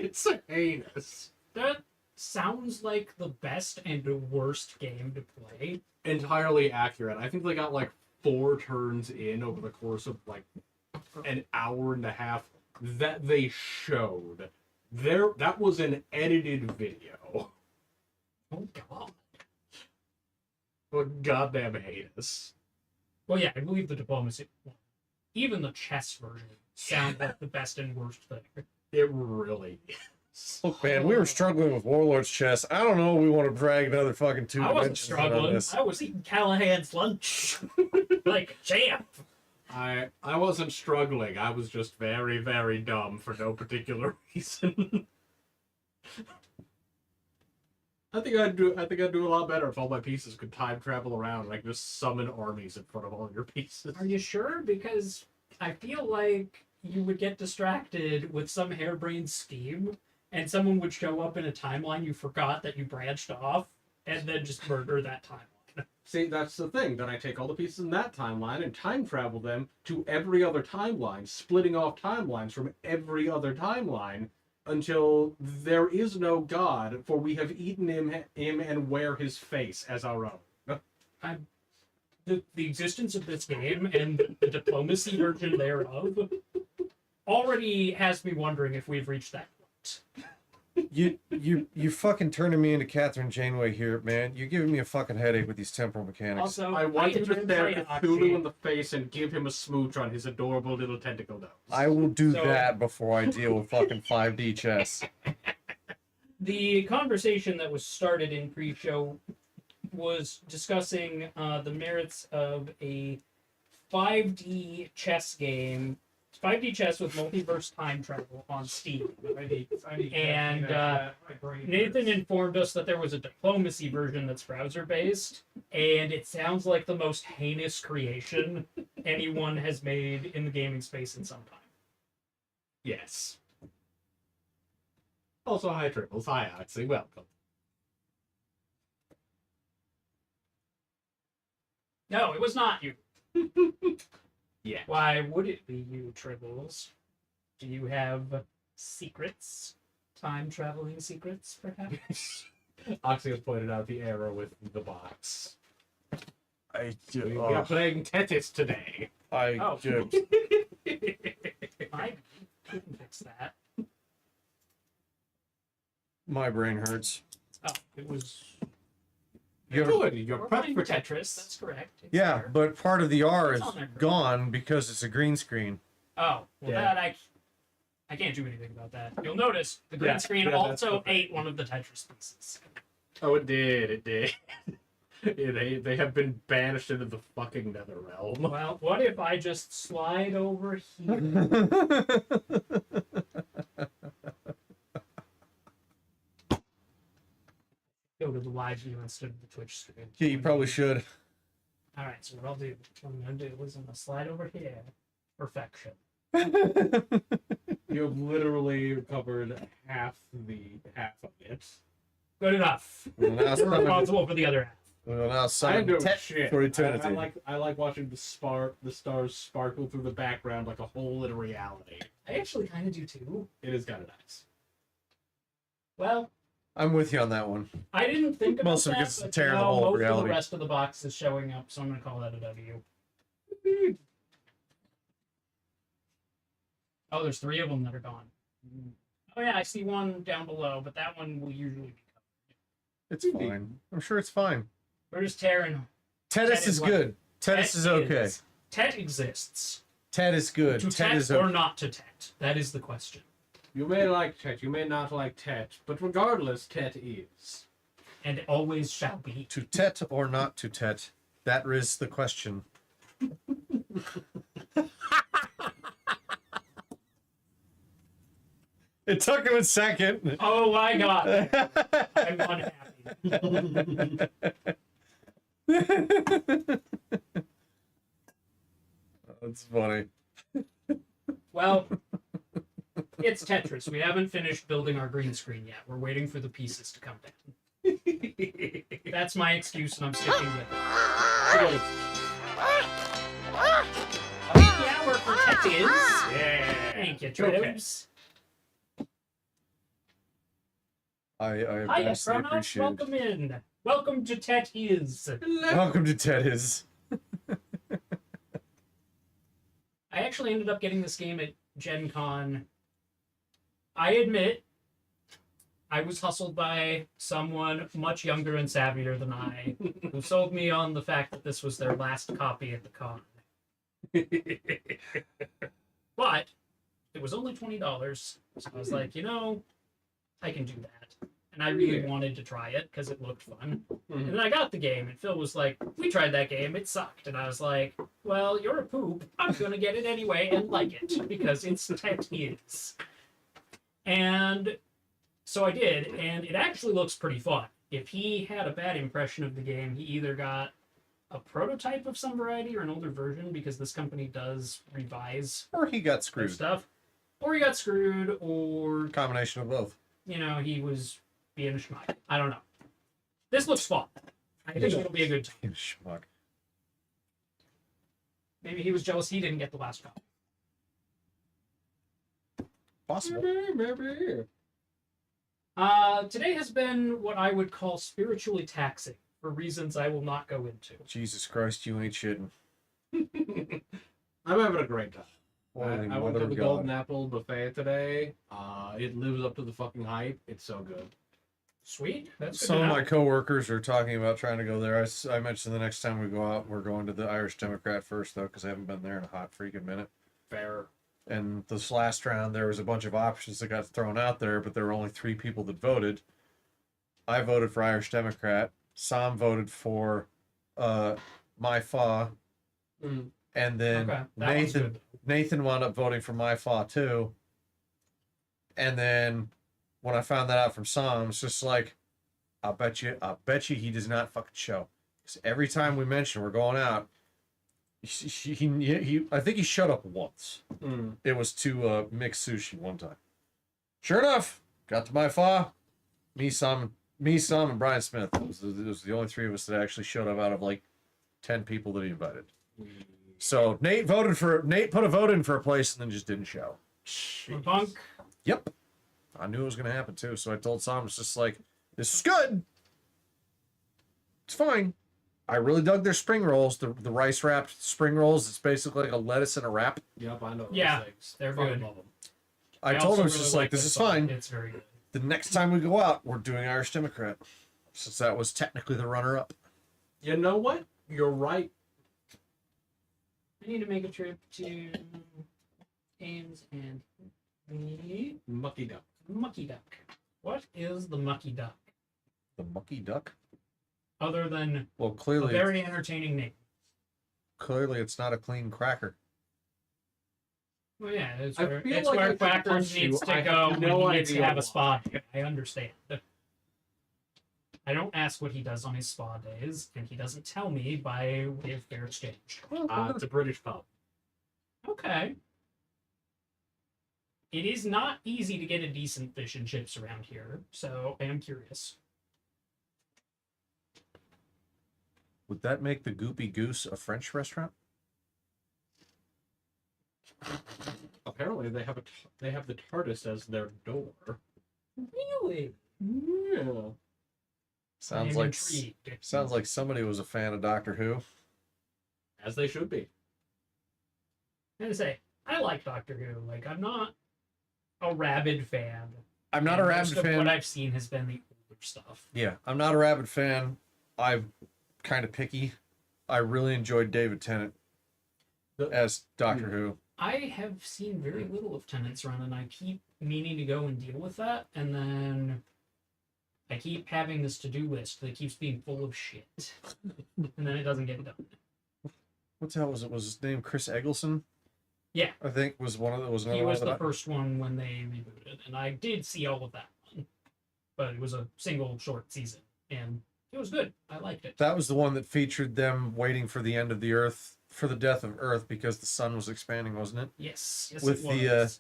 It's heinous. That sounds like the best and worst game to play. Entirely accurate. I think they got like 4 turns in over the course of like an hour and a half that they showed. That was an edited video. Oh god. Well, goddamn heinous. Well, yeah, I believe the diplomacy one. Even the chess version sounds like the best and worst thing. It really is. Look, man, we were struggling with Warlord's chess. I don't know. We want to drag another fucking 2 I wasn't dimensions on struggling. this. I was eating Callahan's lunch like a champ. I wasn't struggling. I was just very, very dumb for no particular reason. I think I'd do a lot better if all my pieces could time travel around and I could just summon armies in front of all your pieces. Are you sure? Because I feel like you would get distracted with some harebrained scheme, and someone would show up in a timeline you forgot that you branched off, and then just murder that timeline. See, that's the thing. Then I take all the pieces in that timeline and time travel them to every other timeline, splitting off timelines from every other timeline until there is no God, for we have eaten him and wear his face as our own. The existence of this game and the diplomacy version thereof already has me wondering if we've reached that point. You fucking turning me into Catherine Janeway here, man. You're giving me a fucking headache with these temporal mechanics. Also, I want to just stare enjoy Cthulhu in the face and give him a smooch on his adorable little tentacle nose. I will do So- that before I deal with fucking 5D chess. The conversation that was started in pre-show was discussing the merits of a 5D chess game, 5D chess with multiverse time travel on Steam. And Nathan informed us that there was a diplomacy version that's browser-based, and it sounds like the most heinous creation anyone has made in the gaming space in some time. Yes. Also, hi Triples, hi Oxy, welcome. No, it was not you. Yeah. Why would it be you, Tribbles? Do you have secrets? Time-traveling secrets, perhaps? Oxy has pointed out the error with the box. We Oh, are playing Tetris today. Oh. just I couldn't fix that. my brain hurts. Oh, it was... You ever- Good, you're We're prepped playing for Tetris. Tetris. That's correct. It's Yeah, there. but part of the R is It's on there. gone because it's a green screen. Oh, well, Yeah. that I can't do anything about that. You'll notice the green Yeah, screen yeah, that's also the thing. ate one of the Tetris pieces. Oh, it did. Yeah, they have been banished into the fucking nether realm. Well, what if I just slide over here? Go to the live view instead of the Twitch screen. Yeah, you probably should. All right, so what I'll do, what I'm gonna do is I'm gonna slide over here. Perfection. You have literally covered half of it. Good enough. We'll now You're summon, responsible for the other half. we'll now I summon do Tet shit. for eternity. I like watching the stars sparkle through the background like a hole in reality. I actually kind of do too. It is kind of nice. Well, I'm with you on that one. I didn't think about Mostly that, because it's but tearing the no, whole most of reality. the rest of the box is showing up, so I'm gonna call that a W. Oh, there's 3 of them that are gone. Oh yeah, I see one down below, but that one will usually be covered. It's fine. I'm sure it's fine. We're just tearing. Tetis Tet is is what- good. Tetis is okay. Tet exists. Tet is good. To Tet tet is or okay. not to tet? That is the question. You may like Tet, you may not like Tet, but regardless, Tet is. And always shall be. To tet or not to tet? That is the question. It took him a second. Oh, I got it. I'm unhappy. That's funny. Well, it's Tetris. We haven't finished building our green screen yet. We're waiting for the pieces to come down. That's my excuse, and I'm sticking with it. Yeah, we're for Tetris. Yeah. Thank you, Okay. Tribs. I Hi, vastly astronauts. appreciate it. Welcome in. Welcome to Tetris. Welcome to Tetris. I actually ended up getting this game at Gen Con. I admit, I was hustled by someone much younger and savvier than I, who sold me on the fact that this was their last copy at the con. But it was only $20, so I was like, I can do that. And I really wanted to try it because it looked fun. And then I got the game, and Phil was like, we tried that game, it sucked. And I was like, well, you're a poop. I'm going to get it anyway and like it because it's Tetris. And so I did, and it actually looks pretty fun. If he had a bad impression of the game, he either got a prototype of some variety or an older version, because this company does revise Or he got their screwed. stuff. Or he got screwed, or, Combination of both. he was being a schmuck. I don't know. This looks fun. I think it'll be a good time. Schmuck. Maybe he was jealous he didn't get the last copy. Possible. Maybe. Today has been what I would call spiritually taxing, for reasons I will not go into. Jesus Christ, you ain't shitting. I'm having a great time. Holy I went mother to of the God. Golden Apple buffet today. It lives up to the fucking hype. It's so good. Sweet. That's good Some to of know. my coworkers are talking about trying to go there. I mentioned the next time we go out, we're going to the Irish Democrat first, though, because I haven't been there in a hot freaking minute. Fair. And this last round, there was a bunch of options that got thrown out there, but there were only 3 people that voted. I voted for Irish Democrat. Sam voted for My Fa. Mm. And then Okay, that one's good. Nathan wound up voting for My Fa, too. And then when I found that out from Sam, it's just like, I'll bet you he does not fucking show. Because every time we mention we're going out, he I think he shut up once. Mm. It was to mix sushi one time. Sure enough, got to My Fa, me, Sam, and Brian Smith. It was the only 3 of us that actually showed up out of like 10 people that he invited. So Nate put a vote in for a place and then just didn't show. Punk. Yep. I knew it was going to happen too. So I told Sam, it's just like, this is good. It's fine. I really dug their spring rolls, the rice wrapped spring rolls. It's basically like a lettuce and a wrap. Yep, I know. Yeah, those things. they're Fucking good. love 'em. I told also him, it's really just like, like this this is song. fine. It's very good. The next time we go out, we're doing Irish Democrat. Since that was technically the runner up. You know what? You're right. I need to make a trip to Ames and the Mucky Duck. Mucky Duck. What is the Mucky Duck? The Mucky Duck? Other than Well, a clearly, very entertaining name. it's not a clean cracker. Well, yeah, it's I where, feel it's like where I could Quackers punch you. needs to I go have when no he needs to idea have a why. spa day. I understand. I don't ask what he does on his spa days, and he doesn't tell me by way of fair exchange. It's a British pub. Okay. It is not easy to get a decent fish and chips around here, so I am curious. Would that make the Goopy Goose a French restaurant? Apparently, they have the TARDIS as their door. Really? Yeah. Sounds I am like intrigued. sounds like somebody was a fan of Doctor Who. As they should be. I'm gonna say, I like Doctor Who. Like, I'm not a rabid fan. I'm not And a most rabid of fan. what I've seen has been the older stuff. Yeah, I'm not a rabid fan. I'm kind of picky. I really enjoyed David Tennant as Doctor Who. I have seen very little of Tenant's Run, and I keep meaning to go and deal with that, and then I keep having this to-do list that keeps being full of shit, and then it doesn't get done. What the hell was it? Was his name Chris Eggleston? Yeah. I think was one of the, was another He one was that the I- first one when they rebooted, and I did see all of that one, but it was a single short season, and it was good. I liked it. That was the one that featured them waiting for the end of the Earth, for the death of Earth, because the sun was expanding, wasn't it? Yes, With it the, was.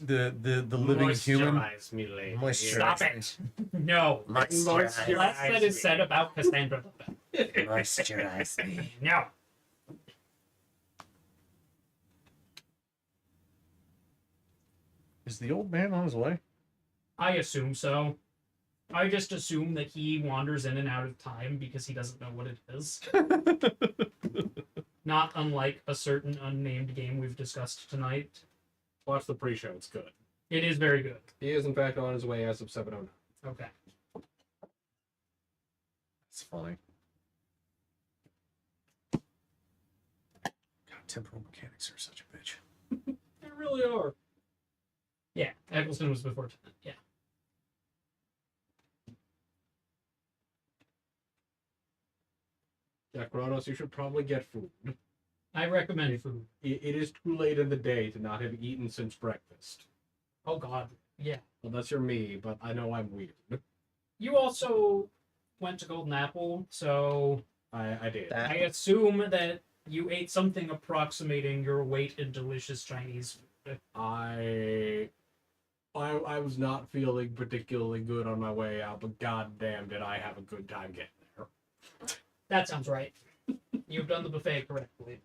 The living human. Moisturize me, lady. Moisturize. Stop it! No. Moisturize Less that is said about Cassandra. Moisturize me. No. Is the old man on his way? I assume so. I just assume that he wanders in and out of time because he doesn't know what it is. Not unlike a certain unnamed game we've discussed tonight. Watch the pre-show. It's good. It is very good. He is, in fact, on his way as of 7:09. Okay. It's funny. God, temporal mechanics are such a bitch. They really are. Yeah, Eccleston was before 10. Yeah. Yeah, Kronos, you should probably get food. I recommend food. It is too late in the day to not have eaten since breakfast. Oh, God. Yeah. Unless you're me, but I know I'm weird. You also went to Golden Apple, so I did. I assume that you ate something approximating your weight in delicious Chinese food. I was not feeling particularly good on my way out, but goddamn did I have a good time getting there. That sounds right. You've done the buffet correctly.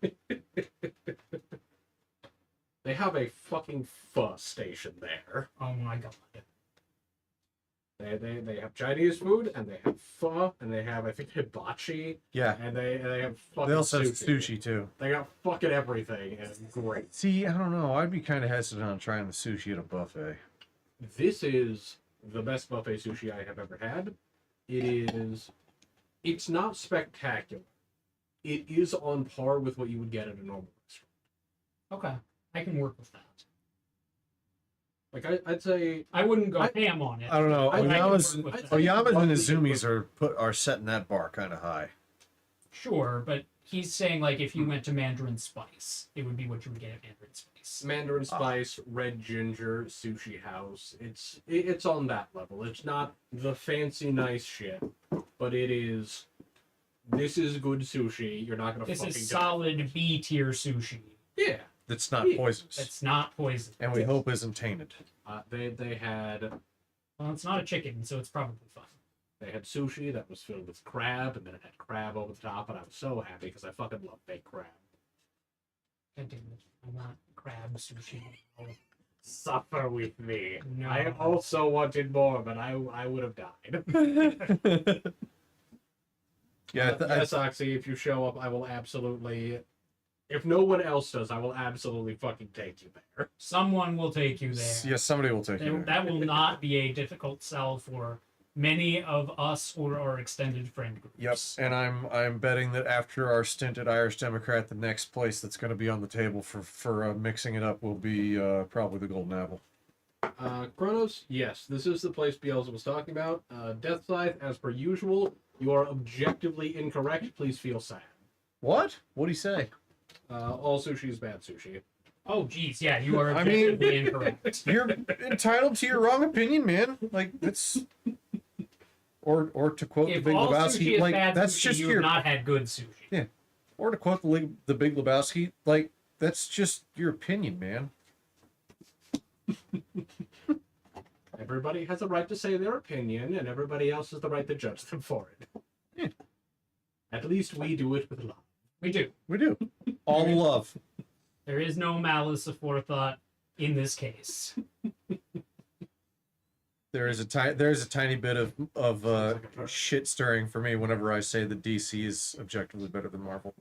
They have a fucking pho station there. Oh my God. They have Chinese food, and they have pho, and they have, I think, hibachi, Yeah. and they have fucking They also have sushi. sushi too. They got fucking everything, and it's great. See, I don't know. I'd be kind of hesitant on trying the sushi at a buffet. This is the best buffet sushi I have ever had. It's not spectacular. It is on par with what you would get at a normal restaurant. Okay. I can work with that. Like, I'd say... I wouldn't go ham on it. I don't know. I can Oyamas work with that. Oyamas and Roughly Izumis are setting that bar kind of high. Sure, but he's saying, like, if you went to Mandarin Spice, it would be what you would get at Mandarin Spice. Mandarin Spice, Red Ginger, Sushi House. It's on that level. It's not the fancy nice shit, but it is... This is good sushi. You're not gonna This fucking is die. solid B-tier sushi. Yeah. That's not Yeah. poisonous. That's not poison. And we hope isn't tainted. They had Well, it's not a chicken, so it's probably fine. They had sushi that was filled with crab, and then it had crab over the top, and I was so happy because I fucking love baked crab. God damn it. I want crab sushi. Suffer with me. No. I also wanted more, but I would have died. Yeah, Yes, Oxy, if you show up, I will absolutely... If no one else does, I will absolutely fucking take you there. Someone will take you there. yes, somebody will take you there. That will not be a difficult sell for many of us or our extended friend groups. Yep, and I'm betting that after our stint at Irish Democrat, the next place that's going to be on the table for mixing it up will be probably the Golden Apple. Kronos, yes, this is the place Bielsa was talking about. Death Scythe, as per usual, you are objectively incorrect. Please feel sad. What? What'd he say? All sushi is bad sushi. Oh, geez, yeah, you are I mean- objectively incorrect. You're entitled to your wrong opinion, man. Like that's, or to quote the If Big all sushi Lebowski, is like bad that's sushi, just you your, have not had good sushi. or to quote the Big Lebowski, like that's just your opinion, man. Everybody has a right to say their opinion, and everybody else has the right to judge them for it. Yeah. At least we do it with love. We do. We do. All love. There is no malice aforethought in this case. There's a tiny bit of shit stirring for me whenever I say that DC is objectively better than Marvel.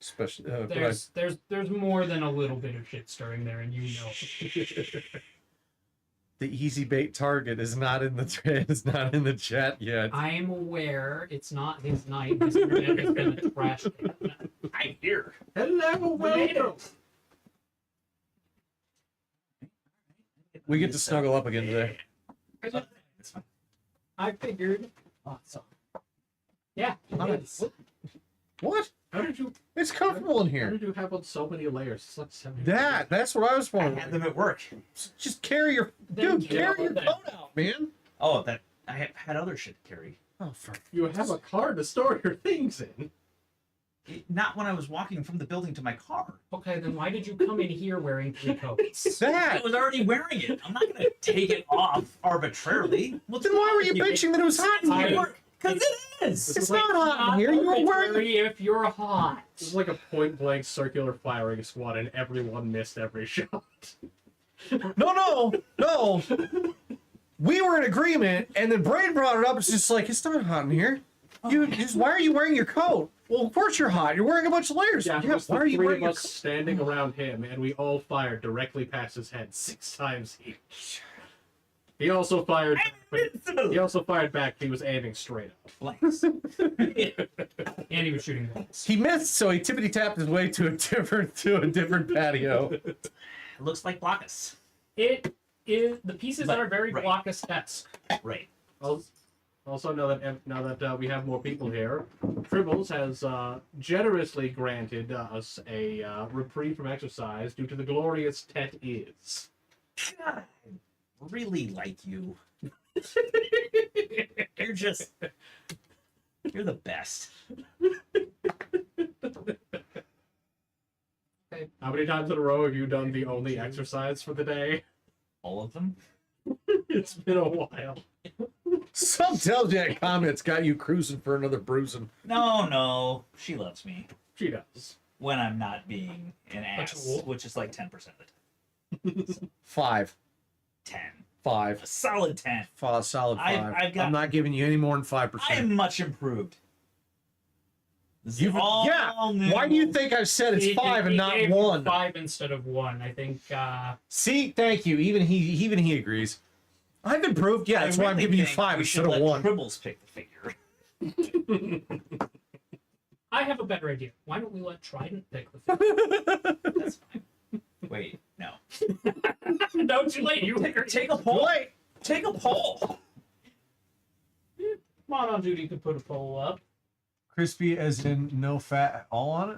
Especially, There's more than a little bit of shit stirring there, and you know. the easy bait target is not in the chat yet. I'm aware it's not his night. His internet has been a trash can. I'm here. Hello, welcome. We get to snuggle up again today. I figured. Yeah. it is. What? How did you? It's comfortable in How here. did you have on so many layers? It's like 70. That's what I was I wondering. had them at work. Just carry your Then carry your then. coat out, man. Oh, that I had other shit to carry. Oh, for You have a car to store your things in. Not when I was walking from the building to my car. Okay, then why did you come in here wearing 3 coats? I that. was already wearing it. I'm not gonna take it off arbitrarily. What's Then why wrong were you with bitching that it was hot in I- here? Because it is. It's not hot in here. You were wearing. arbitrary if you're hot. This is like a point-blank circular firing squad, and everyone missed every shot. No. we were in agreement, and then Braden brought it up. It's just like, it's not hot in here. Why are you wearing your coat? Well, of course you're hot. You're wearing a bunch of layers. Yeah, Yeah, it was why the are you three wearing of your us standing around him, and we all fired directly past his head 6 times each. He also fired. He also fired back. He was aiming straight up. Flex. And he was shooting balls. He missed, so he tippity tapped his way to a different patio. It looks like Blockus. It is the pieces But- are very right. Blockus-esque. Right. Also, now that we have more people here, Tribbles has generously granted us a reprieve from exercise due to the glorious Tet is. God, I really like you. You're the best. How many times in a row have you done the only exercise for the day? All of them. It's been a while. Some tells you that comment's got you cruising for another bruising. No. She loves me She does. when I'm not being an That's ass, cool. which is like 10% of the time. 5. 10. 5. A solid 10. Solid 5. I've got- I'm not giving you any more than 5%. I am much improved. This is You've, all new. Why do you think I've said it's 5 and not 1? 5 instead of 1. I think. See, thank you. Even he agrees. I've improved. Yeah, that's why I'm really giving you think 5 we instead should of let 1. Tribbles pick the figure. I have a better idea. Why don't we let Trident pick the figure? That's fine. Wait, no. No, too late. You Take a poll. Wait. Take a poll. Come on duty could put a poll up. Crispy as in no fat at all on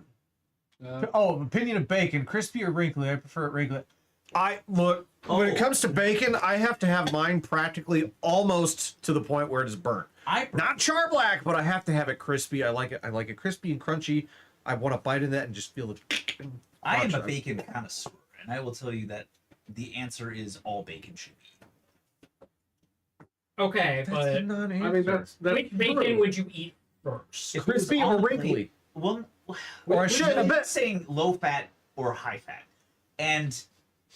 it? Opinion of bacon. Crispy or wrinkly? I prefer it wrinkly. When it comes to bacon, I have to have mine practically almost to the point where it is burnt. Not char black, but I have to have it crispy. I like it crispy and crunchy. I want to bite in that and just feel it. I am a crunch on it. bacon connoisseur, and I will tell you that the answer is all bacon should be. Okay, but I mean, that's which bacon true. would you eat first? If it was Crispy on or the plate- wrinkly? Well, Or I we're should- really I bet- saying low fat or high fat, and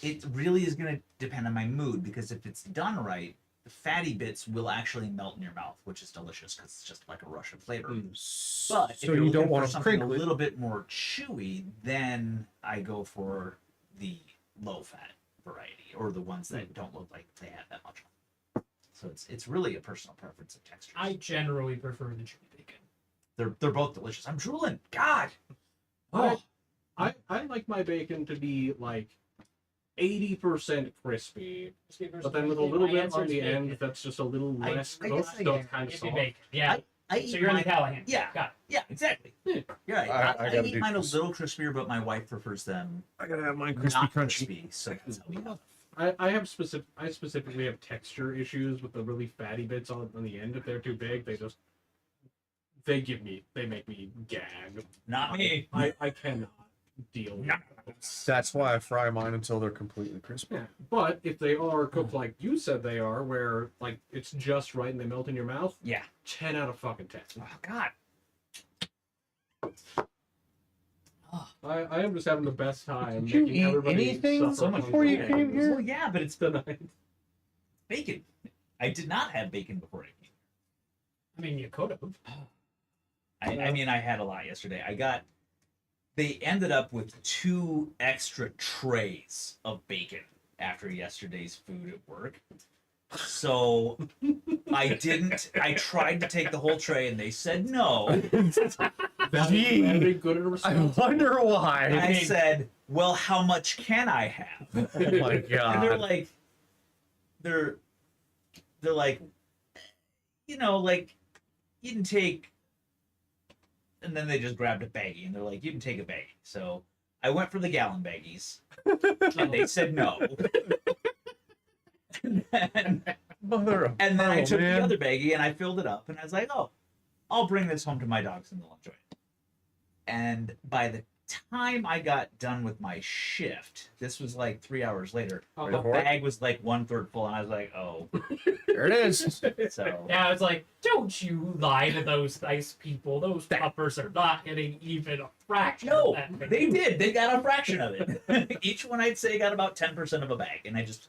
it really is going to depend on my mood, because if it's done right, the fatty bits will actually melt in your mouth, which is delicious because it's just like a rush of flavor. But if So you're you looking don't for want to something a crinkle it. little bit more chewy, then I go for the low fat variety, or the ones that don't look like they have that much on. So it's really a personal preference of textures. I generally prefer the chewy bacon. They're both delicious. I'm drooling. God. I like my bacon to be like 80% crispy, but then with a little bit on the end that's just a little I- less I cooked, guess I so get it's kind of It'd be soft. bacon. Yeah. I eat So you're in the mine- Callahan. Yeah. Got Yeah, exactly. Yeah. You're right. I I gotta eat do mine a crisp. little crispier, but my wife prefers them I gotta have mine not crispy. So that's how we have. I specifically have texture issues with the really fatty bits on the end. If they're too big, they make me gag. Not me. I cannot deal with that. That's why I fry mine until they're completely crispy. Yeah, but if they are cooked like you said they are, where like it's just right and they melt in your mouth, Yeah. 10 out of fucking 10. Oh God. I am just having the best time Did you making eat everybody anything suffer so much from before you the came games here? Well, yeah, but it's tonight. bacon. I did not have bacon before I came. I mean, you could have. I mean, I had a lot yesterday. They ended up with 2 extra trays of bacon after yesterday's food at work. So I tried to take the whole tray and they said no. That's Gee. very good at a I response. wonder And why. I said, well, how much can I have? Oh my And they're god. like, they're like, you know, like, you can take, and then they just grabbed a baggie and they're like, you can take a baggie. So I went for the gallon baggies and they said no. Mother of And then I pearl, took man. the other baggie and I filled it up and I was like, oh, I'll bring this home to my dogs and they'll enjoy it. And by the time I got done with my shift, this was like 3 hours later, the bag was like 1/3 full and I was like, oh. There it is. So Yeah, I was like, don't you lie to those nice people. Those puppers are not getting even a fraction no, of that. they did. They got a fraction of it. Each one I'd say got about 10% of a bag. And I just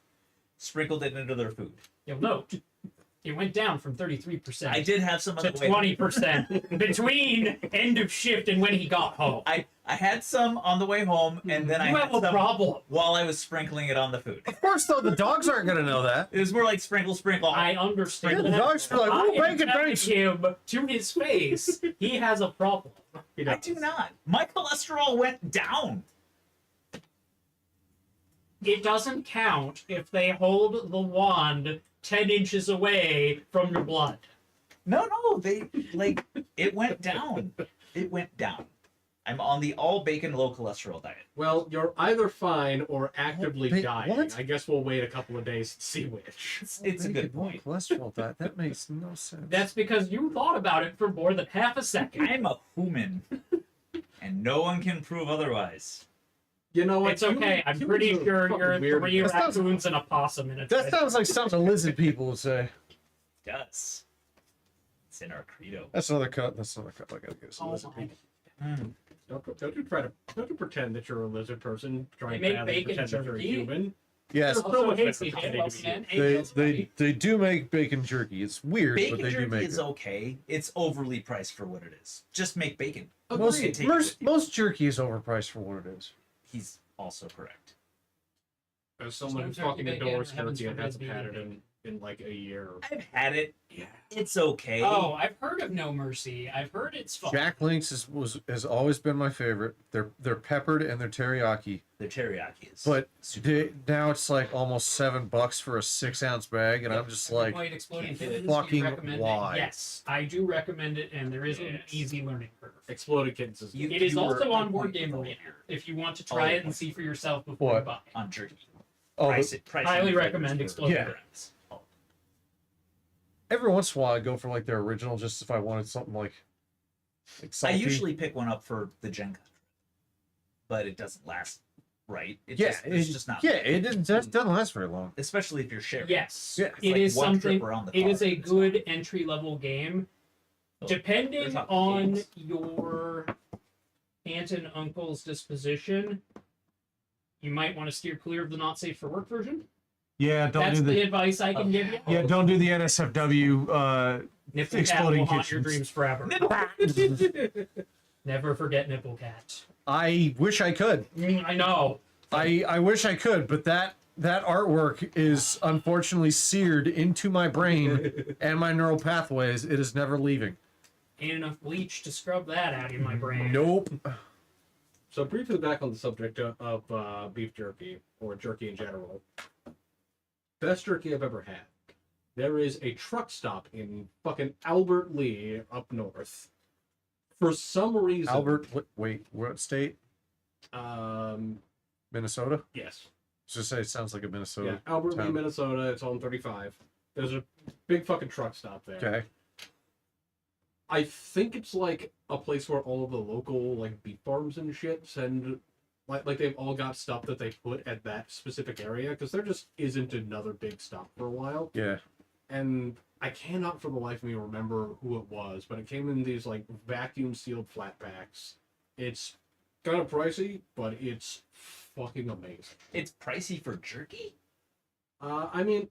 sprinkled it into their food. You'll note it went down from 33% I did have some on to the way. 20% between end of shift and when he got home. I had some on the way home, and then I You had have a some problem. while I was sprinkling it on the food. Of course, though, the dogs aren't gonna know that. It was more like sprinkle, sprinkle. I understand. Yeah, the that. dogs be like, I "Ooh, am bacon, telling bacon." him to his face. He has a problem. He I does. do not. My cholesterol went down. It doesn't count if they hold the wand 10 inches away from your blood. No, they like it went down. It went down. I'm on the all bacon, low cholesterol diet. Well, you're either fine or actively Ba- dying. what? I guess we'll wait a couple of days to see which. It's a good point. Cholesterol diet. That makes no sense. That's because you thought about it for more than half a second. I'm a human, and no one can prove otherwise. You know what? It's okay. I'm humans pretty are sure fucking you're weird. 3 That sounds- raccoons and a possum in a that sounds like something the lizard people would say. It does. It's in our credo. That's another cut. That's another cut. I gotta get some Oh lizard my. people. Mm. Don't you pretend that you're a lizard person. Try They and make badly bacon pretend that you're a jerky. human. Yes, so Also, much hey, better CJ, pretending to welcome be in. Hey, they Ghost they Buddy. they do make bacon jerky. It's weird, but Bacon they do jerky make is it. okay. It's overly priced for what it is. Just make bacon. Most, Agreed. Take it most, with you. most jerky is overpriced for what it is. He's also correct. As someone who's Turkey fucking bacon, adores heavens turkey and forbid hasn't vegan had it bacon. in like a year. I've had it. Yeah. It's okay. Oh, I've heard of No Mercy. I've heard it's fun. Jack Link's has always been my favorite. They're peppered and they're teriyaki, The teriyaki is. but now it's like almost $7 for a 6-ounce bag, and I'm just like, White Exploding Kittens, fucking you recommend why? it? Yes, I do recommend it, and there is an Yes. easy learning curve. Exploded Kittens is You- It is were also on on Board point Game with Arena all your- if you want to all try your it and points. see for yourself before What? you buy. on jerky. oh, Price it. Highly and recommend flavors Exploding Yeah. Kittens. every once in a while I go for like their original, just if I wanted something like I salty. usually pick one up for the Jenga, but it doesn't last right. It's just not. Yeah, it doesn't last very long. Especially if you're sharing. Yes, Yeah. It's it like is one trip something. around the It car is a and it's good fine. entry level game. So, Depending there's not on games. your aunt and uncle's disposition, you might want to steer clear of the not safe for work version. Yeah, That's the advice I can give you. yeah, don't do the NSFW. Nipple Exploding cat will haunt your kitchens. dreams forever. Never forget Nipple Cat. I wish I could. I know. I wish I could, but that artwork is unfortunately seared into my brain and my neural pathways. It is never leaving. Ain't enough bleach to scrub that out of my brain. Nope. So briefly back on the subject of beef jerky, or jerky in general. Best jerky I've ever had. There is a truck stop in fucking Albert Lee up north. For some reason... Albert, wait, what state? Minnesota? Yes. Just say it sounds like a Yeah, Minnesota. Albert Lee, town. Minnesota. It's on 35. There's a big fucking truck stop there. Okay. I think it's like a place where all of the local like beef farms and shit send like they've all got stuff that they put at that specific area because there just isn't another big stop for a while. Yeah. And I cannot for the life of me remember who it was, but it came in these like vacuum sealed flat packs. It's kind of pricey, but it's fucking amazing. It's pricey for jerky. I mean,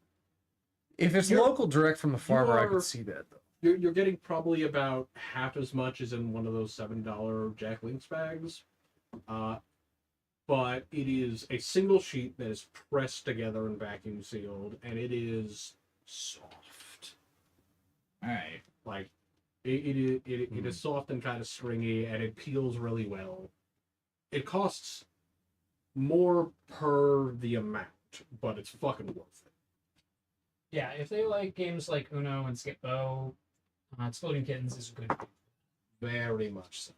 If it's You're- local direct from the farmer, I are- could see that though. you're getting probably about half as much as in one of those $7 Jack Links bags. But it is a single sheet that is pressed together and vacuum sealed, and it is soft. All right. Like it is soft and kind of stringy, and it peels really well. It costs more per the amount, but it's fucking worth it. Yeah, if they like games like Uno and Skip-Bo, Exploding Kittens is a good game. Very much so.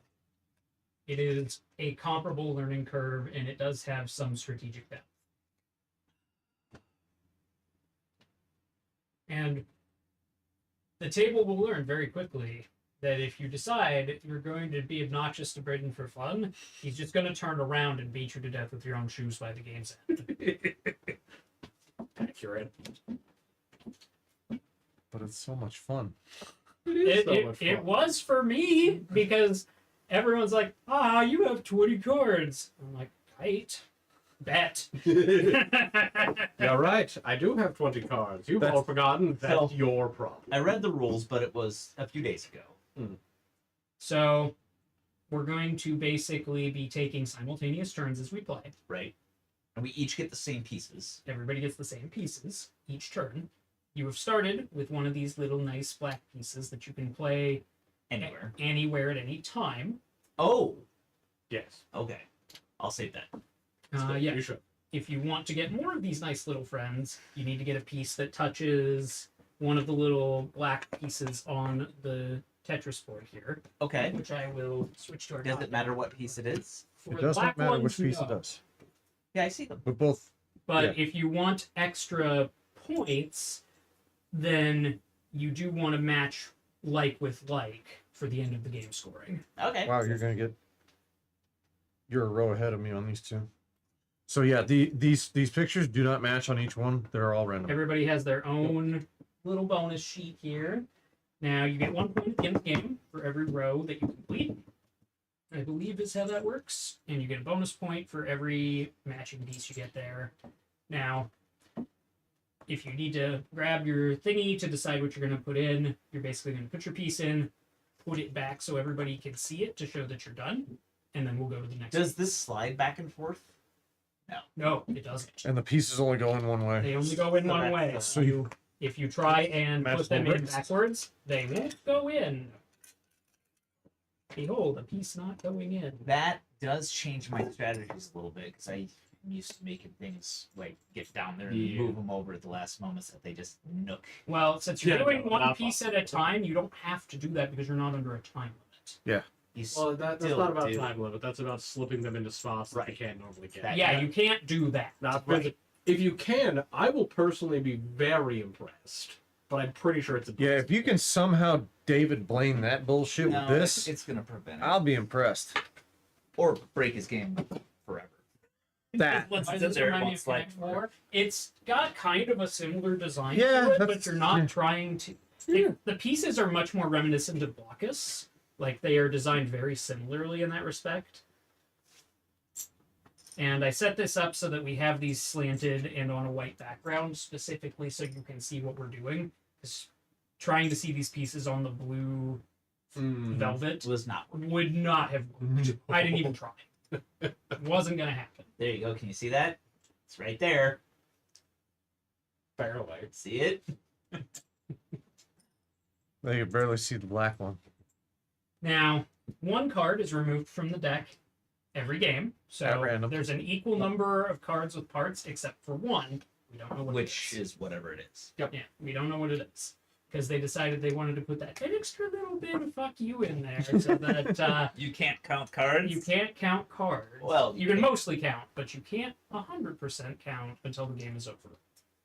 It is a comparable learning curve, and it does have some strategic depth. And the table will learn very quickly that if you decide you're going to be obnoxious to Braden for fun, he's just going to turn around and beat you to death with your own shoes by the game's end. Accurate. But it's so much fun. It is so much fun. It was for me because everyone's like, you have 20 cards. I'm like, right. Bet. Yeah, right. I do have 20 cards. You've all forgotten. That's So- your problem. I read the rules, but it was a few days ago. So we're going to basically be taking simultaneous turns as we play. Right? And we each get the same pieces. Everybody gets the same pieces each turn. You have started with one of these little nice black pieces that you can play Anywhere. at any time. Oh, Yes. okay. I'll save that. Yeah. You should. If you want to get more of these nice little friends, you need to get a piece that touches one of the little black pieces on the Tetris board here, Okay. which I will switch to our. Does it matter what piece it is? For It the doesn't black matter ones, which piece no. it does. Yeah, I see them. But both. But if you want extra points, then you do want to match like with like for the end of the game scoring. Okay. Wow, you're a row ahead of me on these two. So yeah, these pictures do not match on each one. They're all random. Everybody has their own little bonus sheet here. Now you get 1 point at the end of the game for every row that you complete. I believe is how that works. And you get a bonus point for every matching piece you get there. Now, if you need to grab your thingy to decide what you're going to put in, you're basically going to put your piece in, put it back so everybody can see it to show that you're done, and then we'll go to the next. Does this slide back and forth? No, it doesn't. And the pieces only go in one way. They only go in So one way. that's, So you, if you try and Match put them in bricks. backwards, they won't go in. Behold, a piece not going in. That does change my strategies a little bit because I'm used to making things like get down there and Yeah. move them over at the last moment so that they just nook. Well, since you're Yeah, doing no, one not piece at a time, you don't have to do that because you're not under a time limit. You Well, that's still not about do. time limit. That's about slipping them into spots that you Right. can't normally get. That- Yeah, you can't do that. Not Right. If you can, I will personally be very impressed. But I'm pretty sure it's a Yeah, if you can somehow David Blaine that bullshit No, with this, it's gonna prevent it. I'll be impressed. Or break his game forever. That. Let's Why sit does it there remind me and of slide Connect 4? It's got kind of a similar design Yeah, to it, but that's- you're not yeah. trying to. Yeah. The pieces are much more reminiscent of Blockus. Like, they are designed very similarly in that respect. And I set this up so that we have these slanted and on a white background, specifically so you can see what we're doing. 'Cause trying to see these pieces on the blue velvet It was not working. would not have worked. I didn't even try. It wasn't going to happen. There you go. Can you see that? It's right there. Barely. See it? They can barely see the black one. Now, one card is removed from the deck every game. At So random. there's an equal number of cards with parts except for one. We don't know what Which it is whatever it is. Yeah, we don't know what it is. Because they decided they wanted to put that extra little bit of fuck you in there so that You can't count cards. you can't count cards. Well, you can mostly count, but you can't 100% count until the game is over.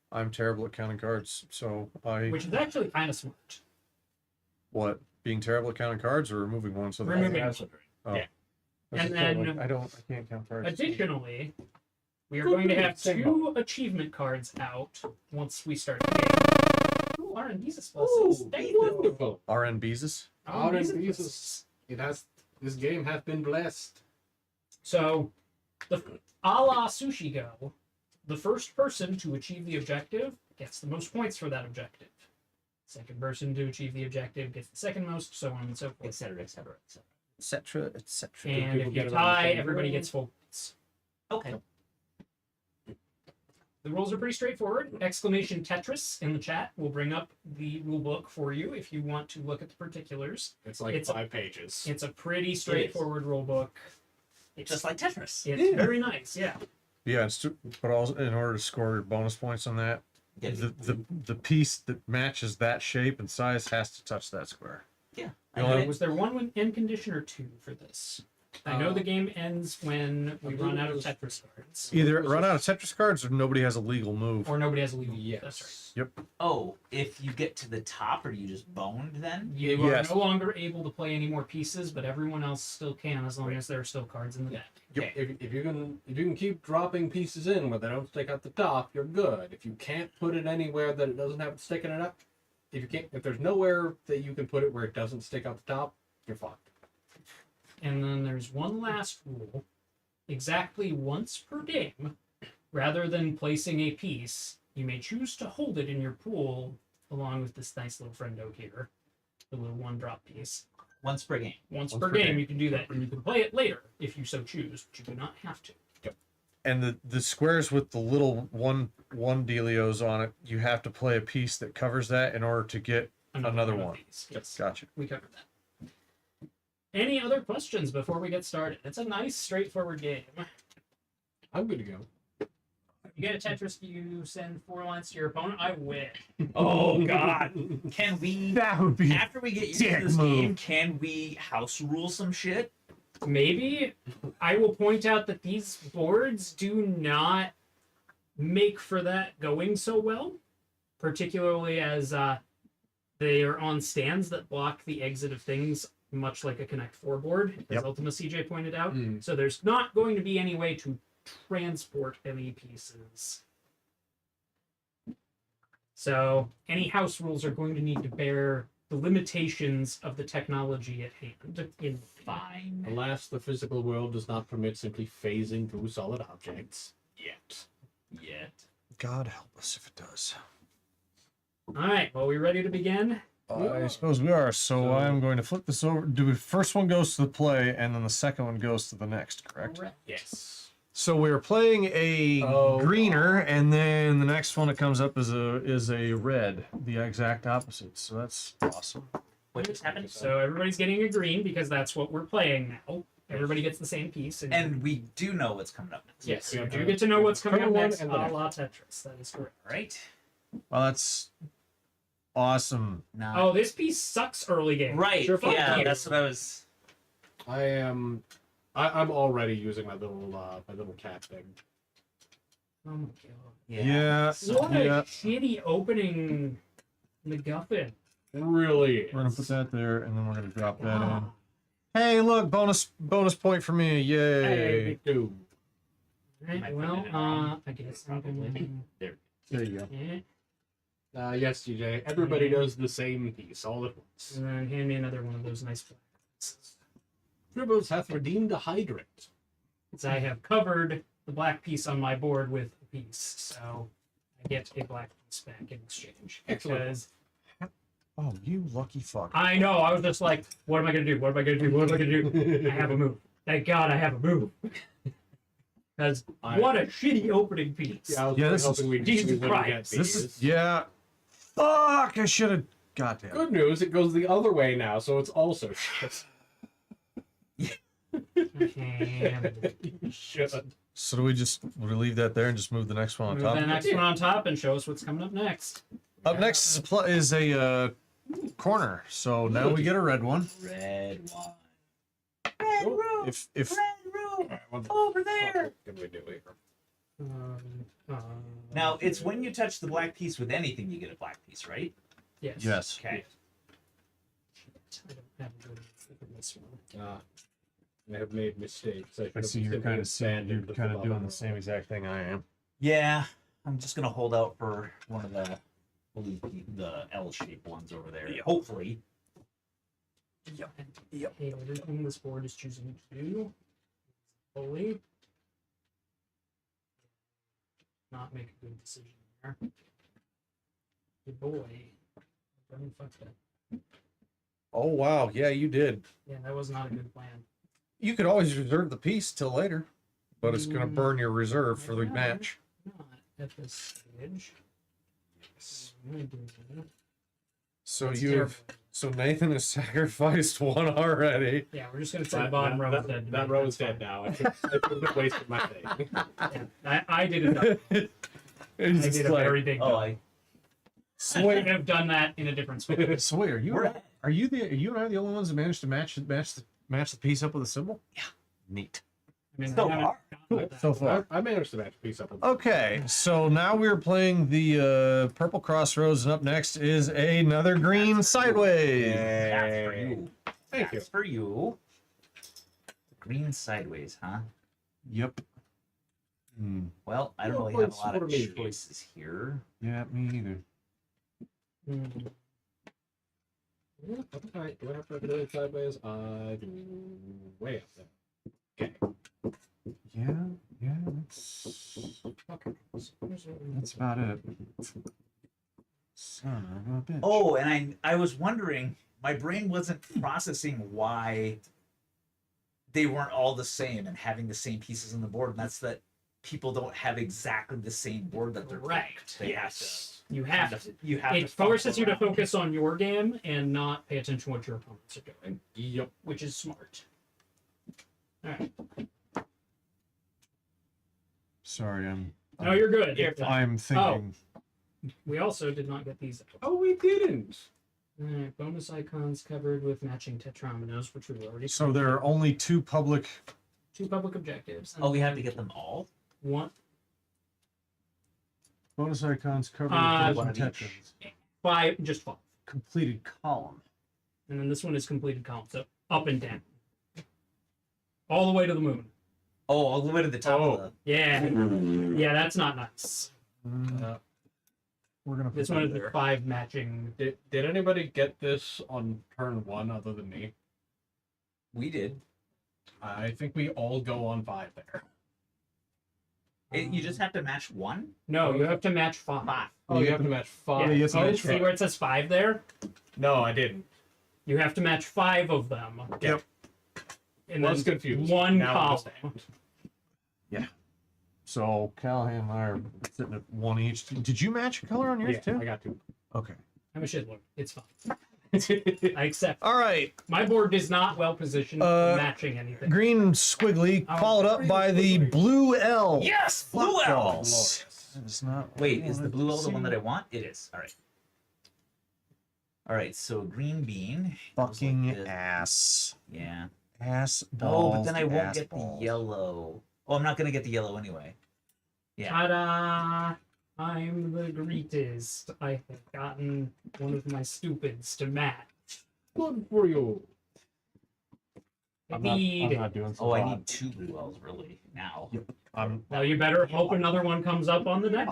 I'm terrible at counting cards, so Which is actually kind of smart. what? Being terrible at counting cards or removing one so that Removing I, one. oh. Yeah. That's And just kinda then- like, I can't count cards. Additionally, we are Good going to move, have same two achievement cards out once we start the game. Ooh, R&B's pluses. Thank you. Wonderful. RNBs? R&B's R&B's pluses. It has. This game has been blessed. So, a la Sushi Go, the first person to achieve the objective gets the most points for that objective. Second person to achieve the objective gets the second most, so on and so forth. Etc. Etc. Etc. Etc. Etc. And people if get you it on the tie, same everybody roll? gets full points. Okay. The rules are pretty straightforward. Exclamation Tetris in the chat will bring up the rule book for you if you want to look at the particulars. It's like It's 5 pages. It's a pretty straightforward rule book. It's Just like Tetris. it's very nice, yeah. Yeah, but also in order to score your bonus points on that, Yeah. the piece that matches that shape and size has to touch that square. Yeah. You know, Was there one end condition or two for this? I know the game ends when we run out of Tetris cards. Either run out of Tetris cards or nobody has a legal move. Or nobody has a legal. Yes. That's right. Oh, if you get to the top, are you just boned then? You Yes. are no longer able to play any more pieces, but everyone else still can as long as there are still cards in the deck. Okay, if you can keep dropping pieces in where they don't stick out the top, you're good. If you can't put it anywhere that it doesn't have it sticking it up, if there's nowhere that you can put it where it doesn't stick out the top, you're fucked. And then there's one last rule. Exactly once per game, rather than placing a piece, you may choose to hold it in your pool along with this nice little friendo here, the little 1-drop piece. Once per game. Once per game, you can do that, and you can play it later if you so choose, but you do not have to. And the squares with the little one dealios on it, you have to play a piece that covers that in order to get another of one. these. Yes, Gotcha. we covered that. Any other questions before we get started? It's a nice, straightforward game. I'm good to go. You get a Tetris, you send 4 lines to your opponent. I win. Oh God! Can we? That would be After we get used to this game, can we house rule some shit? Maybe. I will point out that these boards do not make for that going so well, particularly as they are on stands that block the exit of things, much like a Connect 4 board, as Yep. Ultima CJ pointed out. Mm. So there's not going to be any way to transport any pieces. So any house rules are going to need to bear the limitations of the technology at hand. In Fine. Alas, the physical world does not permit simply phasing through solid objects. Yet. God help us if it does. All right, well, we ready to begin? I suppose we are. So I'm going to flip this over. The first one goes to the play, and then the second one goes to the next, correct? Yes. So we're playing a greener, and then the next one that comes up is a red, the exact opposite. So that's awesome. What just happened? So everybody's getting a green because that's what we're playing now. Everybody gets the same piece. And we do know what's coming up next. yes, we you have do the get to know what's coming up current one next. A and the next la Tetris. That is correct. All right. Well, that's awesome. Now. Oh, this piece sucks early game. Right. Sure, fuck Yeah, you. that's what I was. I'm already using my little cat thing. Oh my god. Yeah. What a Yeah. shitty opening MacGuffin. Really? We're gonna put that there, and then we're gonna drop that in. Ah. Hey, look, bonus point for me! Yay! Hey, dude. Right, Might well, put it in I guess I'm gonna. There you go. Yeah. Yes, GJ. Everybody does the same piece all at once. And then hand me another one of those nice blacks. Dribbles hath redeemed a hydrant. Because I have covered the black piece on my board with a piece, so I get a black piece back in exchange. Excellent. Because Oh, you lucky fuck! I know, I was just like, what am I gonna do? What am I gonna do? What am I gonna do? I have a move. Thank God I have a move. Because what a shitty opening piece. Yeah, I was Yeah, really this is- hoping we Jesus wouldn't Christ. get This these. is yeah. Fuck! I should have. Goddamn. Good news, it goes the other way now, so it's also shit. You should. So do we just leave that there and just move the next one on Move top? the next one on top and show us what's coming up next. Up next is a corner. So now we get a red one. Red one. If Alright, what the Over fuck there. can we do here? Now it's when you touch the black piece with anything, you get a black piece, right? Yes. yes. Okay. I don't have a good flip in this one. I have made mistakes. I see you're kind of doing the same exact thing I am. Yeah, I'm just gonna hold out for one of the L-shaped ones over there. Hopefully. Yep. Hey, everything this board is choosing to do. Fully. Not make a good decision there. Good boy. Don't fuck that. Oh wow, yeah, you did. Yeah, that was not a good plan. You could always reserve the piece till later, but it's gonna burn your reserve for the Yeah. match. Not at this stage. I'm gonna do that. So That's so Nathan has sacrificed one already. Yeah, we're just gonna say the bottom row is dead. That row is dead now. I shouldn't have wasted my thing. Yeah, I did it. I did a very big. Oh, dump. I. I would have done that in a different spot. So wait, are you We're- you and I the only ones that managed to match the piece up with a symbol? Yeah. Neat. I mean, So I haven't far. gotten to that. So far. I managed to match a piece up. With Okay, so now we're playing the purple crossroads, and up next is another green sideways. That's for you. Thank you. That's for you. Green sideways, huh? Yep. Well, I don't Well, really have a it's lot what of it means. choices here. Yeah, me neither. Hmm. Alright, do I have to do it sideways? I do way up there. Okay. Yeah. Yeah, that's about it. Son of a bitch. Oh, and I was wondering, my brain wasn't processing why they weren't all the same and having the same pieces on the board, and that's that people don't have exactly the same board that they're playing. Correct. They Yes. You have to. You have It to forces you to fumble around. focus on your game and not pay attention to what your opponents are doing, Yep. which is smart. All right. Sorry, No, you're good. I'm thinking. We also did not get these. Oh, we didn't. All right. Bonus icons covered with matching tetrominoes, which we already. So there are only two public. 2 public objectives. and Oh, we have to then get them all? one. Bonus icons covered Uh, with one matching of each. tetras. 5, just 5. Completed column. And then this one is completed column, so up and down. All the way to the moon. Oh, all the way to the top of the... Yeah. Yeah, that's not nice. We're gonna put This that one is there. the 5 matching. Did anybody get this on turn 1 other than me? We did. I think we all go on 5 there. You just have to match one? No, you have to match 5. Oh, you have to match 5. Yeah, you have to oh, match see 5. where it says 5 there? No, I didn't. You have to match 5 of them. Yep. And Was then confused. one Now I column. understand. So Callahan and I are sitting at 1 each. Did you match a color on yours Yeah, too? I got 2. Okay. I'm a shitlord. It's fine. I accept. All right. My board is not well positioned for matching anything. Green squiggly, Oh, followed up by the squiggly. blue L. Yes! Blue Fuck L! balls. That is not. Wait, is the blue L the one that I want? It is. All right. All right, so green bean. goes Fucking like this. ass. Yeah. Ass No, balls. but then I won't ass get balls. the yellow. Oh, I'm not gonna get the yellow anyway. Yeah. Ta-da! I'm the greatest. I have gotten one of my stupids to match. Good for you. I'm Indeed. not doing so Oh, I hot. need 2 blue L's really now. Now you better hope another one comes up on the deck.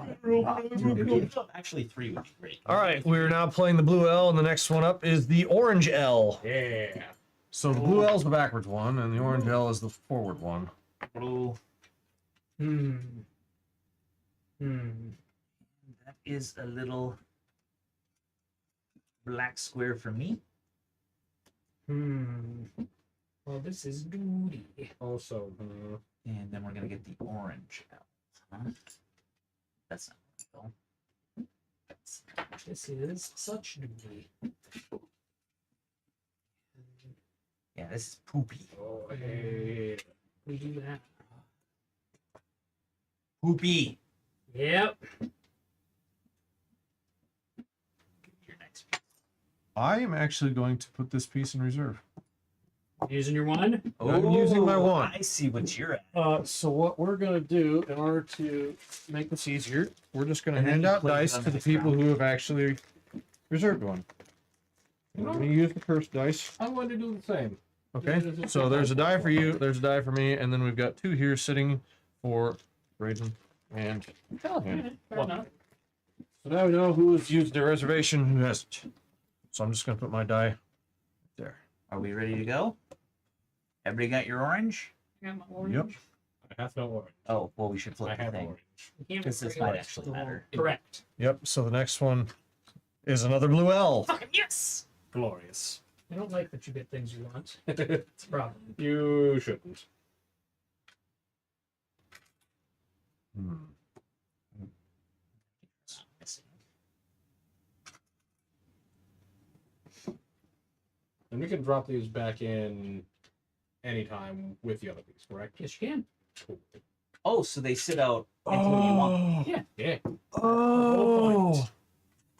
Actually, 3 would be great. All right, we're now playing the blue L, and the next one up is the orange L. Yeah. So the blue L is the backwards one, and the orange L is the forward one. Blue. That is a little black square for me. Well, this is duty. Also, And then we're gonna get the orange L. Huh? That's not gonna go. That's This is such duty. yeah, this is poopy. oh, hey. We do that. Poopy. Yep. Your next piece. I am actually going to put this piece in reserve. Using your one. I'm using my one. I see what you're at. So what we're gonna do in order to make this easier, we're just gonna And then hand you out play it dice on to the the next people round. who have actually reserved one. I'm gonna use the cursed dice. I'm going to do the same. Okay. So there's a die for you, there's a die for me, and then we've got 2 here sitting for Braden and Callahan. Fair enough. So now we know who has used their reservation, who hasn't. So I'm just gonna put my die there. Are we ready to go? Everybody got your orange? I got my orange. Yep. I have no orange. Oh, well, we should I flip the have thing. orange. You can't Because this forget might it. actually matter. Correct. Yep. So the next one is another blue L. Fucking yes! Glorious. I don't like that you get things you want. It's a problem. You shouldn't. And we can drop these back in anytime with the other piece, correct? Yes, you can. Cool. Oh, so they sit out until you want. Yeah. Yeah. Oh.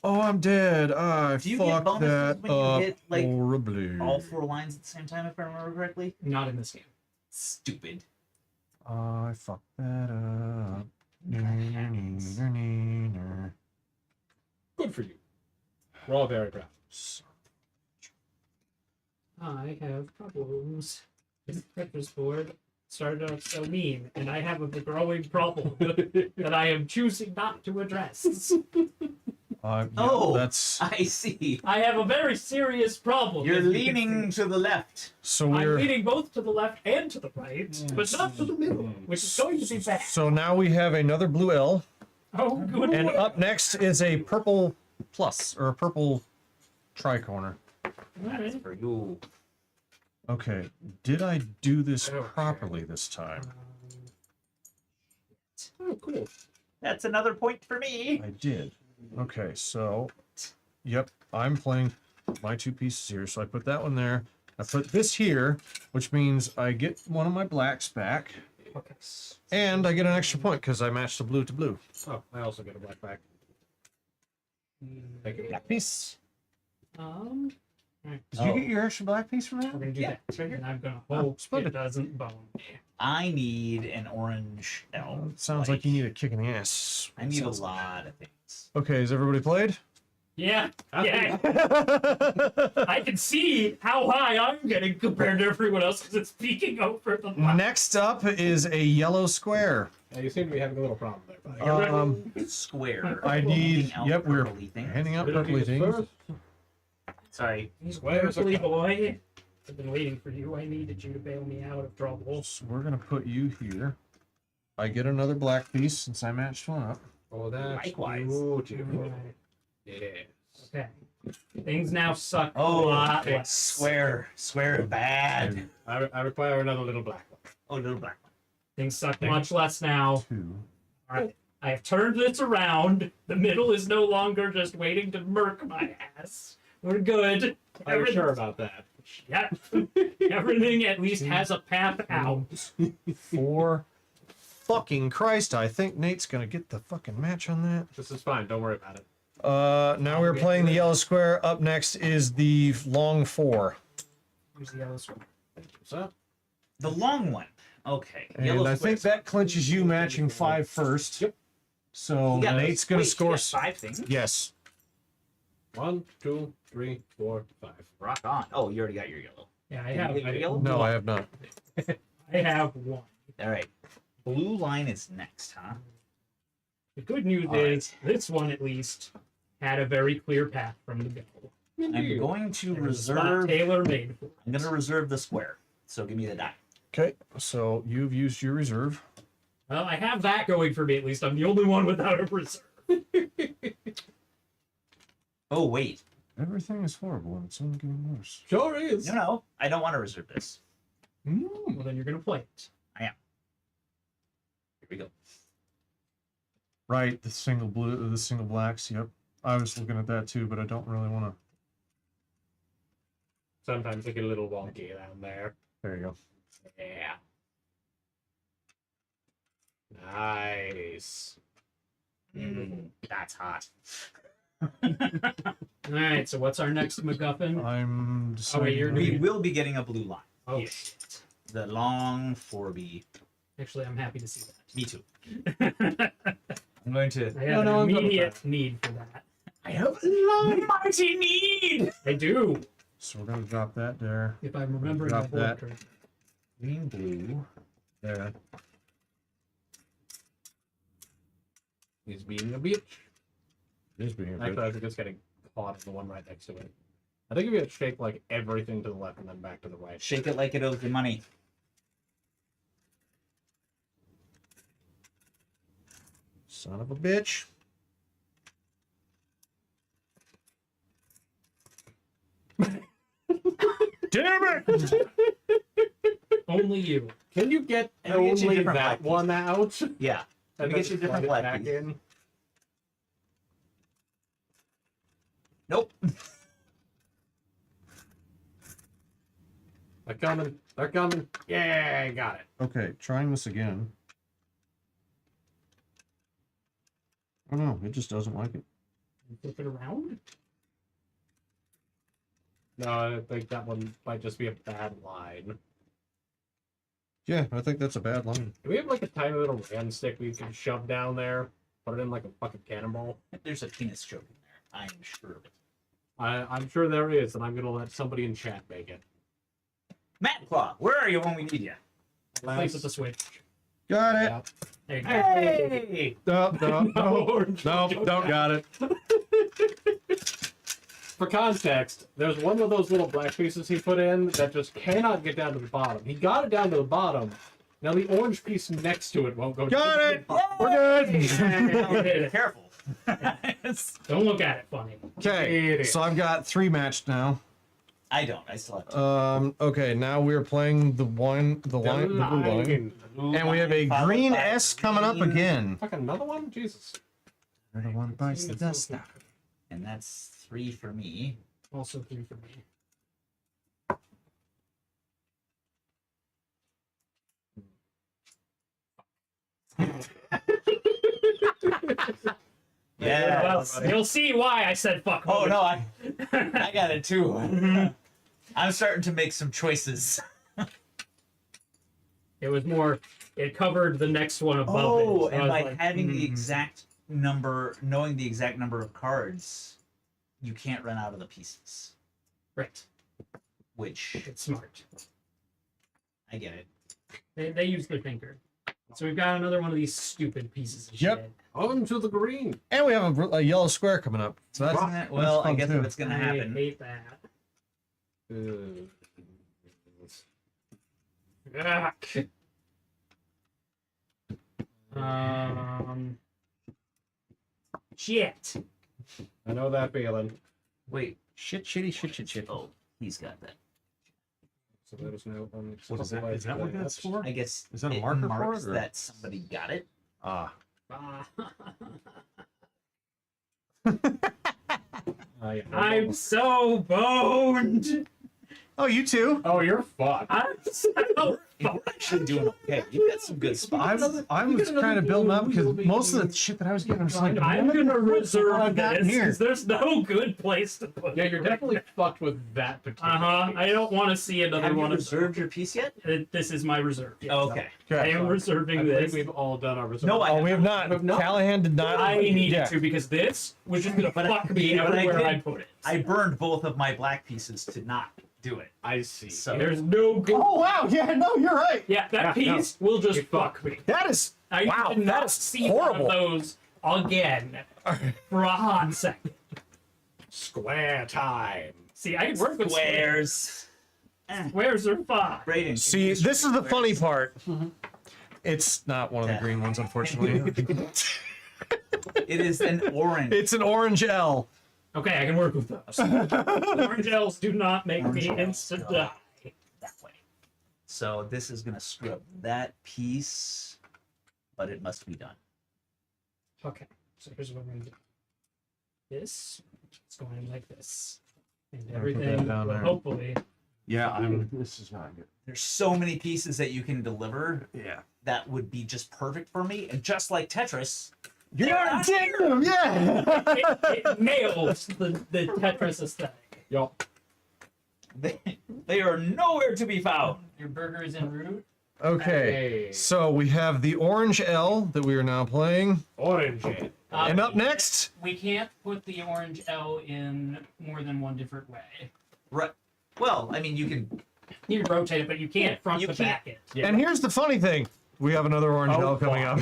Oh, I'm dead. I Do you get fucked bonuses that when you up hit, like, horribly. All 4 lines at the same time, if I remember correctly? Not in this game. Stupid. I fucked that up. Good for you. We're all very proud. I have problems. This Tetris board started out so mean, and I have a growing problem that I am choosing not to address. Yeah, Oh, that's I see. I have a very serious problem. You're as you can leaning see. to the left. so I'm we're leaning both to the left and to the right, but not to the middle, which is going to be bad. so now we have another blue L, Oh, good. and up next is a purple plus or a purple tricorner. That's for you. Okay, did I do this Okay. properly this time? Oh, cool. That's another point for me. I did. Okay, so, yep, I'm playing my 2 pieces here. So I put that one there. I put this here, which means I get one of my blacks back, Okay. and I get an extra point because I matched the blue to blue. Oh, I also get a black back. Thank you. Black piece. Alright. Did you get your extra black piece from We're that? gonna do Yeah, that. it's right here. And I'm gonna Oh, hope split it it. doesn't bone me. I need an orange L. Sounds like you need a kick in the ass. I need a Sounds like. lot of things. Okay, has everybody played? Yeah, yeah. I can see how high I'm getting compared to everyone else because it's peeking over the line. Next up is a yellow square. Yeah, you seem to be having a little problem there, buddy. Square. I need. Handing out Yep, we're purpley things. handing out Liberties purpley things. first. Sorry. Squares are Purpley coming. boy. I've been waiting for you. I needed you to bail me out of trouble. So we're gonna put you here. I get another black piece since I matched one up. Oh, that's Likewise. beautiful. Right. Yes. Okay. Things now suck a Oh, lot less. square. Square bad. I require another little black one. Oh, little black one. Things suck much less now. 2. Alright. I have turned this around. The middle is no longer just waiting to murk my ass. We're good. Are you sure about that? Yeah. Everything at least has a path out. 4. Fucking Christ, I think Nate's gonna get the fucking match on that. This is fine. Don't worry about it. Now we're playing the yellow square. Up next is the long 4. Here's the yellow square. What's up? The long one. Okay. And Yellow I think squares. that clinches you matching 5 first. Yep. So You got- Nate's gonna wait, you score. got 5 things. Yes. 1, 2, 3, 4, 5. Rock on. Oh, you already got your yellow. Yeah, I Did you have. get your yellow? No, I have not. I have one. All right. Blue line is next, huh? The good news All is this one at least had a very clear path from the go. I'm going to There was a spot reserve. tailor made for it. I'm going to reserve the square. So give me the die. Okay, so you've used your reserve. Well, I have that going for me at least. I'm the only one without a reserve. Oh wait. Everything is horrible and it's only getting worse. Sure is. No, I don't want to reserve this. Well, then you're gonna play it. Here we go. Right, the single blue, the single blacks. Yep, I was looking at that too, but I don't really want to. Sometimes they get a little wonky down there. There you go. Yeah. Nice. That's hot. All right. So what's our next MacGuffin? I'm deciding. wait, you're We doing- will be getting a blue line. Oh Yeah. shit. The long 4B. Actually, I'm happy to see Me too. that. I'm going to. I have no, an I'm good with immediate that. need for that. I have a mighty need. I do, So we're gonna drop that there. if I'm remembering my Drop board that. correctly. Green, blue. There. He's being a bitch. He's being a Actually, I bitch. think it's getting caught in the one right next to it. I think if you had shake like everything to the left and then back to the right. Shake it like it owes you money. Son of a bitch. Damn it! Only you. Can you get Let me get you only different that black one out? Yeah. Let And me then get you a slide different it black back piece. in? Nope. They're coming. They're coming. Yeah, got it. Okay, trying this again. Oh no, it just doesn't like it. Flip it around. No, I think that one might just be a bad line. Yeah, I think that's a bad line. Do we have like a tiny little hand stick we can shove down there? Put it in like a fucking cannonball? There's a penis joke in there. I'm sure of it. I'm sure there is, and I'm gonna let somebody in chat make it. Matt Claw, where are you when we need you? Place with the switch. Got it. Yeah. There you go. Hey! No, no, no, Orange no, joke. don't got it. For context, there's one of those little black pieces he put in that just cannot get down to the bottom. He got it down to the bottom. Now the orange piece next to it won't go Got down. it. We're good. Careful. Don't look at it funny. Okay, so I've got 3 matched now. I don't. I still have to. Okay, now we're playing the line, the blue line, and we have a Followed green by S coming up green. again. Fucking another one? Jesus. Another one bites the dust out. And that's 3 for me. Also 3 for me. Yeah. Well, you'll see why I said fuck. Oh no, I got it too. I'm starting to make some choices. It was more. It covered the next one above Oh, it. So I and was by like, having the exact number, knowing the exact number of cards, you can't run out of the pieces. right, Which it's smart. I get it. They use their thinker. So we've got another one of these stupid pieces of Yep. shit. On to the green. And we have a yellow square coming up. So that's Well, I fun, guess too. if it's gonna I happen. hate that. Ugh. Shit. I know that feeling. Wait. shit. Oh, he's got that. So there's no one. What is that? Is that what that's for? I guess Is that a it marker for marks it, or- that somebody got it. Ah. Yeah. I'm so boned. Oh, you too. Oh, you're fucked. I'm so You're actually doing okay. You've got some good spots. I was kind of building up because most of the shit that I was getting, I'm just like, I'm gonna reserve I've got this here. because there's no good place to put Yeah, it. you're definitely fucked with that particular. I don't want to see another Have you one of reserved your piece yet? This is my reserve. Yes. Oh, okay. I am I reserving believe this. we've all done our reserve. No, I Oh, we have not. Have not. Callahan did not. I needed Yeah. to because this was just gonna But fuck me but I everywhere did- I put it. I burned both of my black pieces to not do it. I see. So There's no good. Oh wow! Yeah, no, you're right. Yeah, that Yeah, no. piece will just You fuck me. That is I wow. did That not is see horrible. one of those again for a hot second. Square time. See, I can work with Squares. Squares are fine. Braden. See, this is the funny part. It's not one of the green ones, unfortunately. It is an orange. It's an orange L. Okay, I can work with those. Orange L's do not make me instant die. That way. So this is gonna screw up that piece, but it must be done. Okay, so here's what I'm gonna do. This is going like this, and put everything that down will there. hopefully. Yeah, This is not good. There's so many pieces that you can deliver Yeah. that would be just perfect for me, and just like Tetris, You're not taking them. Yeah. It nails the Tetris aesthetic. Yup. they are nowhere to be found. Your burger is en route. Okay. Hey. So we have the orange L that we are now playing, Orange. it. and up next, We can't put the orange L in more than one different way. Right. Well, I mean, you can. You can rotate it, but you can't front You to can't. back it. Yeah. and here's the funny thing: we have another orange Oh, L coming up.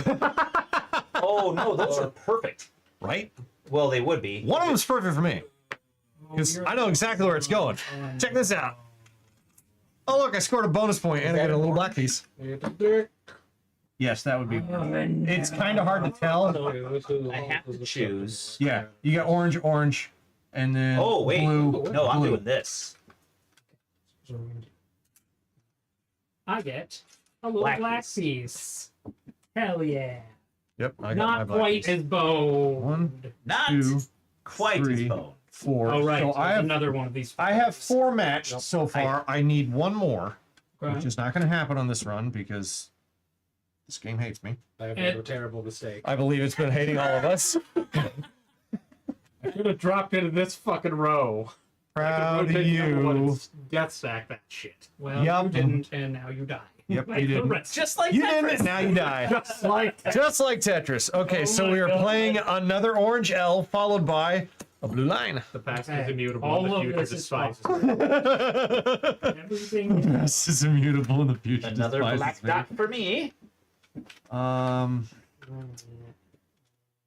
Oh no, those are perfect. Right? Well, they would be. One of them's perfect for me because I know exactly where it's going. Check this out. Oh look, I scored a bonus point and I got a little black piece. Yes, that would be. It's kind of hard to tell. I have to choose. Yeah, you got orange, orange, and then Oh wait, blue. no, I'm blue. doing this. I get a little Black black piece. piece. Hell yeah. Yep, I got my Not black quite piece. as boned. 1, Not 2, quite 3, as bone. 4. Oh, right. So So I have another one of these. I have 4 matched so far. I need 1 more, Okay. which is not going to happen on this run because this game hates me. I have made a terrible mistake. I believe it's been hating all of us. I could have dropped into this fucking row. Proud of Rotate the other one you. and Death stack that shit. Well, Yup. you didn't, and now you die. Yep, Like you the didn't. rest. Just like You Tetris. didn't, now you die. Just like that. Just like Tetris. Okay, Oh so my we are God. playing another orange L followed by a blue line. The past Okay. is immutable. All and the of future this is despises. Everything. This is immutable in the future. Another despises black me. dot for me.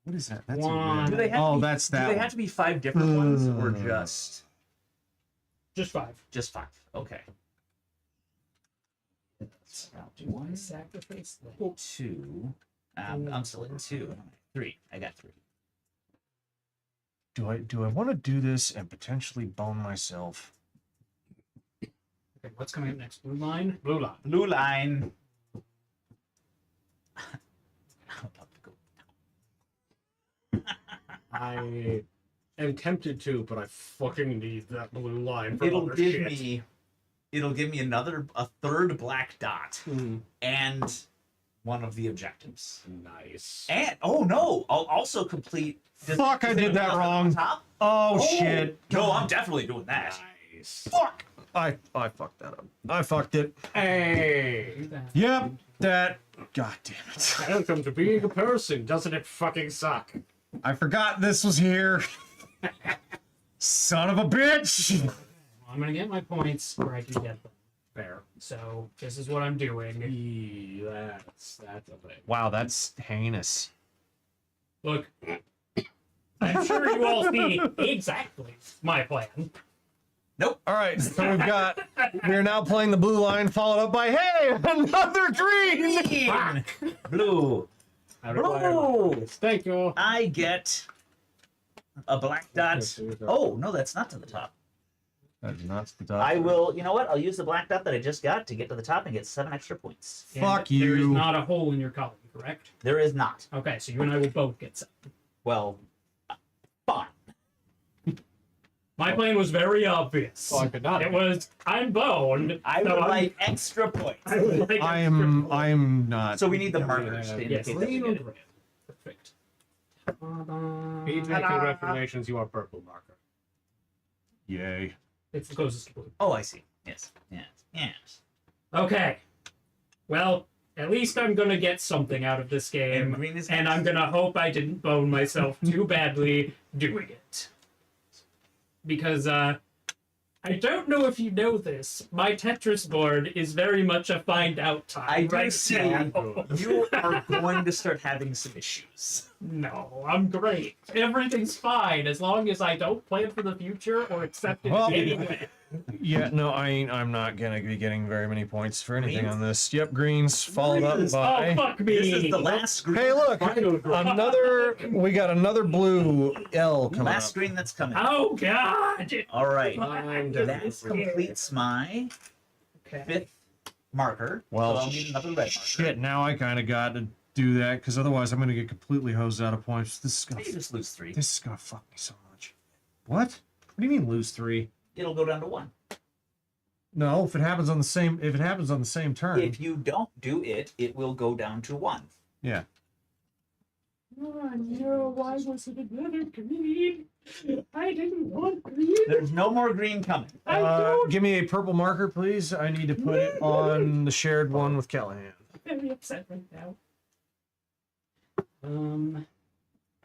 What is that? That's One. Do they have Oh, to be, that's do that they one. have to be 5 different ones or just Just 5. 5? Okay. I'll do Why 1, sacrifice that? 2. I'm still at 2. 3. I got 3. Do I want to do this and potentially bone myself? Okay, what's coming up next? Blue line? Blue line. Blue line. I'm about to go. I am tempted to, but I fucking need that blue line for It'll other give shit. me. It'll give me a third black dot Mm, and one of the objectives. nice. And oh no, I'll also complete. Fuck, I is did it that nothing wrong. on top? Oh, shit. No, I'm definitely doing that. Nice. Fuck. I fucked that up. I fucked it. Hey! Yep. That. God damn it. Welcome to being a person. Doesn't it fucking suck? I forgot this was here. Son of a bitch. I'm gonna get my points where I can get them. Fair. So this is what I'm doing. Eee, that's a thing. Wow, that's heinous. Look, I'm sure you all see exactly my plan. Nope. All right, so we're now playing the blue line, followed up by, hey, another green. Green. Blue. I require Blue. mine. Thank you. I get a black dot. Oh no, that's not to the top. That's not the top. I will. You know what? I'll use the black dot that I just got to get to the top and get 7 extra points. And Fuck There is you. not a hole in your column, correct? There is not. Okay, so you and I will both get some. Well, fine. My plan was very obvious. Oh, I could not. It was, I'm boned. I so would I'm- like extra points. I would like I extra am. points. I am not. So we need the Yeah, markers yeah, to Yes, indicate that we green or get it. red. Perfect. Pete, congratulations, you are purple marker. Yay. It's the closest to blue. Oh, I see. Yes. Yes. Yes. Okay. Well, at least I'm gonna get something out of this game, And green is and next. I'm gonna hope I didn't bone myself too badly doing it. Because, I don't know if you know this, my Tetris board is very much a find out time. I do right see now. you are going to start having some issues. No, I'm great. Everything's fine as long as I don't plan for the future or accept it Well, anyway. Yeah, no, I'm not gonna be getting very many points for anything Greens? on this. Yep, greens followed up Greens. by. Oh, fuck me. This is the last green. Hey, look, Final green. we got another blue L coming Last up. green that's coming. Oh, God. All right. I'm That definitely completes my Okay. 5th marker. Well, so I'll need another red marker. shit, now I kind of got to do that because otherwise I'm gonna get completely hosed out of points. This is You gonna just lose 3. fuck me so much. What? What do you mean lose 3? It'll go down to 1. No, if it happens on the same turn. If you don't do it, it will go down to 1. Yeah. Oh, no, why was it another green? I didn't want green. There's no more green coming. I don't. Give me a purple marker, please. I need to put it on the shared one with Callahan. I'm very upset right now.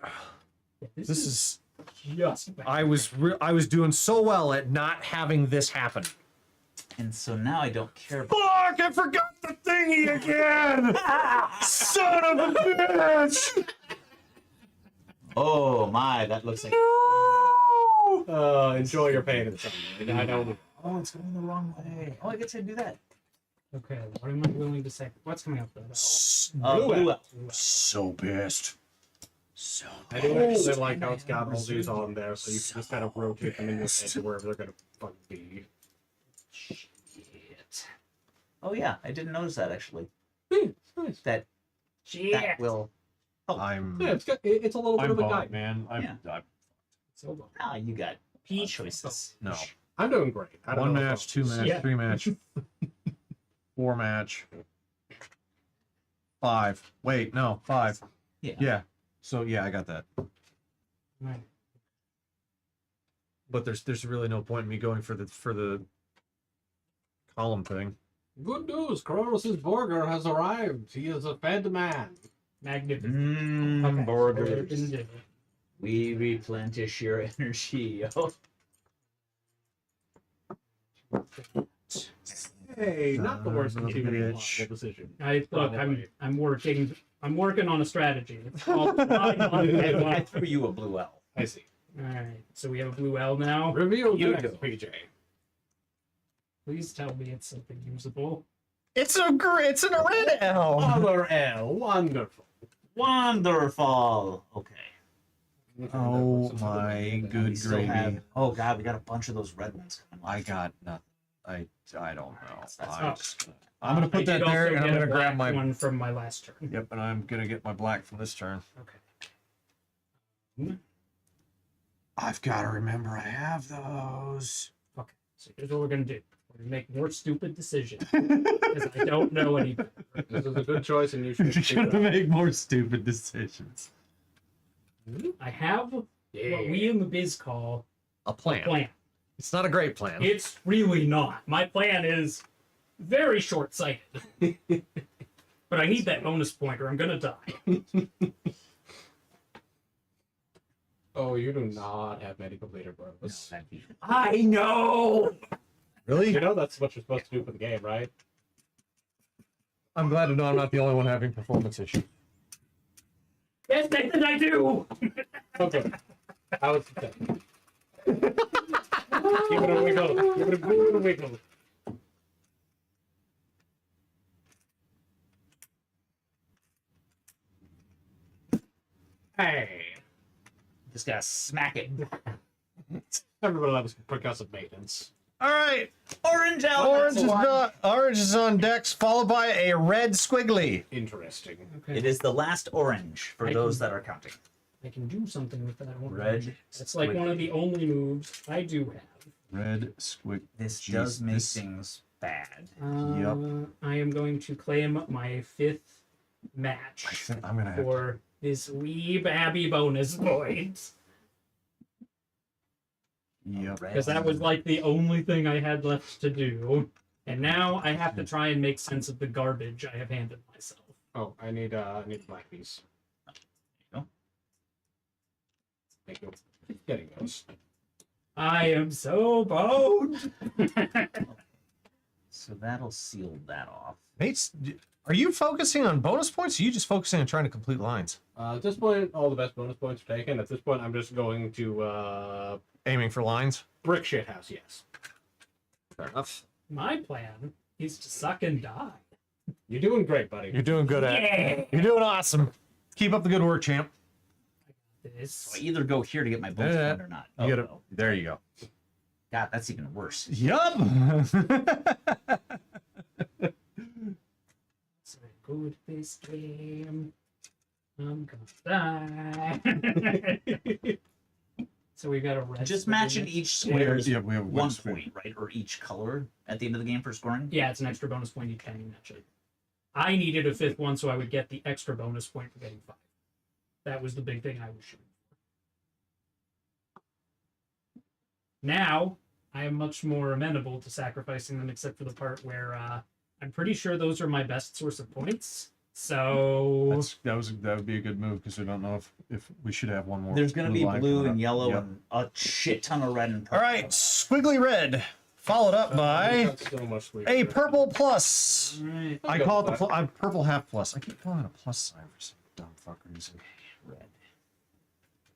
Yeah, This is. just bad. I was doing so well at not having this happen. And so now I don't care. Fuck! I forgot the thingy again. Son of a bitch! Oh my, that looks like. enjoy your pain in some way. I don't. Oh, it's going the wrong way. Oh, I get to do that. Okay, what am I willing to say? What's coming up though? Blue Blue out. So pissed. So I do actually like how it's got all these on there, so you can just kind of rotate them in your head to wherever they're gonna fucking be. Shit. Oh yeah, I didn't notice that actually. Nice. That Shit. will. I'm. Yeah, it's a little bit I'm of a bummed, guide. man. I'm So long. Ah, you got choices. no. I'm doing great. I don't One know match, two match, Yeah. 3 match, 4 match, 5. Wait, no, 5. Yeah. Yeah. So yeah, I got that. Right. But there's really no point in me going for the column thing. Good news, Kronos' burger has arrived. He is a fed man. Magnificent. Mmm, burgers. Indeed. We replenish your energy. yo. Hey, not the worst Son of a conceivable bitch. possible decision. I'm working on a strategy. It's called I threw you a blue L. I see. All right, so we have a blue L now. Reveal You next, do. PJ. Please tell me it's something usable. It's a red L. Other L. Wonderful. Wonderful. Okay. Oh my We good still gravy. have. Oh god, we got a bunch of those red ones coming. I got nothing. I don't know. That's- I'm gonna I put that did there, also and I'm get a gonna grab black my. one from my last turn. Yep, and I'm gonna get my black from this turn. Okay. I've got to remember I have those. Okay. So here's what we're gonna do. We're gonna make more stupid decisions because I don't know any better. This is a good choice, and you should. You're gonna make more stupid decisions. I have what we in the biz call A a plan. plan. It's not a great plan. It's really not. My plan is very short-sighted. But I need that bonus point or I'm gonna die. Oh, you do not have many completed bros. I know. Really? You know that's what you're supposed to do for the game, right? I'm glad to know I'm not the only one having performance issues. Yes, Nathan, I do. Okay. How was it? Give it a wiggle. Give it a wiggle. Hey. Just gotta smack it. Everybody loves percussive maintenance. All right. Orange element. Orange is on decks, followed by a red squiggly. Interesting. Okay. It is the last orange for I those can- that are counting. I can do something with that orange. Red. It's like one of the only moves I do have. Red squig. This Jeez, does make this- things bad. I am going to claim my 5th match I think I'm gonna have. for this wee babby bonus point. Yep. Because that was like the only thing I had left to do. And now I have to try and make sense of the garbage I have handed myself. Oh, I need a black piece. There Thank you. Getting those. I am so boned. So that'll seal that off. Mates, are you focusing on bonus points? Or are you just focusing on trying to complete lines? At this point, all the best bonus points are taken. At this point, I'm just going to Aiming for lines? brick shit house. Yes. Fair enough. My plan is to suck and die. You're doing great, buddy. You're doing good at it. Yeah. You're doing awesome. Keep up the good work, champ. This. So I either go here to get my bonus Yeah. point or not. You Oh, gotta, no. there you go. God, that's even worse. Yup. So good this game. I'm gonna die. So we got a red. Just squiggle matching next. each square is Yeah, we have one square. point, right? Or each color at the end of the game for scoring? Yeah, it's an extra bonus point each time you match it. I needed a 5th one so I would get the extra bonus point for getting 5. That was the big thing I was shooting for. Now, I am much more amenable to sacrificing them, except for the part where I'm pretty sure those are my best source of points. So that would be a good move because we don't know if we should have one more. There's going to be line blue coming and up. yellow Yep. and a shit ton of red and purple. All right, squiggly red, followed up by That's so much sweeter. a purple plus. Alright. I call it the purple half plus. I keep calling it a plus sign for some dumb fuck reason. Red.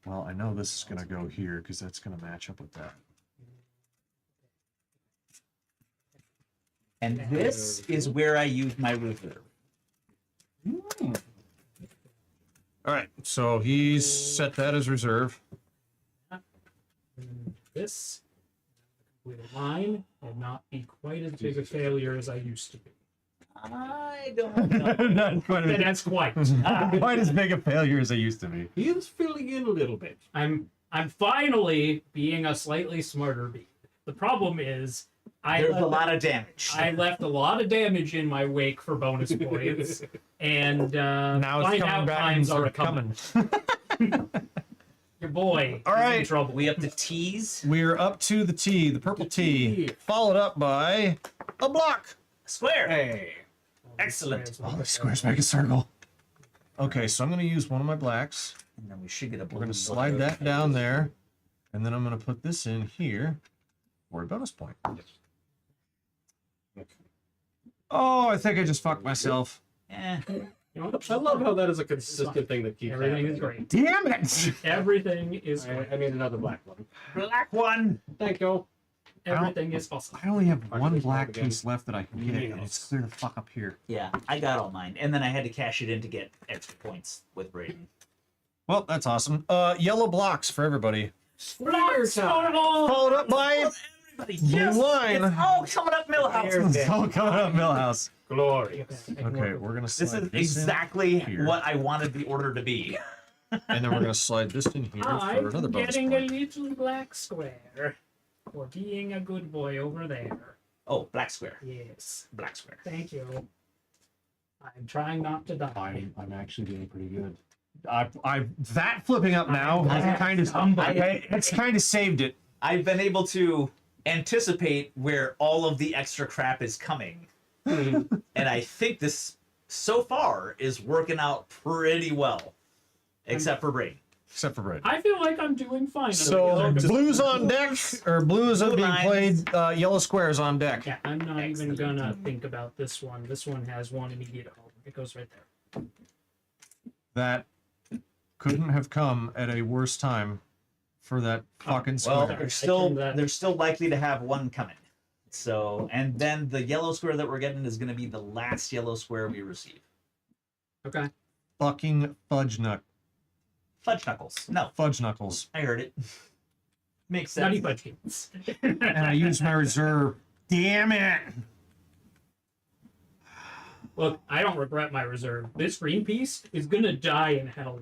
Well, I know this is gonna go here because that's gonna match up with that. And this is where I use my reserve. All right, so he's set that as reserve. And this completed line will not be quite as big a failure as I used to be. I don't know. Not quite And that's quite. quite as big a failure as I used to be. He is filling in a little bit. I'm finally being a slightly smarter beat. The problem is There's a lot of damage. I left a lot of damage in my wake for bonus points, and Now it's find coming out back times and are coming. coming. Your boy All is in right. trouble. We up to T's. We're up to the T, the purple T, T. followed up by a block. Square. Hey. Excellent. Oh, the squares make a circle. Okay, so I'm going to use one of my blacks. And then we should get a blue. We're going to slide that down there, and then I'm going to put this in here for a bonus point. Oh, I think I just fucked myself. Eh. You know what? I love how that is a consistent thing that keeps Everything is happening. great. Damn it! Everything is great. I need another black one. Black one. Thank you. Everything is awesome. I only have Alright, one this black one again. piece left that I can get, and it's clear the fuck up here. Yeah, I got all mine, and then I had to cash it in to get extra points with Braden. Well, that's awesome. Yellow blocks for everybody. Black Snowball! Followed up by Everybody, Blue line. It's all coming up Millhouse. It's all coming up Millhouse. Glorious. Okay, we're gonna slide This is in exactly here. what I wanted the order to be. And then we're gonna slide this in here for I'm another bonus getting a point. little black square for being a good boy over there. Oh, black square. Yes. Black square. Thank you. I'm trying not to die. I'm actually doing pretty good. I that flipping up now I- has kind of it's kind of saved it. I've been able to anticipate where all of the extra crap is coming. And I think this, so far, is working out pretty well. Except for Braden. Except for Brad. I feel like I'm doing fine. So blues on deck, or blues are Blue being lines. played. Yellow squares on deck. Yeah, I'm not even Excellent. gonna think about this one. This one has one immediate home. It goes right there. That couldn't have come at a worse time for that fucking square. Well, Sorry, I they're turned still likely to have one coming. So, and then the yellow square that we're getting is going to be the last yellow square we receive. Okay. Fucking fudge Fudge knuckles. No, knuckles. I heard it. Makes sense. Nutty Budgets. And I used my reserve. Damn it! Look, I don't regret my reserve. This green piece is gonna die in hell.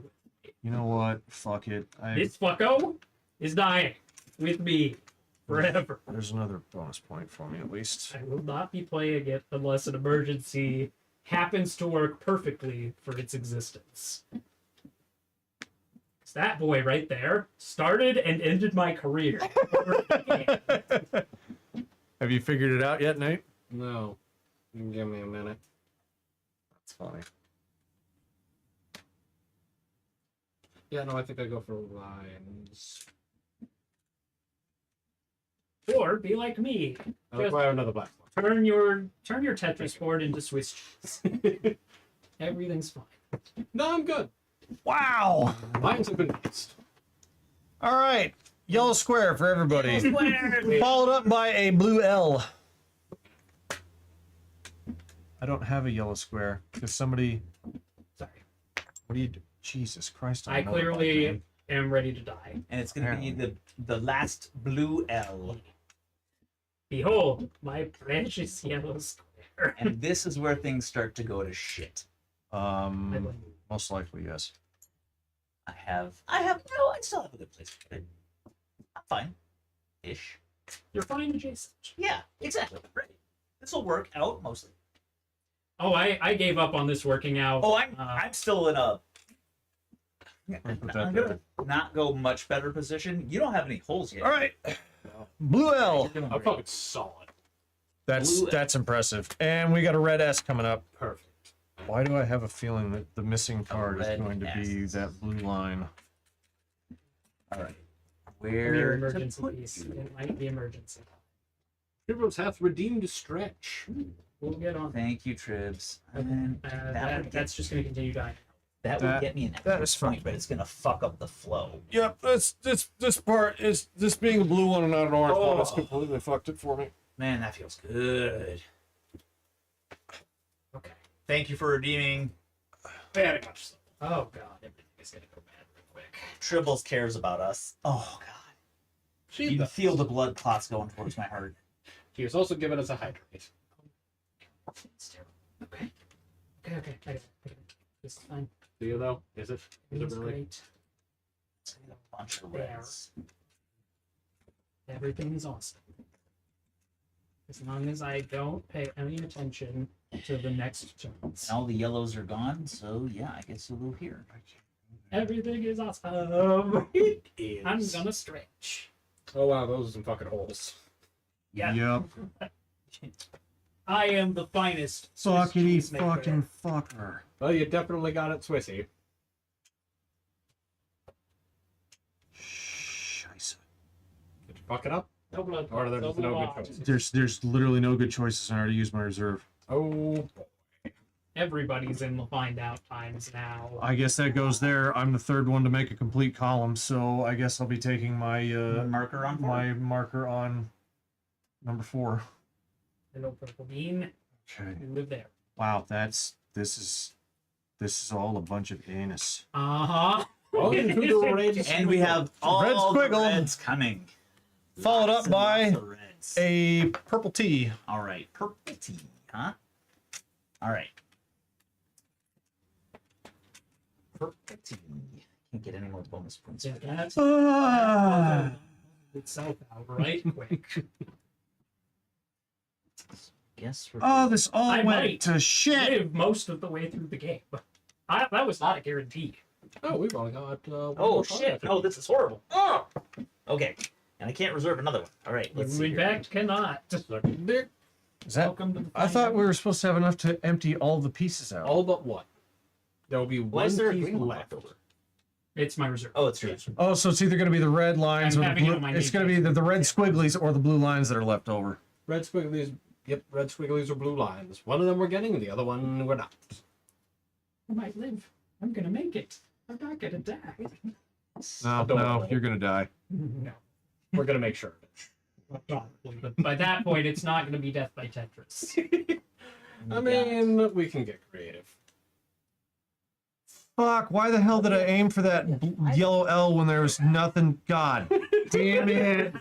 You know what? Fuck it. This fucko is dying with me forever. There's another bonus point for me at least. I will not be playing it unless an emergency happens to work perfectly for its existence. 'Cause that boy right there started and ended my career. Have you figured it out yet, Nate? No. Give me a minute. That's funny. Yeah, no, I think I go for lines. Or be like me. I'll require another black one. Turn your Tetris board into Swiss cheese. Everything's fine. No, I'm good. Wow! Lines have been fixed. All right. Yellow square for everybody. Followed up by a blue L. I don't have a yellow square because somebody. Sorry. What do you do? Jesus Christ! I clearly am ready to die. And it's going to be the last blue L. Behold, my precious yellow square. And this is where things start to go to shit. I blame you. Most likely yes. I still have a good place for it. I'm fine. Ish. You're fine, adjacent. Yeah, exactly. Right. This will work out mostly. Oh, I gave up on this working out. Oh, I'm still in a. Put that I'm gonna not go much better position. You don't have any holes yet. All right. Blue L. You're doing I'm great. fucking solid. That's impressive. And we got a red S coming up. Perfect. Why do I have a feeling that the missing card is red going to be S. that blue line? All right. Your Where to emergency put piece. you? It might be emergency. Tribbles hath redeemed a stretch. We'll get on. Thank you, Tribs. And That's just going to continue dying. that would get me an that extra is fine. point, but it's gonna fuck up the flow. Yep, this part is this being a blue one and not an orange one, one. it's It's completely fucked it for me. Man, that feels good. Okay. Thank you for redeeming. Very much so. Oh, God. Everything is going to go bad real quick. Tribbles cares about us. Oh god. She You can does. feel the blood clots going towards my heart. He has also given us a hydrate. It's terrible. Okay. Okay. I get it. This is fine. Do you though? Is it? Is it Everything's really? great. It's like a bunch of There. reds. Everything is awesome. As long as I don't pay any attention to the next turns. And all the yellows are gone, so yeah, I guess you'll go here. Everything is awesome. It is. I'm gonna stretch. Oh wow, those are some fucking holes. Yeah. Yep. I am the finest. Swiss Fuckity cheesemaker. fucking fucker. Well, you definitely got it, Swissy. Scheiße. Did you fuck it up? No blood. Or there's no good blood. choices. There's literally no good choices, and I already used my reserve. Oh boy. Everybody's in the find out times now. I guess that goes there. I'm the third one to make a complete column, so I guess I'll be taking my Marker on four? my marker on number 4. Hello, Purple Bean. Okay. You live there. Wow, this is all a bunch of anus. Uh-huh. Oh, the red And we have all Red the squiggle. reds coming. Followed Lots up and by lots of reds. a purple T. All right, purple tea, huh? All right. Purple tea. Can't get any more bonus points. Yeah, for that. that's Ah. itself out right quick. Guess we're Oh, this all I went might to shit. Live most of the way through the game. That was not a guarantee. Oh, we've only got. One Oh more shit! card. Oh, this is horrible. Oh. Okay, and I can't reserve another one. All right, let's see. In here. fact, cannot. Suck a dick. Is that? Welcome to the I thought we were supposed to have enough to empty all the pieces out. All but one. There will be Why one is there a piece green one left. left over? It's my reserve. Oh, it's yours. Oh, so it's either going to be the red lines I'm or the having it blue. on my It's name going to be tag. the red squigglies or the blue lines that are left over. Red squigglies. Yep, red squigglies are blue lines. One of them we're getting, and the other one we're not. I might live. I'm gonna make it. I'm not gonna die. No, Don't no, worry. you're going to die. No. We're gonna make sure of it. Probably. But by that point, it's not gonna be death by Tetris. I mean, we can get creative. Fuck, why the hell did I aim for that yellow L when there was nothing? God damn it.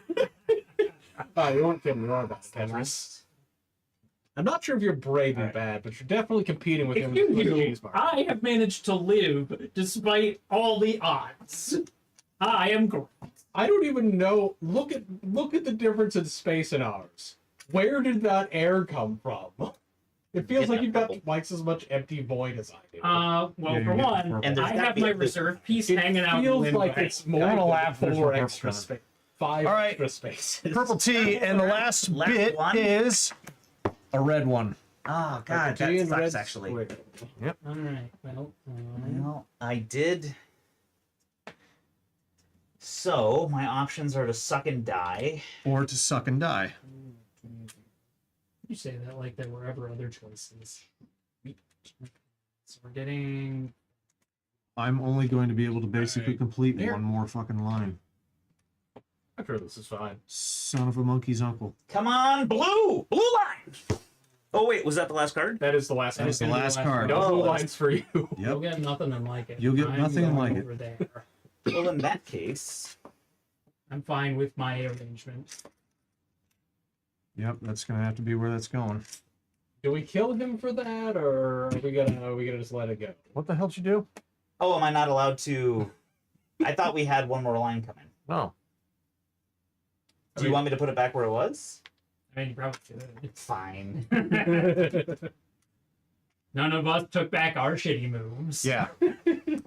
Oh, you weren't kidding me about Tetris. I'm not sure if you're brave and bad, but you're definitely competing with him. Excuse with you, cheese bar. I have managed to live despite all the odds. I am great. I don't even know. Look at the difference in space and ours. Where did that air come from? It feels like you've got twice as much empty void as I do. Well, Yeah, for you get one, purple. And there's I gotta have be my a- reserve piece It hanging out in feels limbo. like it's more I'm gonna than laugh, there's four no purple extra coming. space. 5 All right. extra spaces. Purple T, and the last Last bit one? is a red one. Oh god, Purple that tea and sucks red actually. squiggle. All right. Well, Well, I did. So my options are to suck and die. Or to suck and die. you say that like there were ever other choices. So we're getting. I'm only going to be able to basically Alright. complete Here. one more fucking line. I'm sure this is fine. Son of a monkey's uncle. Come on, blue! Blue line! Oh wait, was that the last card? That is the last That is the one. last card. No blue Oh, lines for you. You'll Yep. get nothing like it. You'll get I'm nothing going like it. over there. Well, in that case, I'm fine with my arrangement. Yep, that's gonna have to be where that's going. Do we kill him for that, or are we gonna just let it go? What the hell did you do? oh, am I not allowed to? I thought we had one more line coming. No. Do you want me to put it back where it was? I mean, you probably should. Fine. None of us took back our shitty moves. Yeah.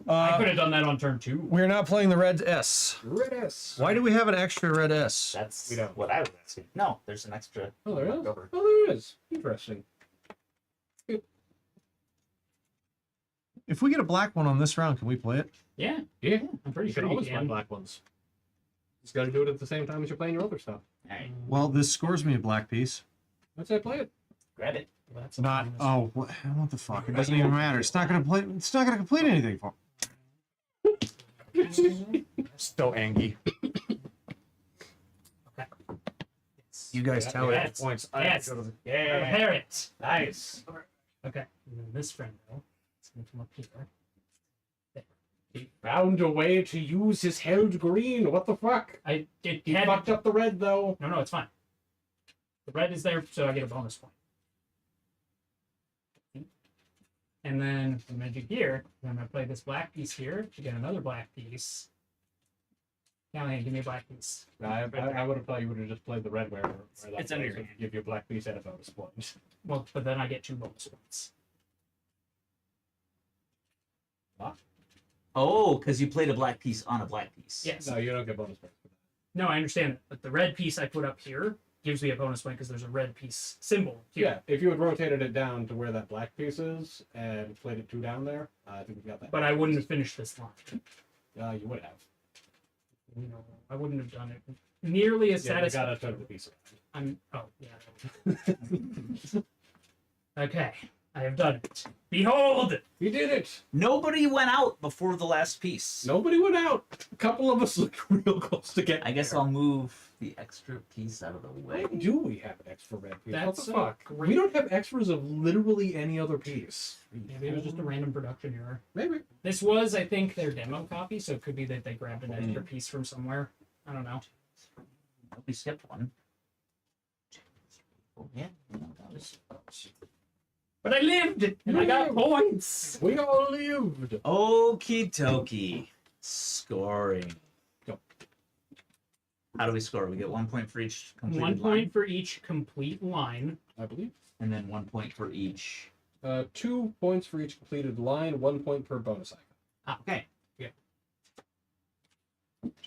I could have done that on turn 2. We're not playing the red S. Red S. Why do we have an extra red S? That's We don't. what I was asking. No, there's an extra. Oh, there is. left over. Oh, there is. Interesting. If we get a black one on this round, can we play it? Yeah, Yeah. I'm pretty You sure can you always find can. black ones. Just got to do it at the same time as you're playing your other stuff. All right, Well, this scores me a black piece. Let's say play it. grab it. That's a Not. bonus. Oh, what the fuck? It doesn't even matter. It's not gonna play. It's not gonna complete anything for. So angry. You guys tell me Yes. points. Yes. Yeah. Parrot. Nice. Okay. And then this friend though, it's gonna come up here. He found a way to use his held green. What the fuck? It He had fucked up the red though. No, it's fine. The red is there, so I get a bonus point. And then the magic here, I'm gonna play this black piece here to get another black piece. Callahan, give me a black piece. I would have thought you would have just played the red where that It's under plays your would give you a black piece and a bonus point. Well, but then I get 2 bonus points. Oh, because you played a black piece on a black piece. Yes. No, you don't get bonus points for that. No, I understand that. But the red piece I put up here gives me a bonus point because there's a red piece symbol here. Yeah, if you had rotated it down to where that black piece is and played it 2 down there, I think we got that. But I wouldn't have finished this line. You would have. You know, I wouldn't have done it nearly as Yeah, you got satisfying. to turn the piece around. I'm. Oh yeah. Okay, I have done it. Behold! You did it. Nobody went out before the last piece. Nobody went out. A couple of us look real close to get. I guess there. I'll move the extra piece out of the way. Why do we have an extra red piece? What That's the fuck? great. We don't have extras of literally any other piece. Maybe it was just a random production error. Maybe. This was, I think, their demo copy, so it could be that they grabbed an extra piece from somewhere. I don't know. We skipped one. 2, 3, 4. Yeah. That was... But I lived, and I got points. We all lived. Okie dokie. Scoring. Go. How do we score? We get 1 point for each completed 1 line, point for each complete line. I believe. and then 1 point for each. 2 points for each completed line. 1 point per bonus icon. Okay.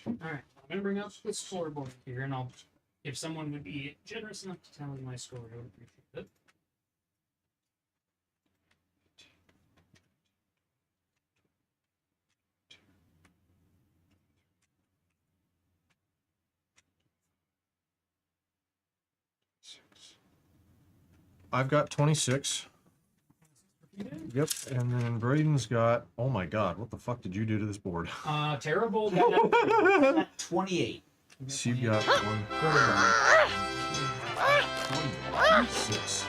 All right, I'm gonna bring up the scoreboard here, and I'll, if someone would be generous enough to tell me my score, I would appreciate it. I've got 26. Yep, and then Braden's got. Oh my God, what the fuck did you do to this board? Terrible. 28. So you've got 26,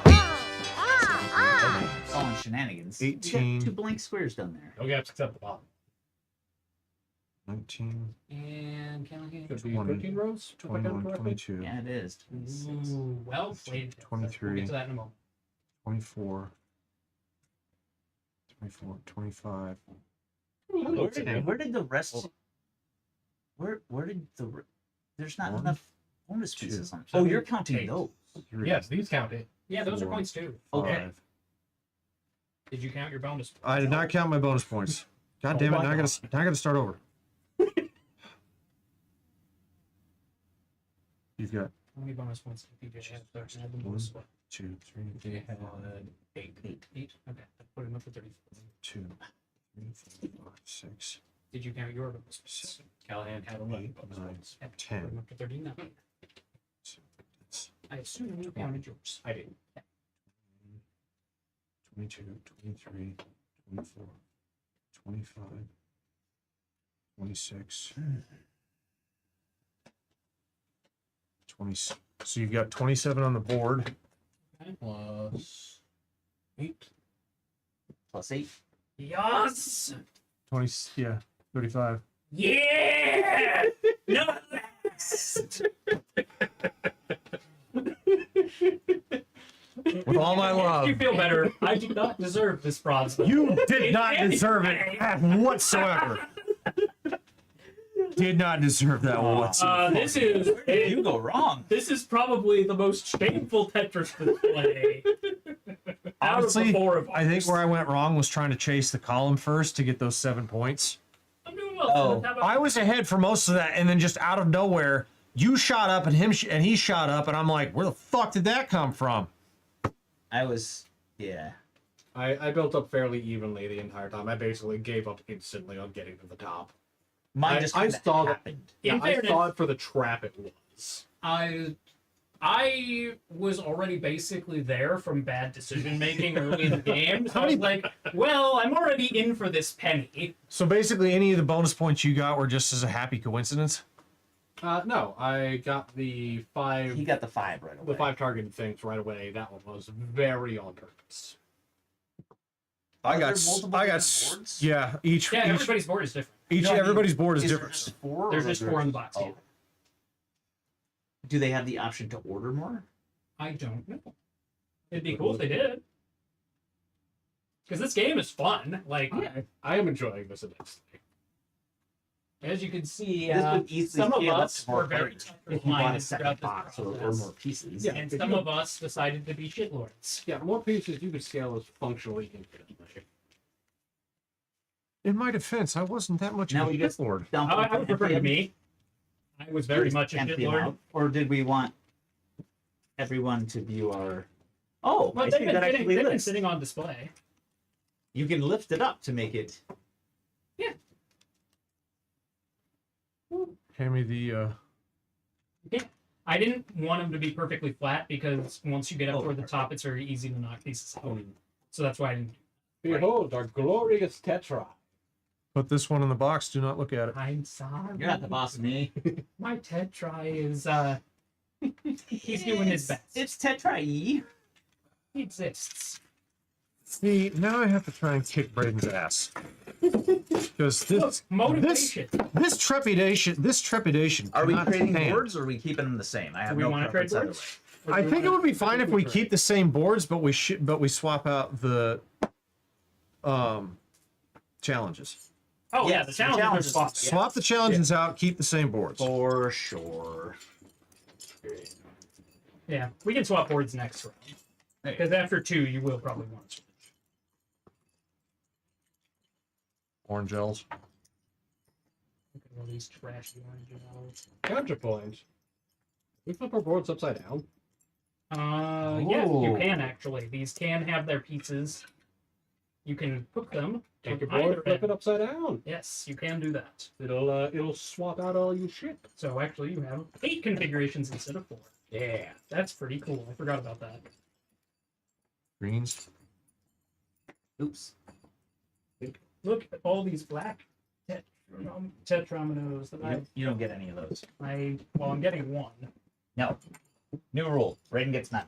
Falling shenanigans. 18. You got 2 blank squares down there. No gaps except the bottom. 19, And Callahan. Could be 20, 13 rows. if I count 21, correctly. 22, Yeah, it is. 26. Ooh, well played. 23. We'll get to that in a moment. 24, 24, 25. Where did the rest? Where did the? There's not One, enough bonus pieces 2, on. Oh, you're counting 8. those. 3, Yes, these count it. Yeah, those are 4, points too. 5. Okay. Did you count your bonus? I did not count my bonus points. God damn it! Now I gotta start over. You've got How many bonus points did you have? There's another One. bonus one. 2, 3, They had 8. 8. Okay, I put him up to 30. 2, 3, 4, 5, 6, Did you count your bonus points? Callahan had 11 8, bonus 9, points. Yep, 10. Put him up to 39. I assume you counted yours. I didn't. 22, 23, 24, 25, 26, 20. So you've got 27 on the board. Plus 8. Plus 8. Yes! 20, yeah, 35. Yeah! No less! With all my love. You feel better. I do not deserve this prize. You did not deserve it whatsoever. Did not deserve that whatsoever. This is Where did you go wrong? this is probably the most shameful Tetris display. Out of Honestly, the 4 of us. I think where I went wrong was trying to chase the column first to get those 7 points. I'm doing well. Oh. How about- I was ahead for most of that, and then just out of nowhere, you shot up and and he shot up, and I'm like, where the fuck did that come from? I was. Yeah. I built up fairly evenly the entire time. I basically gave up instantly on getting to the top. Mine just I kinda saw that. happened. Yeah, In I fairness- saw it for the trap it was. I was already basically there from bad decision making early in the game. So I was like, well, I'm already in for this penny. So basically, any of the bonus points you got were just as a happy coincidence? No, I got the 5. He got the 5 right away. The 5 targeted things right away. That one was very on purpose. Are there multiple different boards? yeah, Yeah, everybody's board is different. No, I mean, everybody's board is Is there different. just 4? or There's just is 4 in the box. Oh. Yeah. Do they have the option to order more? I don't know. It'd be cool if they did. Because this game is fun. Like, I am enjoying this immensely. as you can see, This would easily some of scale up us to more were very players tough if you bought a minded second throughout box this or process. more pieces. Yeah. And some of us decided to be shitlords. Yeah, the more pieces you could scale is functionally infinitely. In my defense, I wasn't that much Now of a we just lord. dump I them would prefer to empty me. I was very Just much a empty them shitlord. out? Or did we want everyone to view our? Oh, I But see they've been, that sitting, actually they've been lists. sitting on display. You can lift it up to make it. Hand me the. I didn't want them to be perfectly flat because once you get up toward the top, it's very easy to knock pieces out. So that's why I didn't. Behold, our glorious Tetra. Put this one in the box. Do not look at it. I'm sorry. You're not the boss of me. My Tetra is he's doing his best. It's Tetra. He exists. See, now I have to try and kick Braden's ass. Because this Motivation. this trepidation. Are we cannot trading stand. boards or are we keeping them the same? I have we no want to trade preference either boards? way. I think it would be fine if we keep the same boards, but we swap out the challenges. Oh yeah, Yes, the the challenges are challenges. swapped. Yeah. Swap the challenges out, keep the same boards. For sure. Yeah, we can swap boards next round. Hey. Because after 2, you will probably want to switch. Orange gels. Look at all these trashy orange balls. Counterpoint. We flip our boards upside down. Yes, you Oh. can actually. These can have their pieces. You can hook them. Take your on board, either flip end. it upside down. Yes, you can do that. It'll swap out all you shit. So actually, you have 8 configurations instead of 4. Yeah. That's pretty cool. I forgot about that. Greens. Oops. Look at all these black tetrominoes that You don't get any of those. I'm getting 1. No. New rule. Raiden gets none.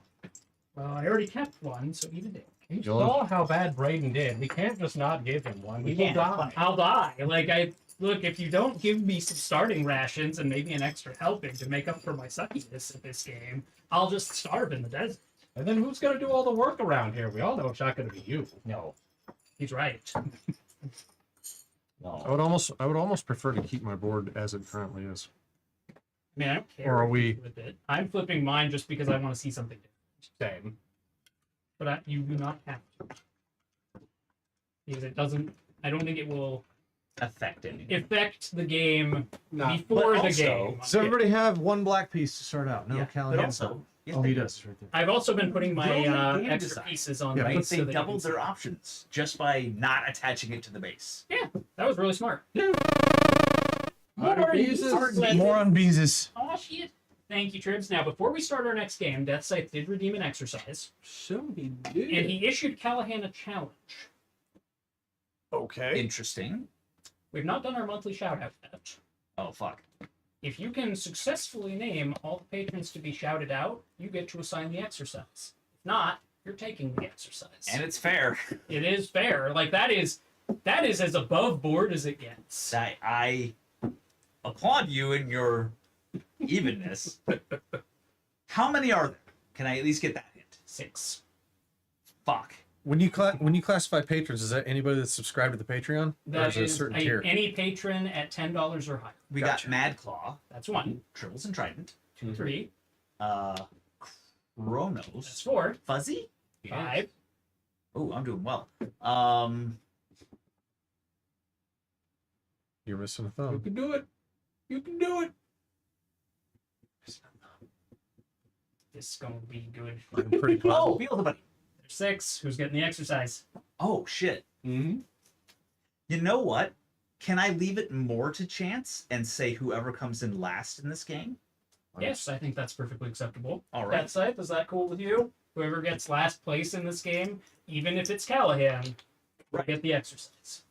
Well, I already kept 1, so eat a dick. You Dylan? saw how bad Braden did. We can't just not give him one. We He will can't. die. I'll die. Look, if you don't give me some starting rations and maybe an extra helping to make up for my suckiness in this game, I'll just starve in the desert. And then who's gonna do all the work around here? We all know it's not gonna be you. No. He's right. I No. would almost prefer to keep my board as it currently is. I mean, I don't care. Or are what you we- do with it. I'm flipping mine just because I want to see something different. Same. But you do not have to. Because it doesn't. I don't think it will Affect anything. affect the game Nah, before but the also- game. Does everybody have one black piece to start out? No, Yeah, Callahan. but also, yes, Oh, they he do. does. It's right there. I've also been putting my Brilliant game extra design. pieces on Yeah, the Right? base They so that you can doubled see. their options just by not attaching it to the base. Yeah, that was really smart. More pieces. More on Beezus. Oh shit! Thank you, Tribs. Now, before we start our next game, Death Scythe did redeem an exercise, So he did. and he issued Callahan a challenge. Okay. Interesting. We've not done our monthly shout out yet. Oh, fuck. If you can successfully name all the patrons to be shouted out, you get to assign the exercise. If not, you're taking the exercise. And it's fair. It is fair. Like that is as above board as it gets. I applaud you in your evenness. How many are there? Can I at least get that hint? 6. Fuck. When you classify patrons, is that anybody that's subscribed to the Patreon? Or That is it a is certain tier? any patron at $10 or higher. We Gotcha. got Mad Claw, That's 1. Tribbles and Trident, 2, 3. Chronos, That's 4. Fuzzy. 5. Oh, I'm doing well. You're missing a You thumb. can do it. You can do it. This is gonna be good. I'm pretty Oh, positive. Feel the Bunny. There's 6. Who's getting the exercise? Oh shit. Mm-hmm. You know what? Can I leave it more to chance and say whoever comes in last in this game? Yes, I think that's perfectly acceptable. All right. That Scythe, is that cool with you? Whoever gets last place in this game, even if it's Callahan, will Right. get the exercise.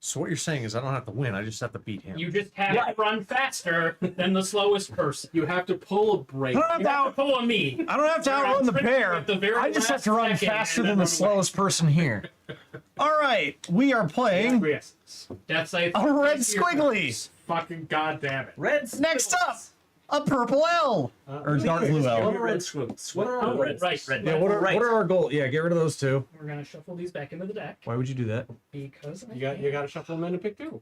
So what you're saying is I don't have to win. I just have to beat him. You just have to run faster than the slowest person. You have to pull a break. I don't have You to have to out, pull on me. I don't have to You're outrun the sprinting bear. at the very I just have last to run second faster and than then the run away. slowest person here. All right, we are playing Acquiescence. Death Scythe. a red face your squiggly. purse. Fucking goddamn it. Red Next squiggles. up, a purple L or dark blue What L. are red squiggles? What are our Oh, reds? right. Yeah, what are our goals? Yeah, get rid of those two. We're gonna shuffle these back into the deck Why would you do that? because I You got can. to shuffle them in and pick 2.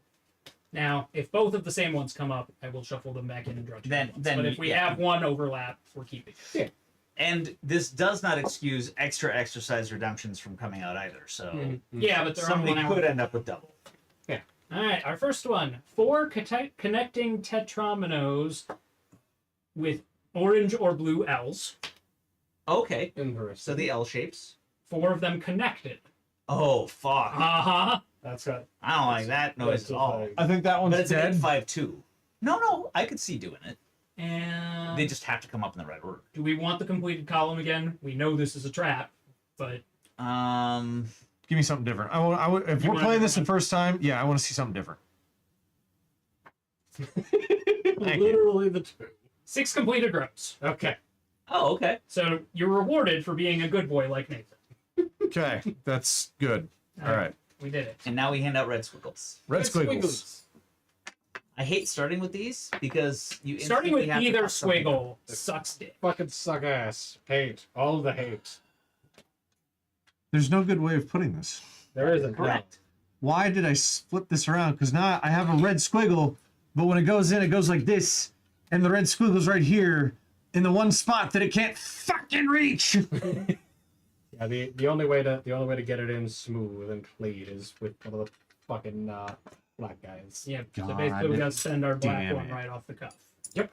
Now, if both of the same ones come up, I will shuffle them back in and draw 2 Then- new ones. then But if we yeah. have one overlap, we're keeping it. And this does not excuse extra exercise redemptions from coming out either. So Mm-hmm. Yeah, but they're on somebody one hour. could end up with double. All right, our first one: 4 connecting tetrominoes with orange or blue L's. Okay. Interesting. So the L shapes. 4 of them connected. Oh fuck! Uh huh. That's got. I don't like that noise at all. I think that one's But it's dead. an 8-5-2. No, I could see doing it. And They just have to come up in the right order. do we want the completed column again? We know this is a trap, but Give me something different. If You we're want playing a this the different first time, yeah, I want to see something different. Thank you. Literally the two. 6 completed rows. Okay. Oh, okay. So you're rewarded for being a good boy like Nathan. Okay, that's good. All right. We did it. And now we hand out red squiggles. Red squiggles. I hate starting with these because you Starting with instantly have to either fuck something up. squiggle sucks dick. Fucking suck ass. Hate. All the hate. There's no good way of putting this. There isn't. Correct. Why did I flip this around? Because now I have a red squiggle, but when it goes in, it goes like this, and the red squiggle's right here in the one spot that it can't fucking reach. Yeah, the only way to get it in smooth and clean is with one of the fucking black guys. Yeah, so God basically we gotta send our black damn one it. right off the cuff.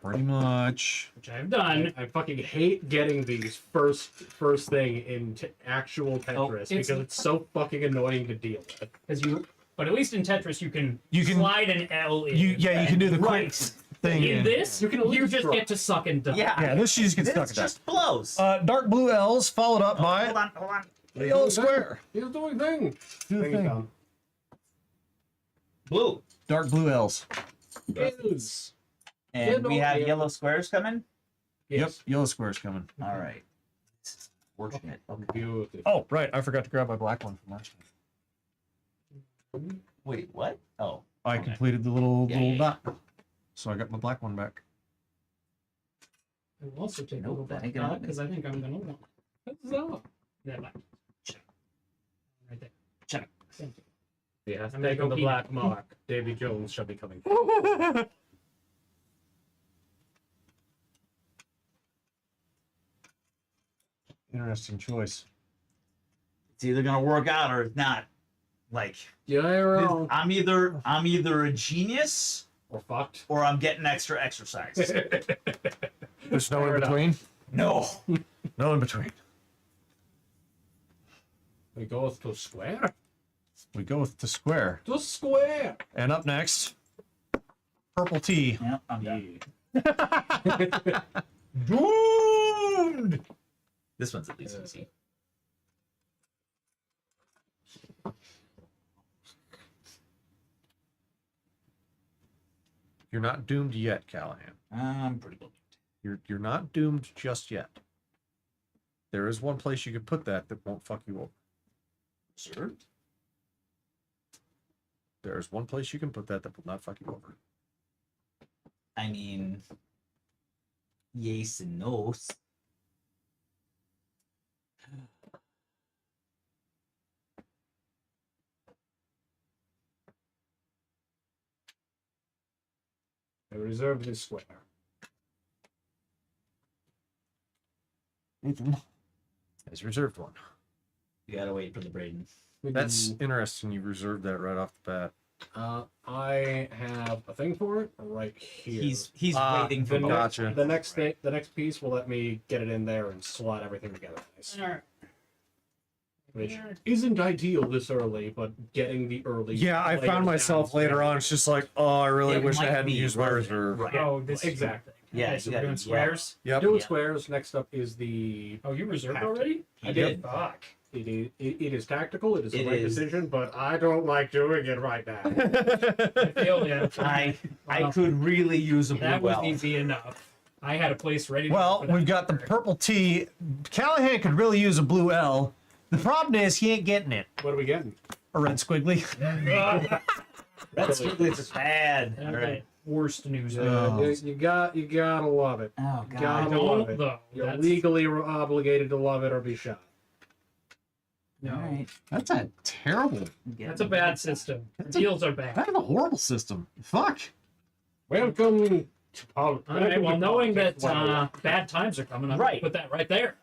Pretty much. Which I've done. I fucking hate getting these first thing in actual Tetris it's- because it's so fucking annoying to deal with. But at least in Tetris you can can- slide an L in. You can do the quick Right. thing. In this, You can at you least just draw. get to suck and dump. Yeah. Yeah, this you just get This stuck at that. just blows. Dark blue L's followed up by Hold on. the yellow square. He's doing thing. Do the Thing's thing. done. Blue. Dark blue L's. Is. And we have Yeah. yellow squares coming. Yes. Yep, yellow square's coming. All right. This is fortunate. Okay. Beautiful. Oh, right, I forgot to grab my black one from last time. Wait, what? Oh. I Okay. completed the little Yeah. dot, so I got my black one back. I will also take a Nope, little that black ain't gonna dot happen. because I think I'm gonna want What's up? that black. Right there. Check. Thank you. Yeah, I'm take gonna on the go black mark. Davy Jones shall be coming. Interesting choice. It's either gonna work out or it's not. Like Yeah, wrong. I'm either a genius Or fucked. or I'm getting extra exercise. There's no Fair in enough. between. No. No in between. We go with to square. We go with the square. To square. And up next, purple T. Yeah, I'm done. Doomed. This one's at least easy. You're not doomed yet, Callahan. I'm pretty believed. You're not doomed just yet. There is one place you can put that won't fuck you over. Reserved? There is one place you can put that will not fuck you over. I mean, yes and no's. I reserve this square. Nathan has reserved one. You gotta wait for the Braden. That's interesting. You reserved that right off the bat. I have a thing for it right here. He's waiting the for both. Gotcha. The next piece will let me get it in there and slot everything together nice. Alright. Which isn't ideal this early, but getting the early. Yeah, I players found myself down is later very on. It's just like, oh, I really It wish I might hadn't be used my worth it. reserve. Right. Oh, this exactly. Yeah, Okay, so you we're gotta doing do- squares. Yep. Doing Yeah. squares. Next up is the. Oh, you reserved Have to. already? I did. Fuck. It is tactical. It is the It right is. decision, but I don't like doing it right now. I feel ya. I Wow. could really use a blue That was well. easy enough. I had a place ready to Well, go for that. we've got the purple T. Callahan could really use a blue L. The problem is he ain't getting it. What are we getting? A red squiggly. That's bad. That's All right. the worst news. Oh. You gotta love it. Oh God. I I don't love it. though. You're That's- legally obligated to love it or be shot. No. All right. That's a terrible. That's a bad system. Deals are bad. That is a horrible system. Fuck. Welcome to All right. Well, knowing that bad times are coming, I'm Right. gonna put that right there.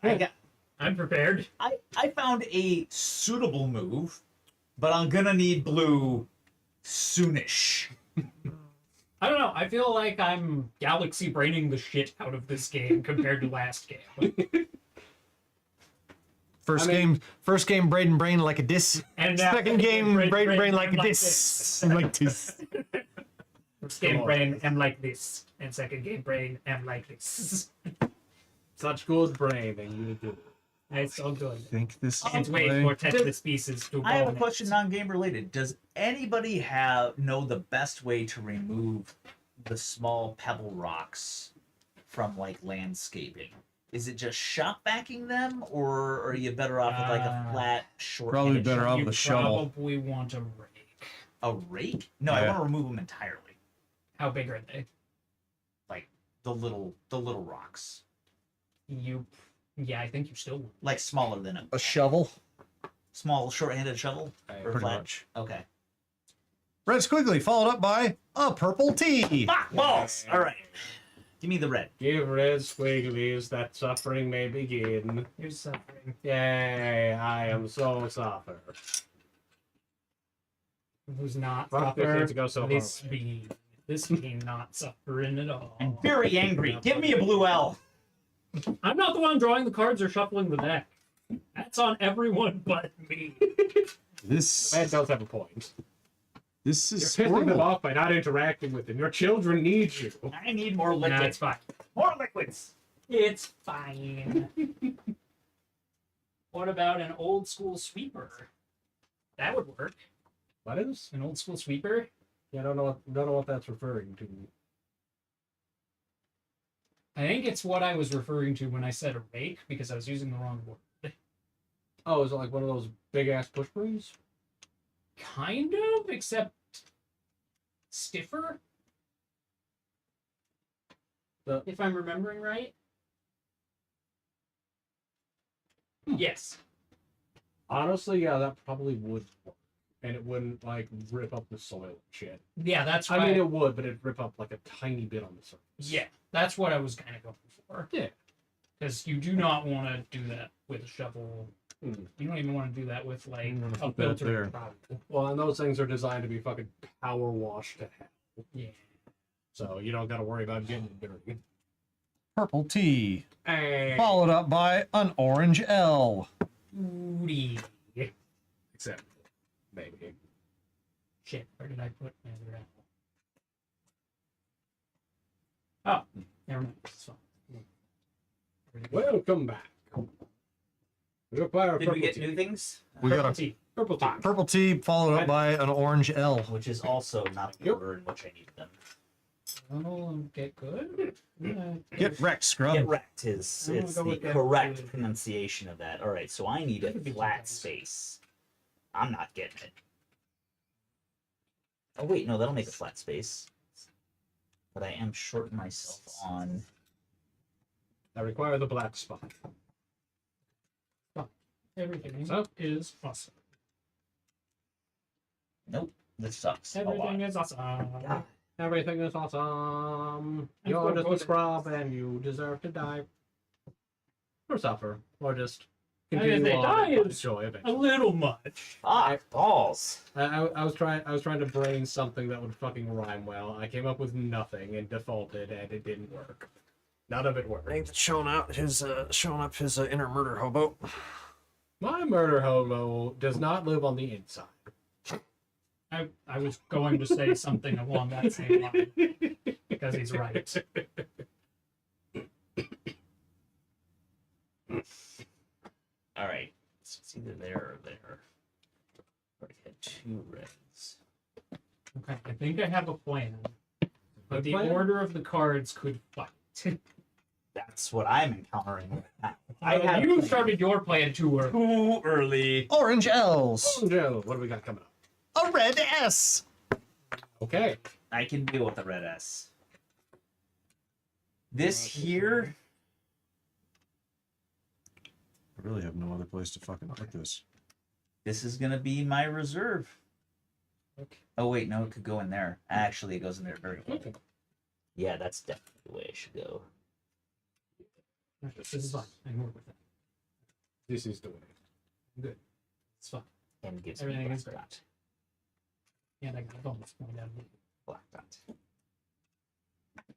I'm prepared. I found a suitable move, but I'm gonna need blue soonish. I don't know. I feel like I'm galaxy braining the shit out of this game compared to last game. First I mean- game, Braden brain like a diss. And now- Second game, Braden Braden brain like a like diss. Like this. game glorious. brain am like this, and second game brain am like this. Such good braving you do. It's all good. Think this And wait for Tetris pieces to I have a go question, next. non-game related. Does anybody know the best way to remove the small pebble rocks from like landscaping? Is it just shop vacuuming them, or are you better off with like a flat, short? Probably better off You with a shovel. probably want a rake. A rake? No, I Yeah. want to remove them entirely. How big are they? Like the little rocks, Yeah, I think you still would. like smaller than A shovel. small, short-handed shovel or Pretty flat. much. Okay. Red squiggly followed up by a purple T. Fuck balls. All right. Give me the red. Give red squigglies that suffering may begin. You're suffering. Yay, I am so suffer. Who's not Fuck, this suffer? needs to go so This far. being. This being not suffering at all. I'm very angry. Give me a blue L. I'm not the one drawing the cards or shuffling the deck. That's on everyone but me. This Man does have a point. this You're is pissing them horrible. off by not interacting with them. Your children need you. I need more Nah, liquid. it's fine. More liquids. It's fine. What about an old school sweeper? That would work. What is? An old school sweeper? Yeah, I don't know what that's referring to. I think it's what I was referring to when I said a rake because I was using the wrong word. Oh, is it like one of those big ass push brooms? Kind of, except stiffer. If I'm remembering right. Yes. Honestly, yeah, that probably would work. And it wouldn't like rip up the soil and shit. Yeah, that's why. I mean, it would, but it'd rip up like a tiny bit on the surface. Yeah, that's what I was kind of going for. Yeah. Because you do not want to do that with a shovel. Hmm. You don't even want to do that with like I'm gonna a put that filter. there. Probably. Well, and those things are designed to be fucking power washed to hell. Yeah. So you don't got to worry about getting dirty. Purple T Hey. followed up by an orange L. Booty. Except, maybe. Shit, where did I put my other apple? Oh, never mind. It's fine. Welcome back. Require Did we get new things? We got a Tea. purple tea. purple T followed up by an orange L. Which is also not the Yep. order in which I need them. Oh, get good. Yeah. Get wrecked, scrub. Get wrecked is I'm gonna it's go the with that. correct pronunciation of that. All right, so I need a Could be flat Japanese. space. I'm not getting it. Oh wait, no, that'll make a flat space. But I am short myself on. I require the black spot. Everything So? is awesome. Nope, this sucks. a lot. Everything is awesome. God. Everything is awesome. I'm You're going just a with- scrub and you deserve to die. Or suffer. Or just I mean, continue they on die and is enjoy A eventually. little much. Fuck balls. I was trying to brain something that would fucking rhyme well. I came up with nothing and defaulted and it didn't work. None of it worked. Nate's showing up his inner murder hobo. My murder hobo does not live on the inside. I was going to say something along that same line because he's right. All right, so it's either there or there. Already had two reds. Okay, I think I have a plan, but the Plan? order of the cards could fight. That's what I'm encountering. I Well, had you started your plan too early. too early. Orange L's. Oh, Joe, what do we got coming up? A red S. Okay. I can deal with the red S. This here, I really have no other place to fucking put this. this is gonna be my reserve. Okay. Oh wait, no, it could go in there. Actually, it goes in there very well. Okay. Yeah, that's definitely the way it should go. This is fine. I can work with that. This is the way. Good. It's fine. And gives Everything me is black great. dot. And I got a bonus point out of it. Black dot.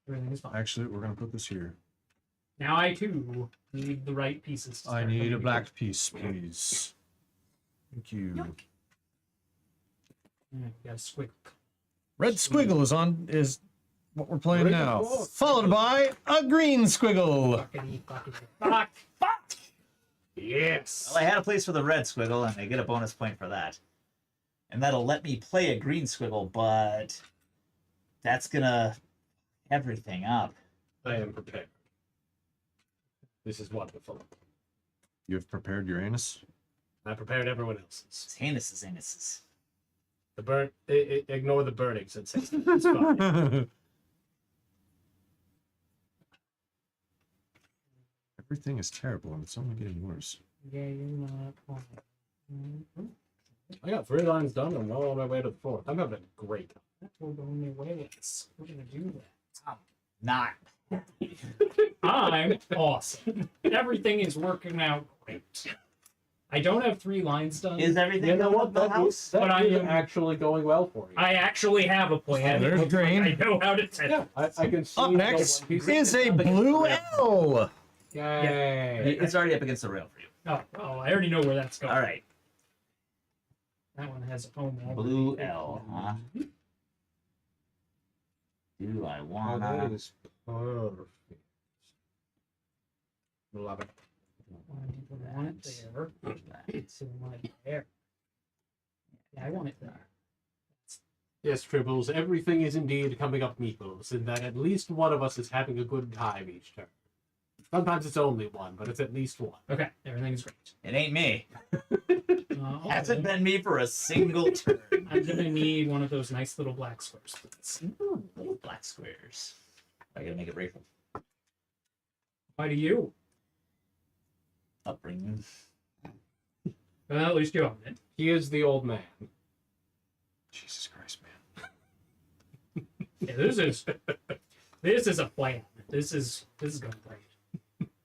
Everything is fine. Actually, we're gonna put this here. Now I too need the right pieces. To I start need a putting black piece, please. Thank you. together. Yeah, you got a squiggle. Red squiggle is what we're playing Break now. the fourth. Followed by a green squiggle. Fuck. Yes. Well, I had a place for the red squiggle, and I get a bonus point for that. And that'll let me play a green squiggle, but that's gonna everything up. I am prepared. This is wonderful. You've prepared your anus? I prepared everyone else's. It's anuses, anuses. The burn. Ignore the burning sensation. It's fine. Everything is terrible and it's only getting worse. Yeah, you're not. I got 3 lines done. I'm well on my way to the 4th. I'm having a great time. That's the only way. We're gonna do that. Not. I'm awesome. Everything is working out great. I don't have 3 lines done. Is everything You know going what? up the house? But I is am- actually going well for you. I actually have a plan. Oh, there's It looks like green. I know how to test Yeah, it. I can see. Up the next one piece- is a blue L. Yay! It's already up against the rail for you. Oh, well, I already know where that's going. All right. That one has a home already. Blue L, huh? Do I Oh, wanna? that is perfect. Love it. I want it there. So I want it there. Yeah, I want it there. Yes, Tribbles, everything is indeed coming up meeples, in that at least one of us is having a good time each turn. Sometimes it's only one, but it's at least one. Okay, everything's great. It ain't me. Oh, Hasn't been me for a single turn. I'm gonna need one of those nice little black squares, please. Ooh, little black squares. I gotta make it racial. Why do you? Upbringing. Well, at least you own it. He is the old man. Jesus Christ, man. Yeah, this is a plan. This is going great.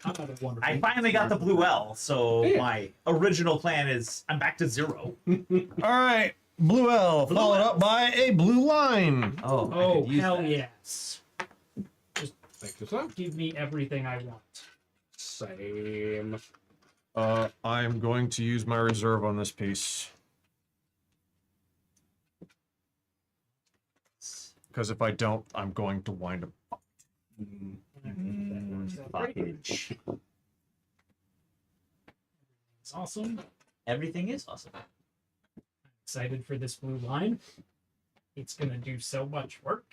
I'm having a wonderful. I finally got the blue L, so Yeah. my original plan is I'm back to 0. All right, blue L, Blue followed L. up by a blue line. Oh, I Oh, could use hell that. yes. Thank you, sir. Give me everything I want. Same. I am going to use my reserve on this piece. Because if I don't, I'm going to wind up. Fuckage. It's awesome. Everything is awesome. Excited for this blue line. It's gonna do so much work.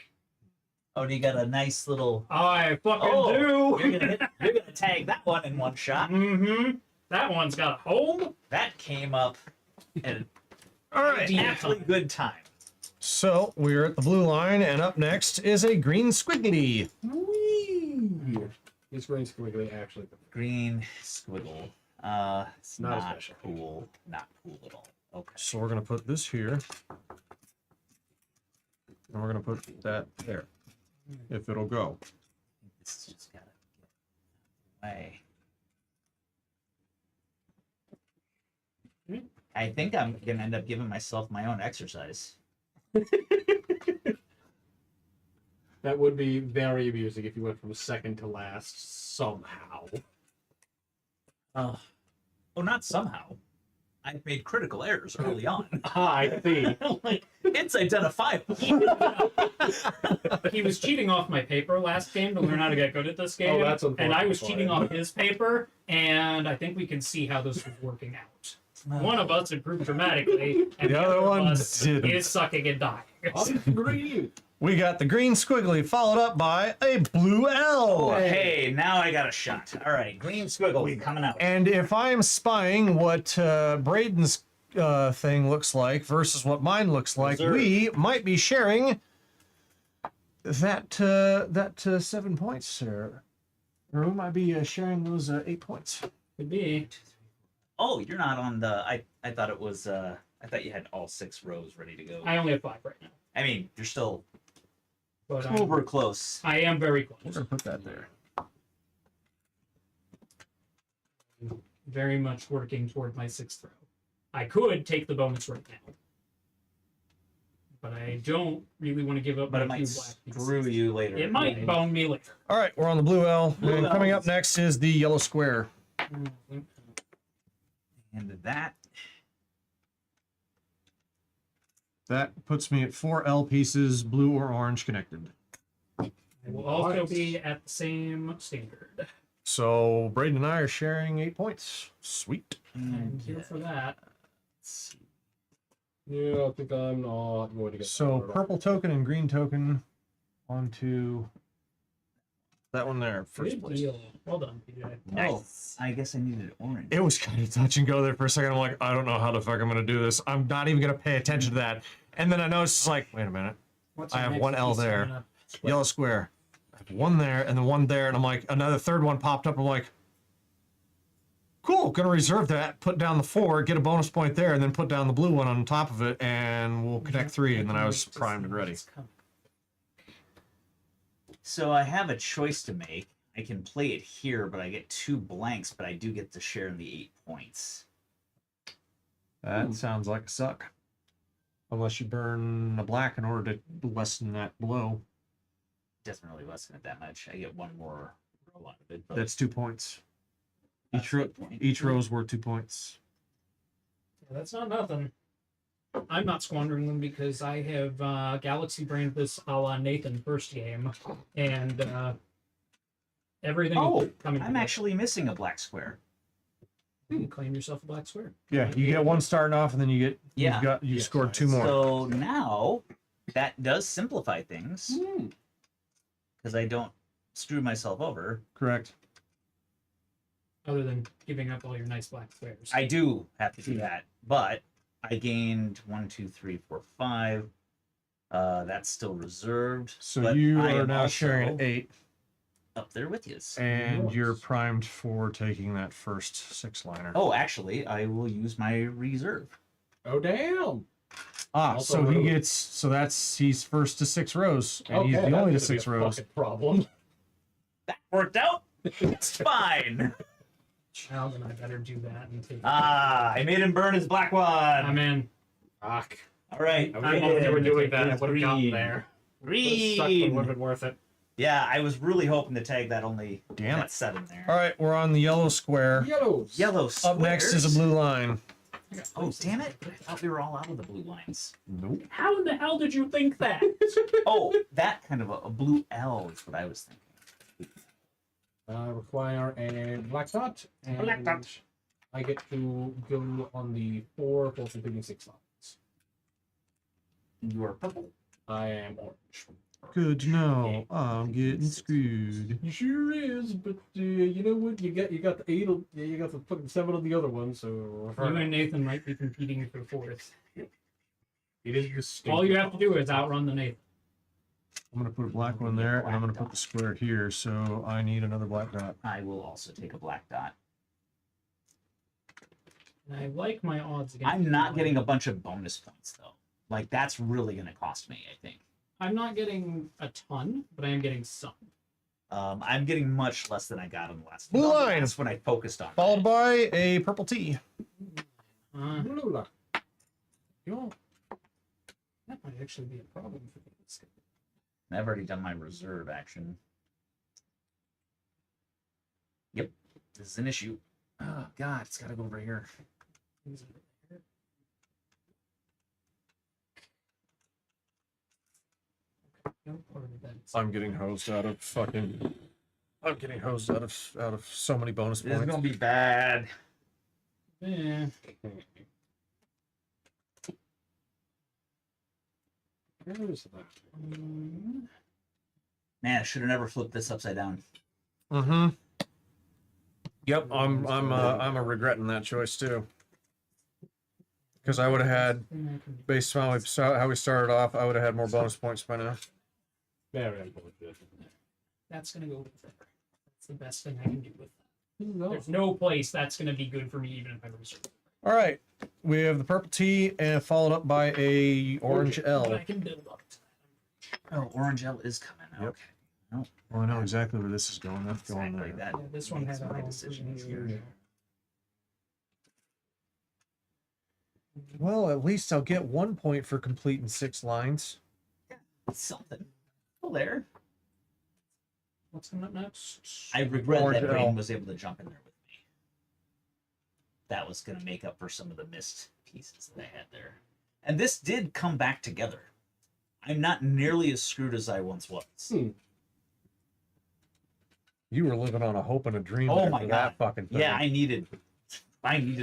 Oh, and you got a nice little. I fucking Oh, do. you're gonna tag that one in one shot. Mm-hmm. That one's got a home. That came up at an All right. actually good time. So we're at the blue line, and up next is a green squiggly. This green squiggly actually. Green squiggle. It's Not not, as special. cool. Not cool at all. Okay. So we're gonna put this here, and we're gonna put that there, if it'll go. This is just gotta get away. I think I'm gonna end up giving myself my own exercise. That would be very amusing if you went from second to last somehow. Oh, not somehow. I've made critical errors early on. I see. Like, it's identifiable. He was cheating off my paper last game to learn how to get good at this game. Oh, that's and I was unfortunate. cheating off his paper, and I think we can see how this was working out. One of us improved dramatically, and The other one of us didn't. is sucking and dying. Green. We got the green squiggly followed up by a blue L. Oh, hey, now I got a shot. All right, green squiggle coming out. And if I'm spying what Braden's thing looks like versus what mine looks like, Reserve. we might be sharing that 7 points, sir. Or we might be sharing those 8 points. Could be. Oh, you're not on the. I thought it was. I thought you had all 6 rows ready to go. I only have 5 right now. I mean, you're still But uber close. I am very We're close. gonna put that there. Very much working toward my 6th row. I could take the bonus right now. But I don't really want to give up But my it might 2 black pieces. screw you later. It might bone me later. All right, we're on the blue L. Blue And coming Ls. up next is the yellow square. And that. That puts me at 4 L pieces, blue or orange connected. It will also Nice. be at the same standard. So Braden and I are sharing 8 points. Sweet. I'm here for that. let's see. Yeah, I think I'm not going to get So that. purple token and green token onto that one there. First Good place. deal. Well done, PJ. Nice. I guess I needed orange. It was kind of touch and go there for a second. I'm like, I don't know how the fuck I'm gonna do this. I'm not even gonna pay attention to that. And then I noticed, it's like, wait a minute. What's I your have next one L piece there. coming up? Yellow square. I have one there and then one there, and I'm like, another third one popped up. I'm like, cool, gonna reserve that, put down the 4, get a bonus point there, and then put down the blue one on top of it, and we'll connect 3, and then I was primed and ready. So I have a choice to make. I can play it here, but I get 2 blanks, but I do get to share in the 8 points. That sounds like a suck. Unless you burn a black in order to lessen that blow. Doesn't really lessen it that much. I get 1 more roll out of it. But That's 2 points. that's Each a row, good point. each row's worth 2 points. Yeah, that's not nothing. I'm not squandering them because I have Galaxy Brain this a la Nathan first game, and everything Oh, is coming I'm together. actually missing a black square. You can claim yourself a black square. Yeah, you get 1 starting off, and then you get Yeah. you Yes, scored 2 nice. more. So now that does simplify things Hmm. because I don't screw myself over. Correct. Other than giving up all your nice black squares. I do have to do that, but I gained 1, 2, 3, 4, 5. That's still reserved. So but you I are am now also sharing 8, up there with you. and you're Nice. primed for taking that first 6-liner. Oh, actually, I will use my reserve. Oh damn! So also he row. gets, so he's first to 6 rows, and Okay, he's the that's only gonna to be 6 a rows. fucking problem. That worked out. It's fine. Now then I better do that and take I made him burn his black one. I'm in. Fuck. All right. I would have you were doing that. I would have gotten Green. there. Green. Would have been worth it. Yeah, I was really hoping to tag that only Damn that it. 7 there. All right, we're on the yellow square. Yellows. Yellow Up next is a squares. blue line. Oh, damn it. I thought we were all out of the blue lines. Nope. How in the hell did you think that? Oh, that kind of a blue L is what I was thinking. Require a black dot. And Black dot. I get to go on the 4 for completing 6 lines. You are purple. I am orange. Good to know. I'm getting screwed. You sure is, but you know what? You got the 8. You got the fucking 7 on the other one. So You and Nathan might be competing for fourth. it is distinct. All you have to do is outrun the Nathan. I'm gonna put a black one there, and I'm gonna put the square here, so I need another black dot. I will also take a black dot. And I like my odds against I'm not you. getting a bunch of bonus points, though. Like, that's really going to cost me, I think. I'm not getting a ton, but I am getting some. I'm getting much less than I got on the last Blue line. That's when I focused on Followed that. by a purple T. Blue. Yo, that might actually be a problem for me. I've already done my reserve action. Yep, this is an issue. Oh, God, it's got to go over here. I'm getting hosed out of fucking. I'm getting hosed out of so many bonus This is points. going to be bad. Yeah. Where is that? Man, I should have never flipped this upside down. Mm-hmm. Yep, I'm regretting that choice too. Because I would have had, based on how we started off, I would have had more bonus points by now. Very unfortunate. That's gonna go with there. That's the best thing I can do with that. No. There's no place that's gonna be good for me, even if I reserve. All right, we have the purple T and followed up by a orange But L. I can build up to that. Oh, orange L is coming. Yep. Okay. Oh, Well, I know exactly where this is going. That's going exactly there. that. Yeah, this one makes had a my whole decisions freaking here. Well, at least I'll get 1 point for completing 6 lines. Something. Oh, there. What's coming up next? I regret Orange that L. Braden was able to jump in there with me. That was going to make up for some of the missed pieces that I had there. And this did come back together. I'm not nearly as screwed as I once was. You were living on a hope and a dream. Oh there my for God. that fucking thing. Yeah, I needed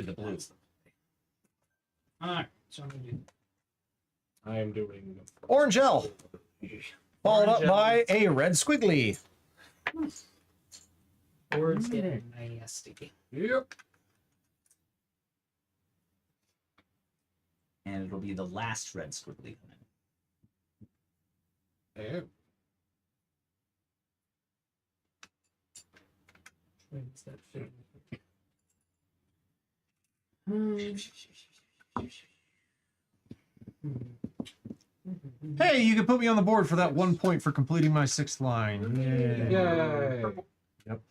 the blues. Alright, so I'm gonna do I am doing Orange L, followed up Orange by L. a red squiggly. boards getting nasty. Yep. And it'll be the last red squiggly coming. Yeah. Where's that fit? Hey, you can put me on the board for that 1 point for completing my 6th line. Yay. Yay. Yep.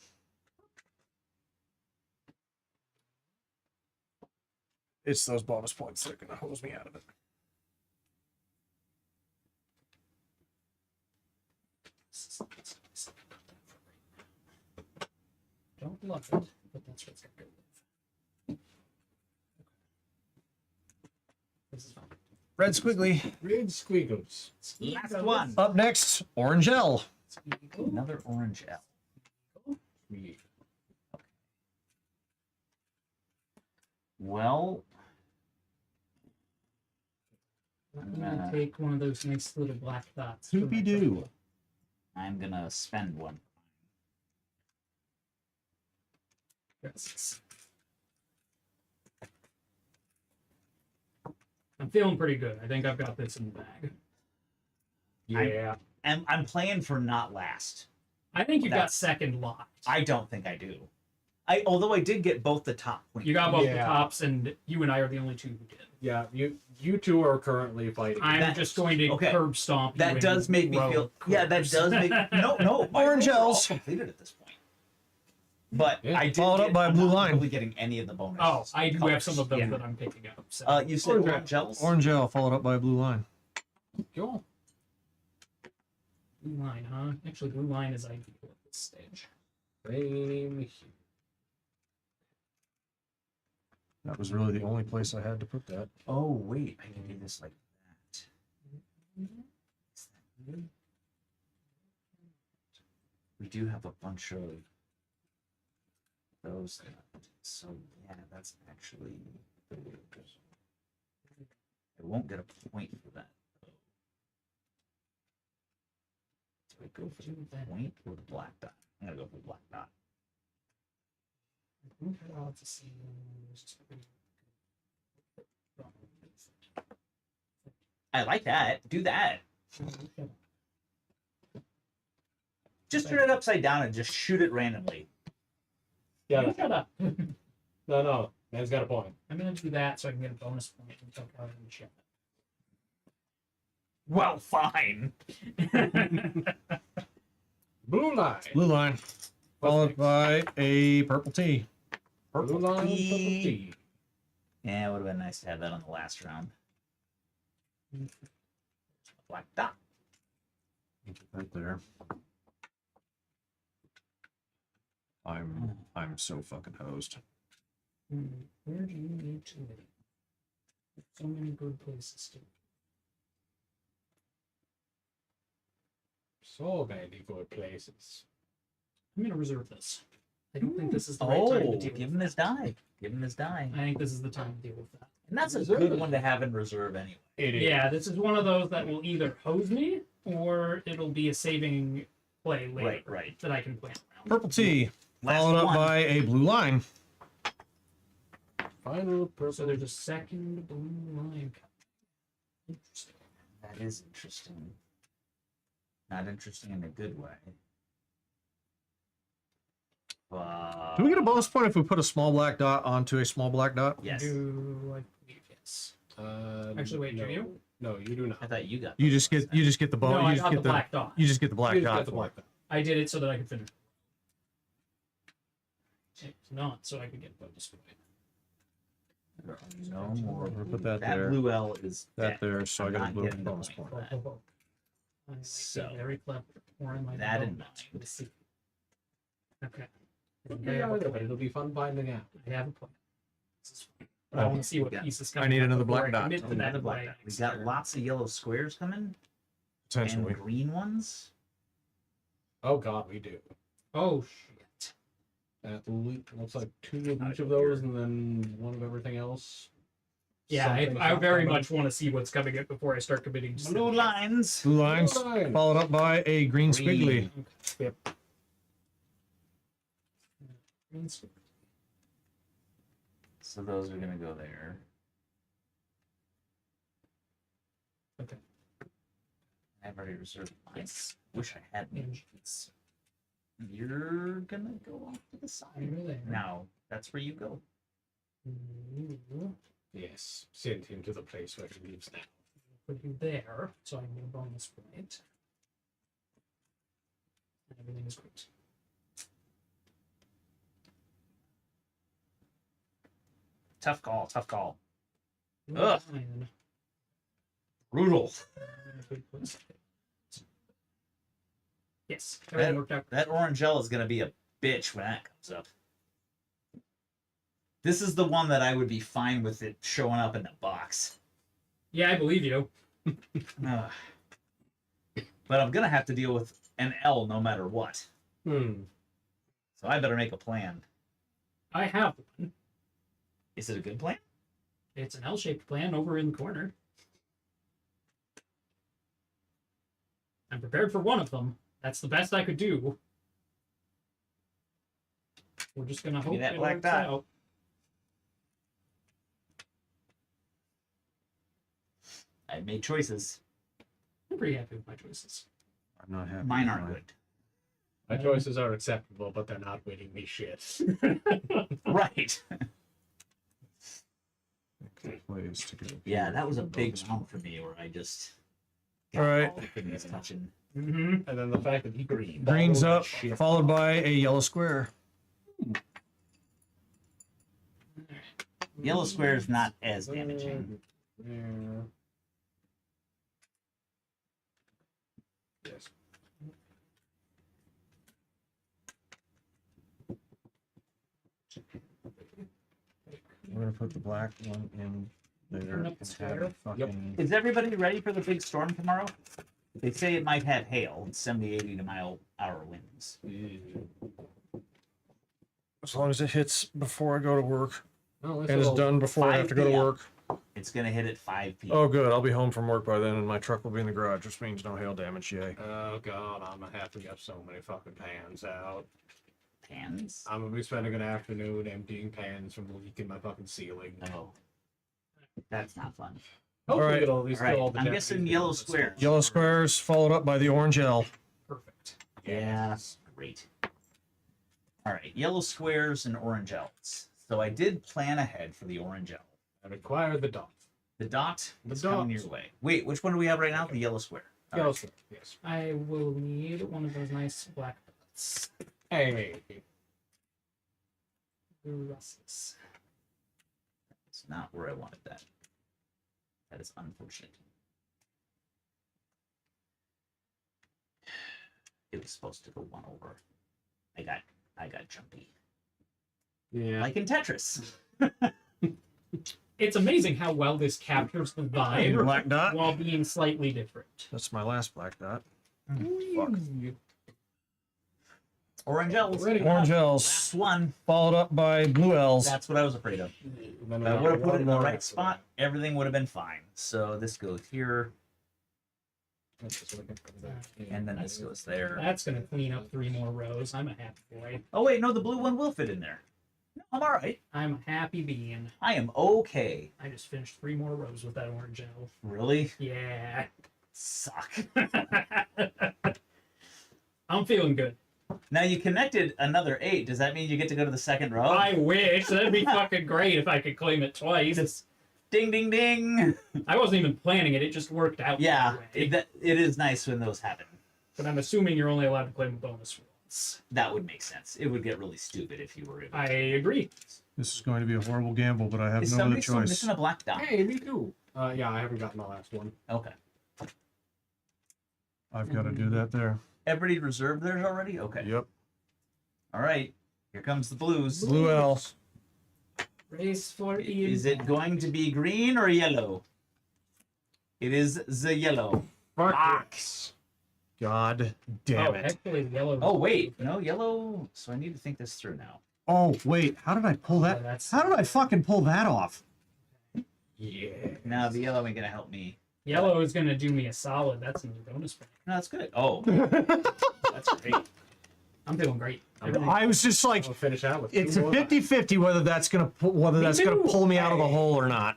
It's those bonus points that are going to hose me out of it. Don't love it, but that's what's gonna go with. This is fine. Red squiggly. Red squiggles. Last one. Up next, Orange L. Another orange L. Yeah. Well, I'm gonna take one of those nice little black dots. for my Hoopy doo. trouble. I'm gonna spend one. Yes. I'm feeling pretty good. I think I've got this in the bag. Yeah. I'm playing for not last. I think you've got That's- second locked. I don't think I do. Although I did get both the top points. You got both the Yeah. tops, and you and I are the only two who did. Yeah. You two are currently fighting. I'm That- just going to okay. curb stomp you. That in does make me row feel. Yeah, that quarters. does make. No. My Orange goals are all L's. completed at this point. But Yeah. I did Followed up by a I'm blue not line. Really getting any of the bonuses. Oh, I do have colors. some of those Yeah. that I'm picking up. So. You said Orange orange gels? Orange L, followed up by a blue line. Yo. Blue line, huh? Actually, blue line is ideal at this stage. Same here. That was really the only place I had to put that. Oh wait, I can do this like that. Is that good? We do have a bunch of those. So yeah, that's actually. I won't get a point for that. Do I go for the point or the black dot? I'm gonna go for the black dot. I like that. Do that. Just turn it upside down and just shoot it randomly. Yeah. Shut up. No. Man's got a point. I'm gonna do that so I can get a bonus point and talk out in the chat. Well, fine. Blue line. Blue line, followed by a purple T. Blue line. Purple T. T. Yeah, it would have been nice to have that on the last round. Black dot. Right there. I'm so fucking hosed. Where do you need to be? So many good places to. So many good places. I'm gonna reserve this. I don't think this is the right time to Oh, deal give with him his that. die. Give him his die. I think this is the time to deal with that. And that's a Reserve good it. one to have in reserve anyway. It is. Yeah, this is one of those that will either hose me or it'll be a saving play later Right. that I can plan around. Purple T, Last followed up one. by a blue line. Final purple. So there's a second blue line. Interesting. That is interesting. Not interesting in a good way. But... Do we get a bonus point if we put a small black dot onto a small black dot? Yes. Do I believe yes. Actually, wait, no. do you? No, you do not. I thought you got. You just get the No, bonus. I You just got get the the black dot. you just get the black You just dot. get the for black it. dot. I did it so that I could finish. It's not so I could get bonus point. There are no more. We'll put that That there. blue L is That dead. there, so I I'm got a not blue getting the bonus point point. for that. I might So, be very clever. Or am I that in not? mind. To see. Okay. Yeah, it'll be fun finding out. I have a plan. This is fine. But I want to see what Yeah. pieces I come need up another before black I dot. commit to that Another black by dot. We next got turn. lots of yellow squares coming Potentially. and green ones. Oh God, we do. Oh shit. Looks like 2 of each of those, and then 1 of everything else. Yeah, Something's I not very coming. much want to see what's coming up before I start committing. To Blue lines. Blue lines, Line. followed up by a green squiggly. Green. Yep. So those are gonna go there. Okay. I've already reserved mine. Wish I had these. You're gonna go off to the side. Over there. Now, that's where you go. Yes, send him to the place where he lives now. Put you there, so I can get a bonus point. And everything is great. Tough call, tough call. Blue Ugh. line. Brutal. Yes, everything worked out. That Orangelle is gonna be a bitch when that comes up. This is the one that I would be fine with it showing up in the box. Yeah, I believe you. Ugh. But I'm gonna have to deal with an L no matter what. Hmm. So I better make a plan. I have one. Is it a good plan? It's an L-shaped plan over in the corner. I'm prepared for one of them. That's the best I could do. We're just gonna Give hope me that it black works dot. out. I made choices. I'm pretty happy with my choices. I'm not happy. Mine with aren't mine. good. My choices are acceptable, but they're not winning me shit. Right. Okay, ways to go. Yeah, that was a big round for me where I just got All right. all the things touching. Mm-hmm. And then the fact that he Green's followed up, that shit. followed by a yellow square. Yellow square is not as damaging. Yeah. Yes. We're gonna put the black one in there. Turn up and the have square. it fucking- Is everybody ready for the big storm tomorrow? They say it might have hail, 70, 80 mile hour winds. As long as it hits before I go to work Oh, this and is is all- done before I have to go to 5 work. It's gonna hit at 5 p.m. Oh, good. I'll be home from work by then, and my truck will be in the garage, which means no hail damage. Yay! Oh god, I'm gonna have to get so many fucking pans out. Pans? I'm gonna be spending an afternoon emptying pans from the leak in my fucking ceiling. Oh. That's not fun. Hopefully Alright. it'll at least All right, kill all the I'm Japanese guessing people yellow with the squares. storm. Yellow squares followed up by the orange L. Perfect. Yeah, great. All right, yellow squares and orange L's. So I did plan ahead for the orange L. I require the dot. The dot The is coming dot. your way. Wait, which one do we have right now? The yellow square. All Yellow right. square, yes. I will need one of those nice black dots. Hey. Russes. It's not where I wanted that. That is unfortunate. It was supposed to go one over. I got jumpy. Yeah. Like in Tetris. It's amazing how well this captures the vibe Black dot. while being slightly different. That's my last black dot. Orange L's. Ready. Orange L's Last one. followed up by blue L's. That's what I was afraid of. Then we I got would have put one it in the more right after spot. Everything would have been fine. So this goes here, that. That's just looking for that. and then this goes there. That's gonna clean up 3 more rows. I'm a happy boy. Oh wait, no, the blue one will fit in there. No, I'm all right. I'm a happy being. I am okay. I just finished 3 more rows with that orange gel. Really? Yeah. Suck. I'm feeling good. Now you connected another 8. Does that mean you get to go to the second row? I wish. That'd be fucking great if I could claim it twice. Just ding, ding, ding. I wasn't even planning it. It just worked out. Yeah, that way. it is nice when those happen. But I'm assuming you're only allowed to claim a bonus once. That would make sense. It would get really stupid if you were able to. I agree. This is going to be a horrible gamble, but I have Is no other somebody still choice. missing a black dot? Hey, me too. Yeah, I haven't gotten the last one. Okay. I've got to do that there. Everybody reserved theirs already? Okay. Yep. All right. Here comes the blues. Blue L. Race for Ian. Is it going to be green or yellow? It is the yellow. Fox. God damn Oh, it. actually, the yellow. Oh wait, no yellow. So I need to think this through now. Oh, wait. How did I pull Yeah, that? that's- How did I fucking pull that off? Yeah. Now the yellow ain't gonna help me. Yellow is gonna do me a solid. That's another bonus point. No, that's good. Oh, that's great. I'm feeling great. Everything- I was just like, I'll finish out with it's two a more 50-50 whether that's gonna too. pull me out of the hole or not.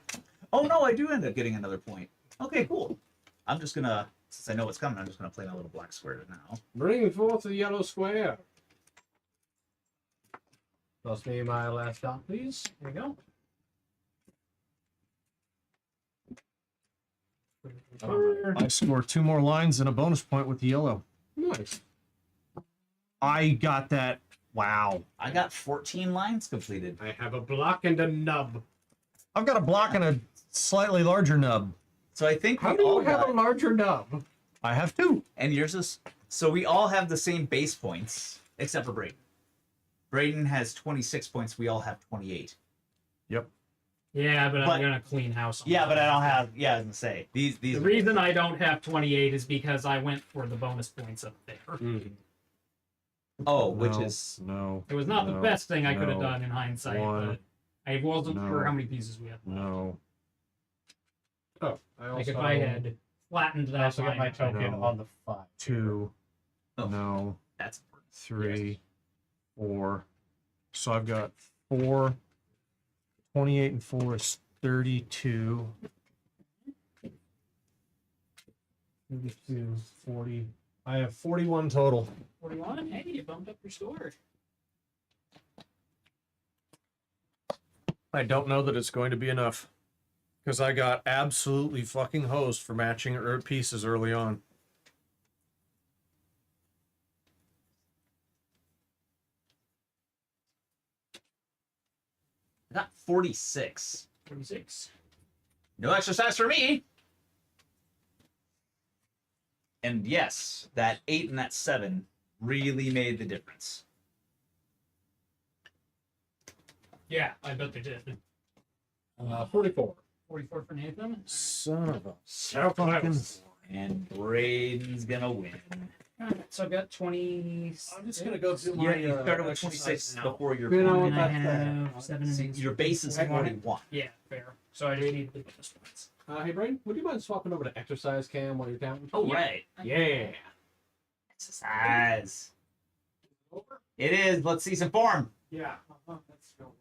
Oh no, I do end up getting another point. Okay, cool. I'm just gonna, since I know what's coming, I'm just gonna play my little black square now. Bring forth the yellow square. Toss me my last dot, please. There we go. I score 2 more lines and a bonus point with the yellow. Nice. I got that. Wow. I got 14 lines completed. I have a block and a nub. I've got a block and a slightly larger nub. So I think How we do you all have got, a larger nub? I have 2. and yours is, so we all have the same base points, except for Braden. Braden has 26 points, we all have 28. Yep. Yeah, but But- I'm gonna clean house. on Yeah, but I that. don't have, yeah, I was gonna say, these The reason I don't have 28 is because I went for the bonus points up there. oh, which No, is, no. It was not the No, best thing I could have no, done in hindsight, one, but I wasn't no, sure how many pieces we had. No. Oh, I also, Like if I had flattened I that also get my line, token No. on the 5. 2. Oh. No. that's 3. 4. So I've got 4. 28 and 4 is 32. 32, 40. I have 41 total. 41. Hey, you bumped up your score. I don't know that it's going to be enough. Because I got absolutely fucking hosed for matching pieces early on. I got 46. 46. No exercise for me. And yes, that 8 and that 7 really made the difference. Yeah, I bet they did. 44. 44 for Nathan. Son of a Fucking. And Braden's gonna win. Alright, so I've got 20. I'm just gonna go do Yeah, you started with 26 before your You know point. what, And I that's have 7 See, and your base is 41. Yeah, fair. So I do need the bonus points. Hey, Brain, would you mind swapping over to exercise cam while you're counting? Oh, right. Yeah. Exercise. Over? It is. Let's see some form. Yeah. That's no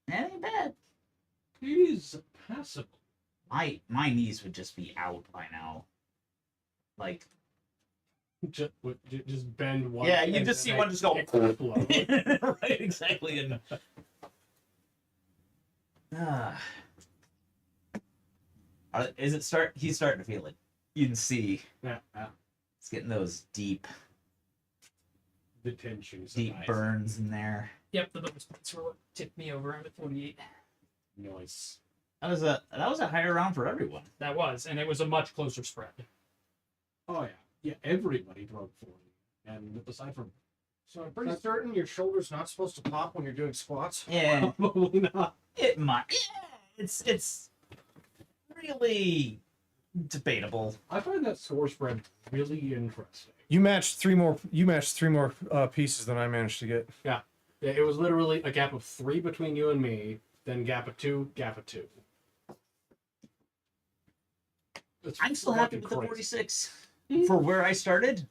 That ain't bad. It is passable. My knees would just be out by now. Like, Just bend one. yeah, you and just see then one just go. explode. Right, exactly. And is it start? He's starting to feel it. You can see Yeah. it's getting those deep The tension. deep burns in there. Yep, the bonus points were what tipped me over. I'm at 48. Nice. That was a higher round for everyone. That was, and it was a much closer spread. Oh yeah. Yeah. Everybody broke 40, and aside from So I'm pretty certain your shoulder's not supposed to pop when you're doing squats. Yeah, probably not. it might. Yeah, it's really debatable. I find that score spread really interesting. You matched 3 more. You matched 3 more pieces than I managed to get. Yeah, it was literally a gap of 3 between you and me, then gap of 2, gap of 2. It's I'm still happy fucking with the crazy. 46 for where I started.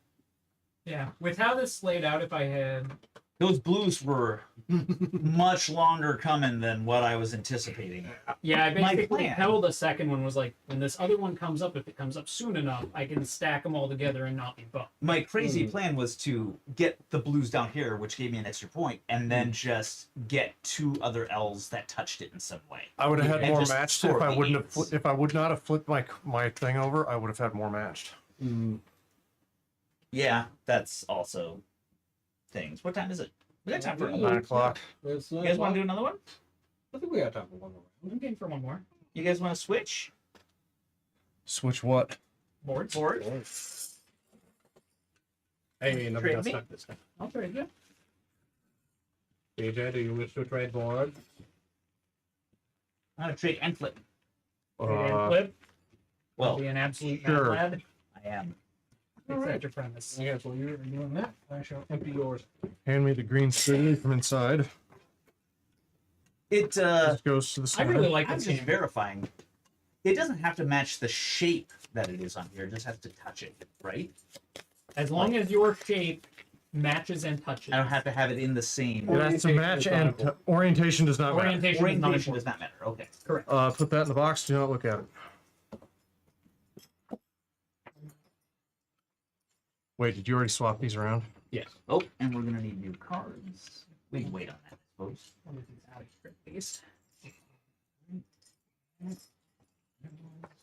Yeah, with how this laid out, if I had Those blues were much longer coming than what I was anticipating. I My basically plan. held a second one was like when this other one comes up, if it comes up soon enough, I can stack them all together and not be bumped. My crazy plan was to get the blues down here, which gave me an extra point, and then just get 2 other L's that touched it in some way. I would have had And more just matched sort if I the wouldn't have. eights. If I would not have flipped my thing over, I would have had more matched. Yeah, that's also things. What time is it? We got time for another 9 one. o'clock. You guys want to do another one? I think we got time for one more. I'm game for one more. You guys want to switch? Switch what? Boards. Forward? Hey, nobody Trade got me? stuck this time. I'll trade you. BJ, do you wish to trade board? I'm going to trade and flip. Trade and flip. Well, be an absolute sure. mad lad. I am. Accept your premise. I guess while you're doing that, I shall empty yours. Hand me the green squiggly from inside. It This goes to the I center. really like I'm this just game. verifying. It doesn't have to match the shape that it is on here. It just has to touch it, right? As long as your shape matches and touches. I don't have to have it in the same. It has to match and orientation does not matter. Orientation, Orientation is does not not matter. Okay. correct. Put that in the box. Do not look at it. Wait, did you already swap these around? Yes. Oh, and we're gonna need new cards. We can wait on that, I suppose. One of these out of here, at least.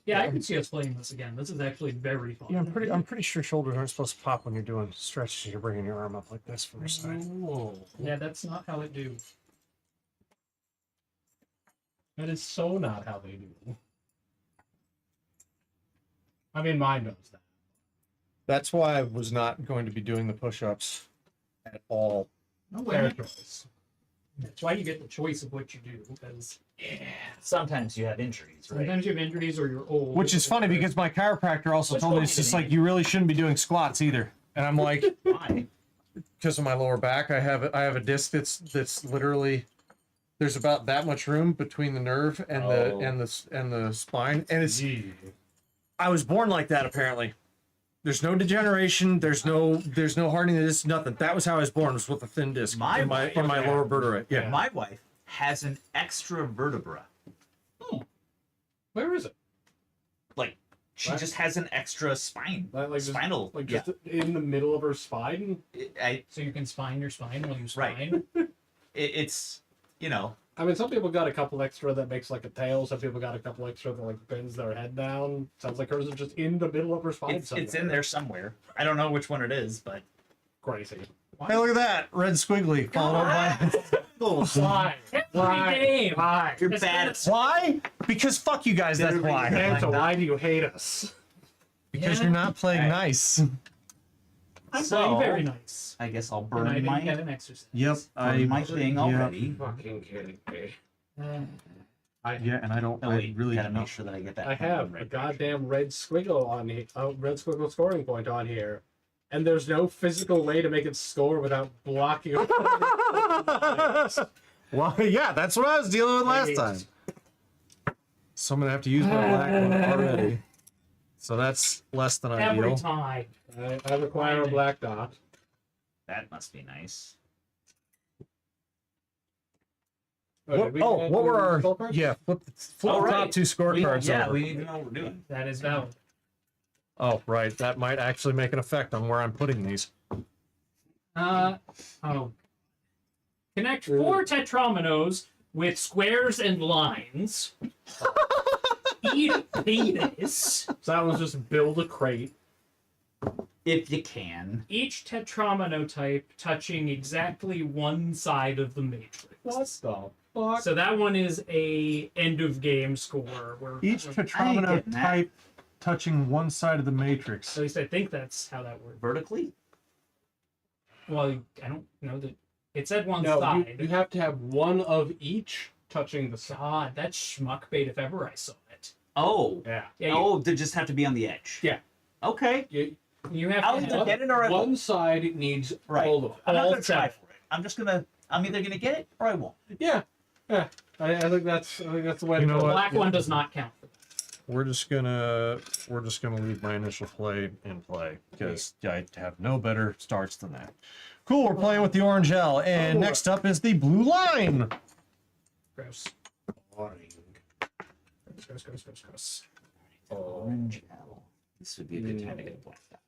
Yeah, I can see us playing this again. This is actually very fun. Yeah, I'm pretty sure shoulders aren't supposed to pop when you're doing stretches. You're bringing your arm up like this from your side. Whoa. Yeah, that's not how it do. That is so not how they do. I mean, mine does that. That's why I was not going to be doing the push-ups at all. No Fair way. choice. That's why you get the choice of what you do, because Sometimes you have injuries, right? sometimes you have injuries or you're old. Which is funny because my chiropractor also What's told me wrong it's just with like you really shouldn't be doing squats either. And I'm like, Why? because of my lower back, I have a disc that's literally there's about that much room between the nerve and Oh. the spine, and it's I was born like that apparently. There's no degeneration. There's no hardening. There's nothing. That was how I was born. Was with a thin disc My in my lower vertebrae. Yeah. My wife has an extra vertebra. Where is it? Like she What? just has an extra spine. Like just- Spinal. Like yeah. just in the middle of her spine? So you can spine your spine while you Right. spine. It's I mean, some people got a couple extra that makes like a tail. Some people got a couple extra that like bends their head down. Sounds like hers is just in the middle of her spine. it's in there somewhere. I don't know which one it is, but Crazy. Hey, look at that red squiggly followed by. Why? Every game. Why? you're It's bad gonna- at Why? Because fuck you guys. That's Literally. why. Santa, why do you hate us? Because Yeah. you're not playing Right. nice. I'm So- playing very nice. I guess I'll And I burn didn't my get an exercise. Yep. burn my thing already. Fucking kidding me. Yeah, and I don't. Oh I wait, really gotta don't. make sure that I get that. I have a goddamn red squiggle on here, red squiggle scoring point on here, and there's no physical way to make it score without blocking. Well, yeah, that's what I was dealing with last time. So I'm gonna have to use my black one already. So that's less than Every ideal. time. I require a black dot. That must be nice. Did we What get were the our? scorecards? Yeah, flip the Oh, top right. two scorecards Yeah, over. we need to know what we're doing. That is valid. Oh, right. That might actually make an effect on where I'm putting these. Oh. Connect 4 tetrominos with squares and lines. Eat a penis. So that was just build a crate. If you can. Each tetromino type touching exactly one side of the matrix. What the fuck? So that one is a end of game score. Where Each at tetromino getting that. type touching one side of the matrix. least I think that's how that works. Vertically? Well, I don't know that it said one No, side. you have to have one of each touching the side. God, that's schmuck bait if ever I saw it. Oh. Yeah. Yeah, Oh, they just have to be on the edge. Yeah. Okay. you have I'll to either have, get it or I won't. One side needs Right. all of it. I'm not all gonna try seven. for it. I'm either gonna get it or I won't. Yeah. Yeah. I think that's the way You to know go. what? black one does not count for that. We're just gonna leave my initial play in play because I have no better starts than that. Cool, we're playing with the orange L, and Oh. next up is the blue line. Gross. Gross. Orange L. This would be a good time to get a black dot.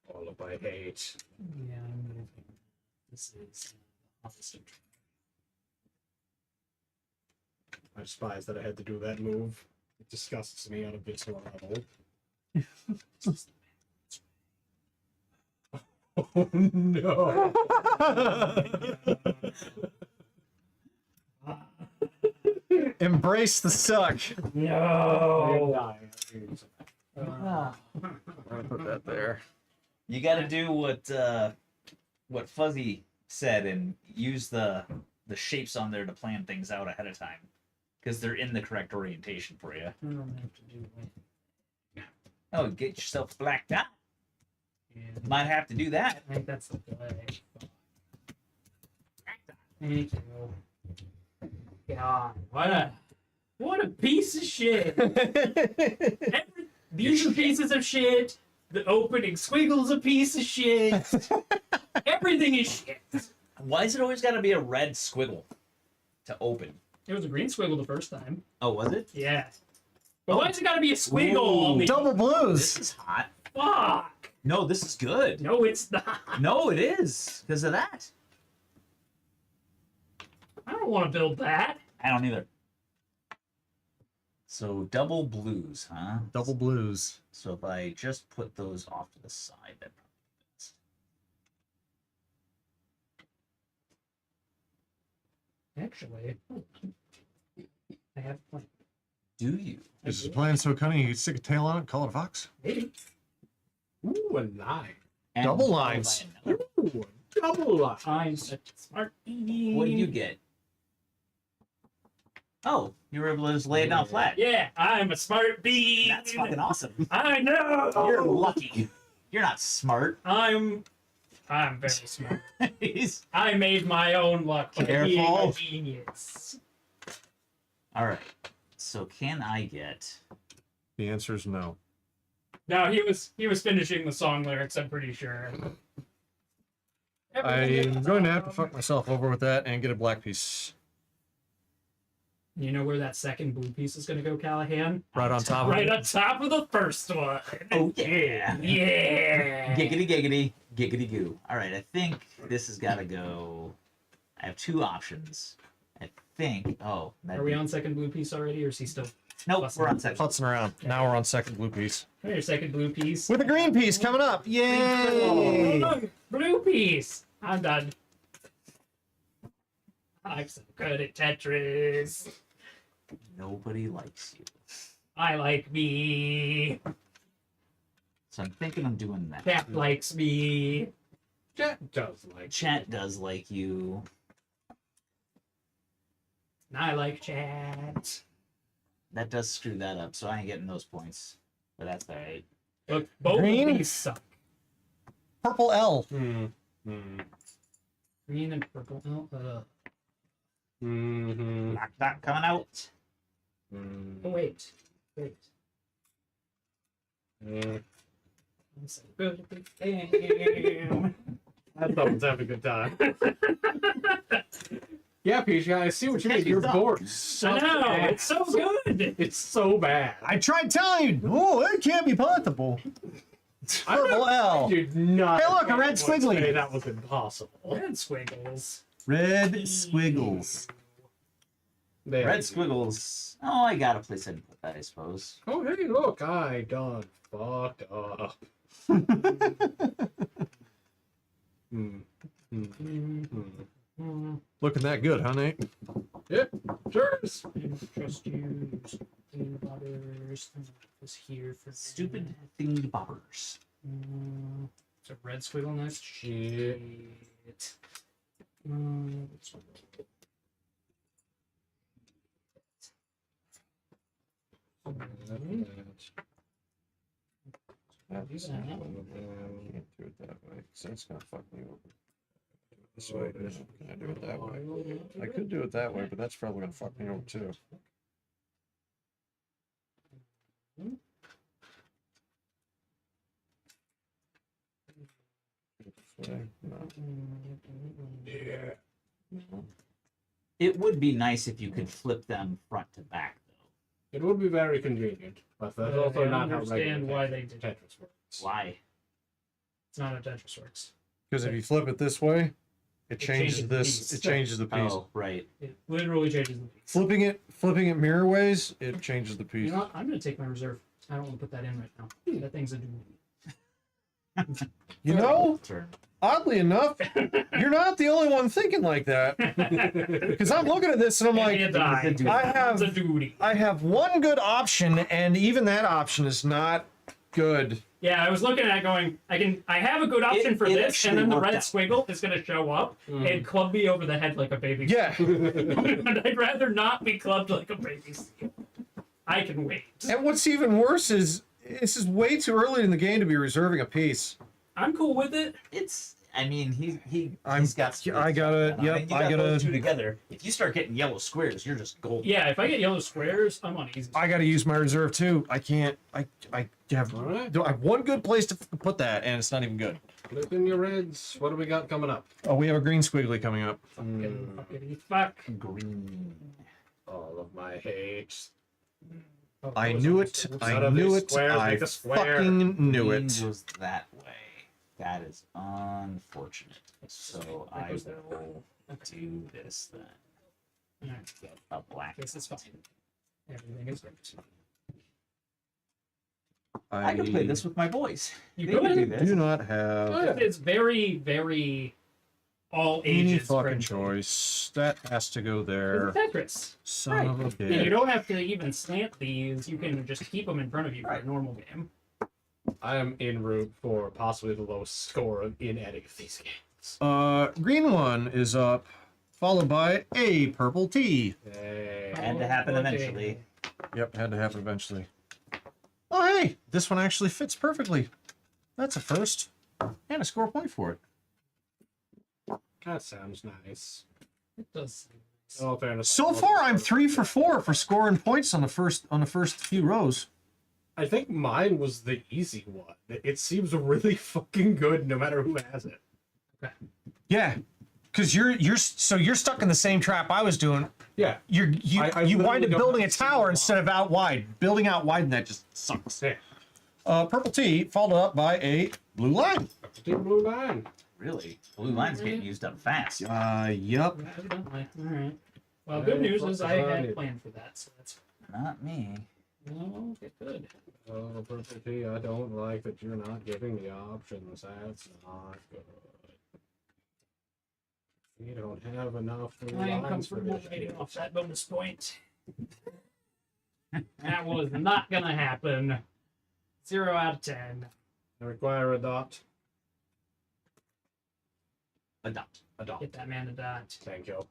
All of my hate. Yeah, I'm moving. This is opposite. I despise that I had to do that move. It disgusts me on a visceral level. Oh no! Embrace the suck. No. I'll put that there. You got to do what Fuzzy said and use the the shapes on there to plan things out ahead of time, because they're in the correct orientation for you. I don't have to do it. Oh, get yourself a black dot. Yeah. Might have to do that. I think that's the play. Thank you. God, what a piece of shit. These are pieces of shit. The opening squiggle's a piece of shit. Everything is shit. Why is it always got to be a red squiggle to open? It was a green squiggle the first time. Oh, was it? Yeah. But why's it gotta be a squiggle on the Double blues. This is hot. fuck? No, this is good. No, it's not. No, it is because of that. I don't want to build that. I don't either. So double blues, huh? Double blues. So if I just put those off to the side, that probably fits. Actually, I have a plan. Do you? Is this plan so cunning you could stick a tail on it and call it a fox? Maybe. Ooh, a 9. And Double followed lines. by another. Ooh, a double line. I'm such a smart baby. What did you get? Oh, you were able to just lay it down flat. Yeah, I'm a smart bee. That's fucking awesome. I know. You're lucky. You're not smart. I'm very smart. He's- I made my own luck by being Careful. a genius. All right. So can I get? The answer is no. No, he was finishing the song lyrics. I'm pretty sure. I'm going to have to fuck myself over with that and get a black piece. You know where that second blue piece is going to go, Callahan? Right on top of Right it. on top of the first one. Oh yeah. Yeah. Giggity giggity giggity goo. All right. I think this has got to go. I have two options. I think. Oh. Are we on second blue piece already, or is he still? Nope. We're on section. Putzing around. Now we're on second blue piece. Where's your second blue piece? With a green piece coming up. Yay! Oh, blue piece. I'm done. I'm so good at Tetris. Nobody likes you. I like me. So I'm thinking I'm doing that. Cat likes me. Chat does like. Chat does like you. And I like chat. That does screw that up, so I ain't getting those points. But that's all right. Look, both Green? of these suck. Purple L. Green and purple. Oh, Mm-hmm. Black dot coming out. oh wait. Wait. I'm so good at this game. I thought I was having a good time. Yeah, Peach, I see what you mean. Your board I sucks know, ass. it's so good. It's so bad. I tried telling you. Oh, it can't be possible. Purple L. Did not. Hey, look, a red once say squiggly. That was impossible. Red squiggles. Red squiggles. There Red you squiggles. Oh, I got a place I can put that, I suppose. go. Oh, hey, look, I done fucked up. Looking that good, huh, Nate? Yep, sure is. Trust you. Peanut butters. Was here for Stupid thingy bobbers. It's a red squiggle next. Shit. Shit. Can't do it that way, 'cause that's gonna fuck me over. This way, can I do it that way? I could do it that way, but that's probably gonna fuck me over too. This way? No. Yeah. It would be nice if you could flip them front to back, though. It would be very convenient, but that's also I not how understand regular why they did it. Tetris works. Why? It's not how Tetris works. Because if you flip it this way, it changes changes the this. piece. It changes the piece. Oh, right. It literally changes the piece. Flipping it mirror ways, it changes the You piece. know what? I'm going to take my reserve. I don't want to put that in right now. That thing's a dude. You know, Turn. oddly enough, you're not the only one thinking like that. Because I'm looking at this and I'm like, And I It's a It's a duty. I have one good option, and even that option is not good. Yeah, I was looking at it going, I have a good option for It this, actually and then the worked red out. squiggle is going to show up and club me over the head like a baby. Yeah. And I'd rather not be clubbed like a baby seal. I can wait. And what's even worse is this is way too early in the game to be reserving a piece. I'm cool with it. It's. I mean, he's got. some I good gotta- stuff going on. yep, I mean, you I got gotta- those two together. If you start getting yellow squares, you're just gold. Yeah, if I get yellow squares, I'm on easy. I got to use my reserve too. I can't. I have. All right. I have one good place to put that, and it's not even good. Flip in your reds. What do we got coming up? Oh, we have a green squiggly coming up. Fuck. Green. All of my hate. Oh, I those knew are it. so- I None of knew these it. squares I make a square. fucking knew Green it. goes that way. That is unfortunate. So That I goes that way. will do this then. Alright, Get a black. this is fine. Everything is good. I can play this with my boys. You They can could. do this. do not have It's very, very all any ages fucking friendly. choice. That has to go there. It's Tetris. Son of a And you bitch. don't have to even slant these. You can just keep them in front of you for a Right. normal game. I am en route for possibly the lowest score in any of these games. Green one is up, followed by a purple T. Hey. Had to happen eventually. Yep, had to happen eventually. Oh, hey, this one actually fits perfectly. That's a first, and a score point for it. That sounds nice. It does. In all fairness, So far, I'm 3 for 4 for scoring points on the first few rows. I think mine was the easy one. It seems really fucking good no matter who has it. Yeah, because you're stuck in the same trap I was doing. Yeah. You I wind literally up don't building a have a single tower line. instead of out wide. Building out wide, and that just sucks. Yeah. Purple T followed up by a blue line. Team blue line. Really? Blue line's getting used up fast. Yup. Evidently. Alright. Well, Yeah, good news fuck is I is on had it. planned for that, so that's Not me. no, okay, good. Oh, Purple T, I don't like that you're not giving the options. That's not good. You don't have enough blue I am lines for comfortable this writing shit. off that bonus point. That was not gonna happen. 0 out of 10. I require a dot. Adopt. A dot. Get that man a dot. Thank you.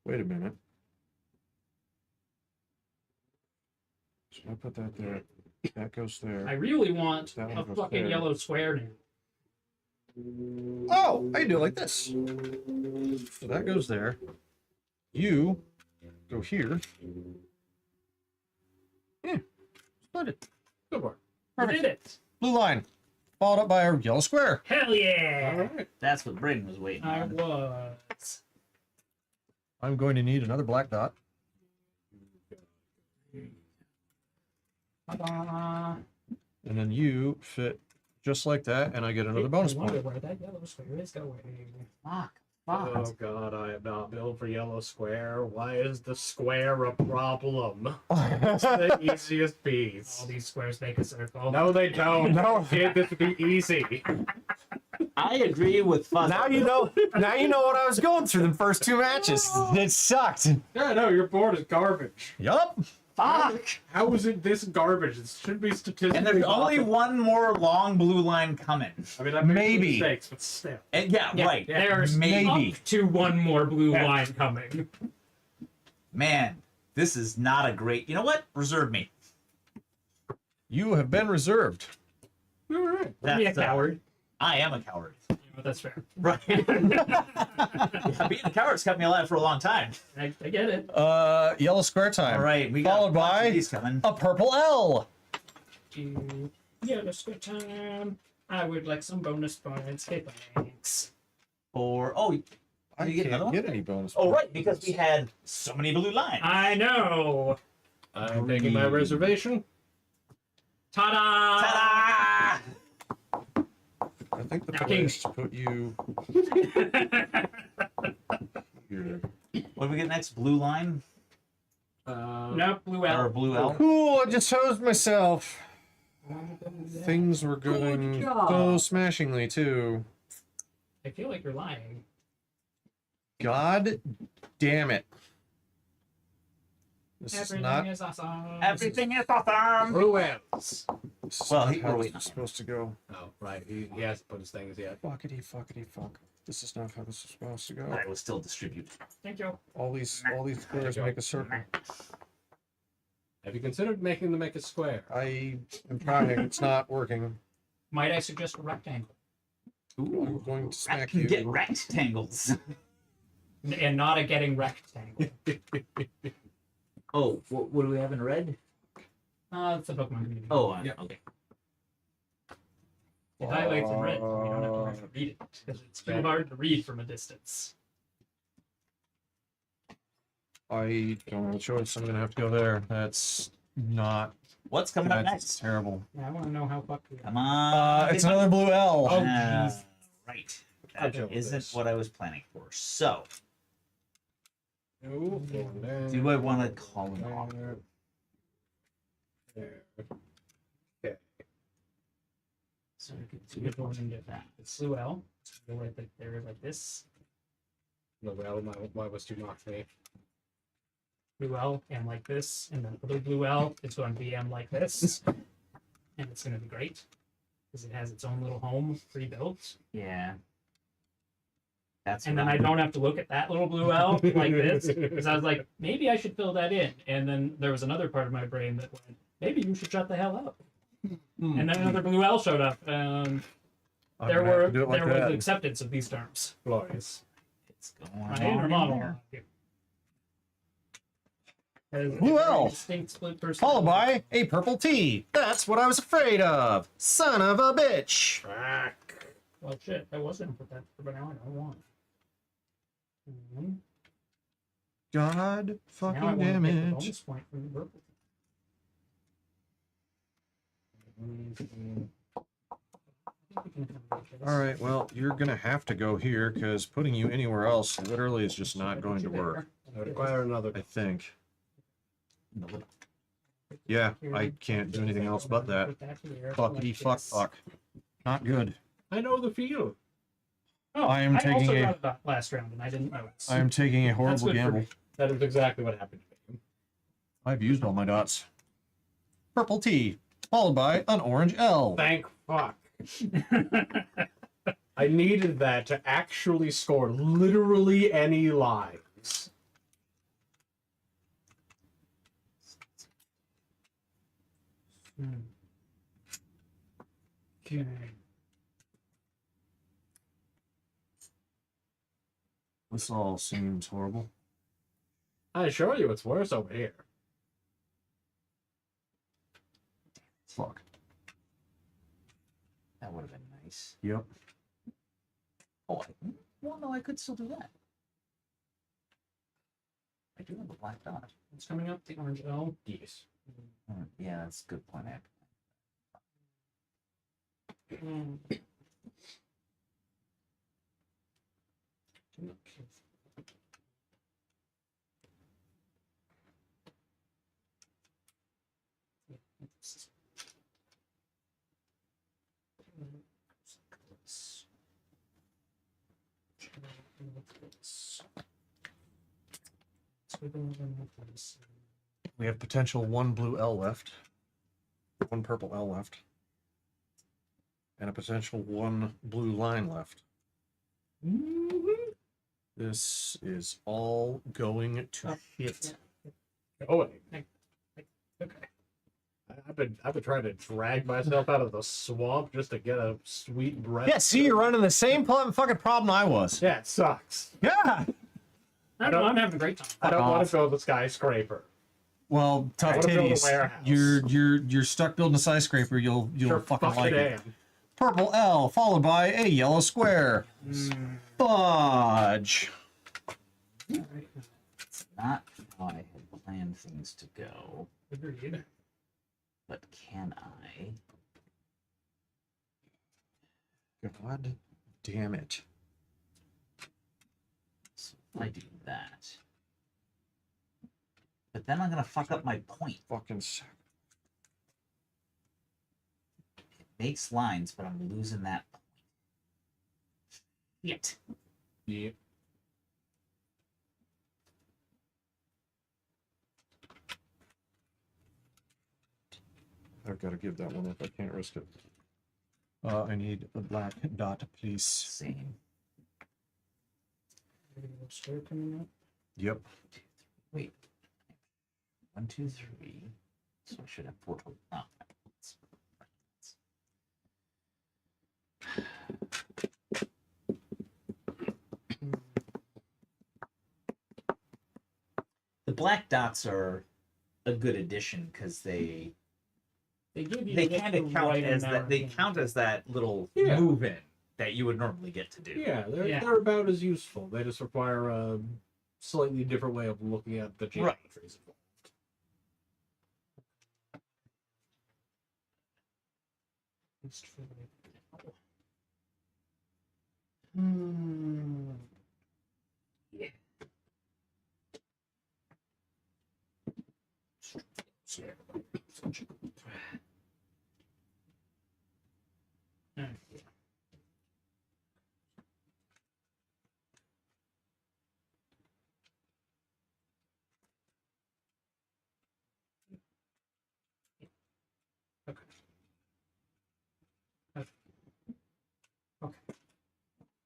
Wait a minute. So I put that there. That goes there. I really want That one a goes fucking there. yellow square now. Oh, I do it like this. So that goes there. You go here. Yeah, split it. Good work. You did it. Blue line, followed up by a yellow square. Hell yeah. All right. That's what Braden was waiting I on. was. I'm going to need another black dot. Ta-da. And then you fit just like that, and I get another bonus I wonder point. where that yellow square is going. Fuck. Oh god, I am not built for yellow square. Why is the square a problem? It's the easiest All piece. these squares make a circle. No, they don't. No, kid, this would be easy. I agree with Fuzz. Now you know. Now you know what I was going through the first 2 matches. It sucked. Yeah, no, your board is garbage. Yup. Fuck. How is it this garbage? It should be statistically. And there's only possible. one more long blue line coming. I mean, I made Maybe. mistakes, but still. And yeah, Yeah, right. there's Maybe. up to one more blue Yeah. line coming. Man, this is not a great. You know what? Reserve me. You have been reserved. All right. Be a That's, coward. I am a coward. But that's fair. Right. Yeah, being a coward's kept me alive for a long time. I get it. Yellow square time. All right, we got Followed a bunch by of these coming. a purple L. Yeah, let's go time. I would like some bonus points. Hey, thanks. Or I you get another can't one? get any bonus. oh points. right, because we had so many blue lines. I know. I'm taking my reservation. Ta-da! Ta-da! I think the Now, place to put you here. What do we get next? Blue line Nope, blue or out. blue L? Cool, I just chose myself. Things were going Good job. so smashingly, too. I feel like you're lying. God damn it. This is Everything not. is awesome. Everything is awesome. Who else? This is Well, not we're how this waiting on is him. supposed to go. Oh, right. He hasn't put his things yet. Fuckity fuck. This is not how this is supposed to go. I will still distribute. Thank you. All these squares make a circle. Have you considered making them make a square? I am trying. It's not working. Might I suggest a rectangle I'm going to Rat smack can you. get rectangles. and not a getting rectangle? Oh, what do we have in red? It's a Pokemon community. Oh, Yeah. okay. It highlights in red, so we don't have to actually read it because it's too hard to read from a distance. I don't have a choice. I'm gonna have to go there. That's not. What's coming up That's next? terrible. Yeah, I want to know how fucked we are. Come on. It's another blue L. Oh, Ah, jeez. right. I'll That deal with isn't this. what I was planning for. So, No. do I want to call him off? There. So we could So do you're it going to like get that. it's Blue L. So go right there like this. No, well, my was too knocked me. Blue L and like this, and then other Blue L is going to be M like this, and it's going to be great because it has its own little home pre-built. Yeah. That's And what then I I'm- don't have to look at that little blue L like this because I was like, maybe I should fill that in. And then there was another part of my brain that went, maybe you should shut the hell up. And then another blue L showed up. I'm There gonna have were to do it like there was that. acceptance of these terms. Glorious. It's going My on inner in monologue. there. Has a Blue very L, distinct split Followed personality. by a purple T. That's what I was afraid of. Son of a bitch. Track. Well, shit, I was going to put that, but now I don't want it. God Now I fucking want to damn get the it. bonus point from the purple. I think we can have this. All right, well, you're gonna have to go here because putting you anywhere else literally is just not going to work. I require another. I think. No, what- Yeah, I can't do anything else but that. Put that here, Fuckity like fuck this. fuck. Not good. I know the feel. Oh, I am taking also a- got it last round and I didn't notice. I am taking a That's horrible good for gamble. me. That is exactly what happened to me. I've used all my dots. Purple T, followed by an orange L. Thank fuck. I needed that to actually score literally any lines. Okay. This all seems horrible. I assure you it's worse over here. Fuck. That would have been nice. Yep. Oh, well, no, I could still do that. I do have a black dot. What's coming up? The orange L. Yes. Yeah, that's a good point. I have We have potential one blue L left. One purple L left. And a potential one blue line left. This is all going to shit. Oh wait. Okay. I've been trying to drag myself out of the swamp just to get a sweet breath. Yeah, see, you're running the same fucking problem I was. Yeah, it sucks. Yeah. I don't know. I'm having a great time. I don't Fuck want off. to build a skyscraper. Well, tough wanna build a titties. warehouse. You're stuck building a skyscraper. You'll Sure fucking like fucking it. am. Purple L followed by a yellow square. Fudge. It's not how I had planned things to go, Agreed. but can I? God damn it. So if I do that. But then I'm gonna fuck up my point. Fucking suck. It makes lines, but I'm losing that point. Yet. Yeah. I've got to give that one up. I can't risk it. I need a black dot, please. Same. Square coming up. Yep. Wait. 1, 2, 3. So I should have 4 total. Oh. The black dots are a good addition because they give you they just kind the of count right as amount that. of They damage. count as that little Yeah. move in that you would normally get to do. Yeah, Yeah. they're about as useful. They just require a slightly different way of looking at the Right. geometries involved. Yeah.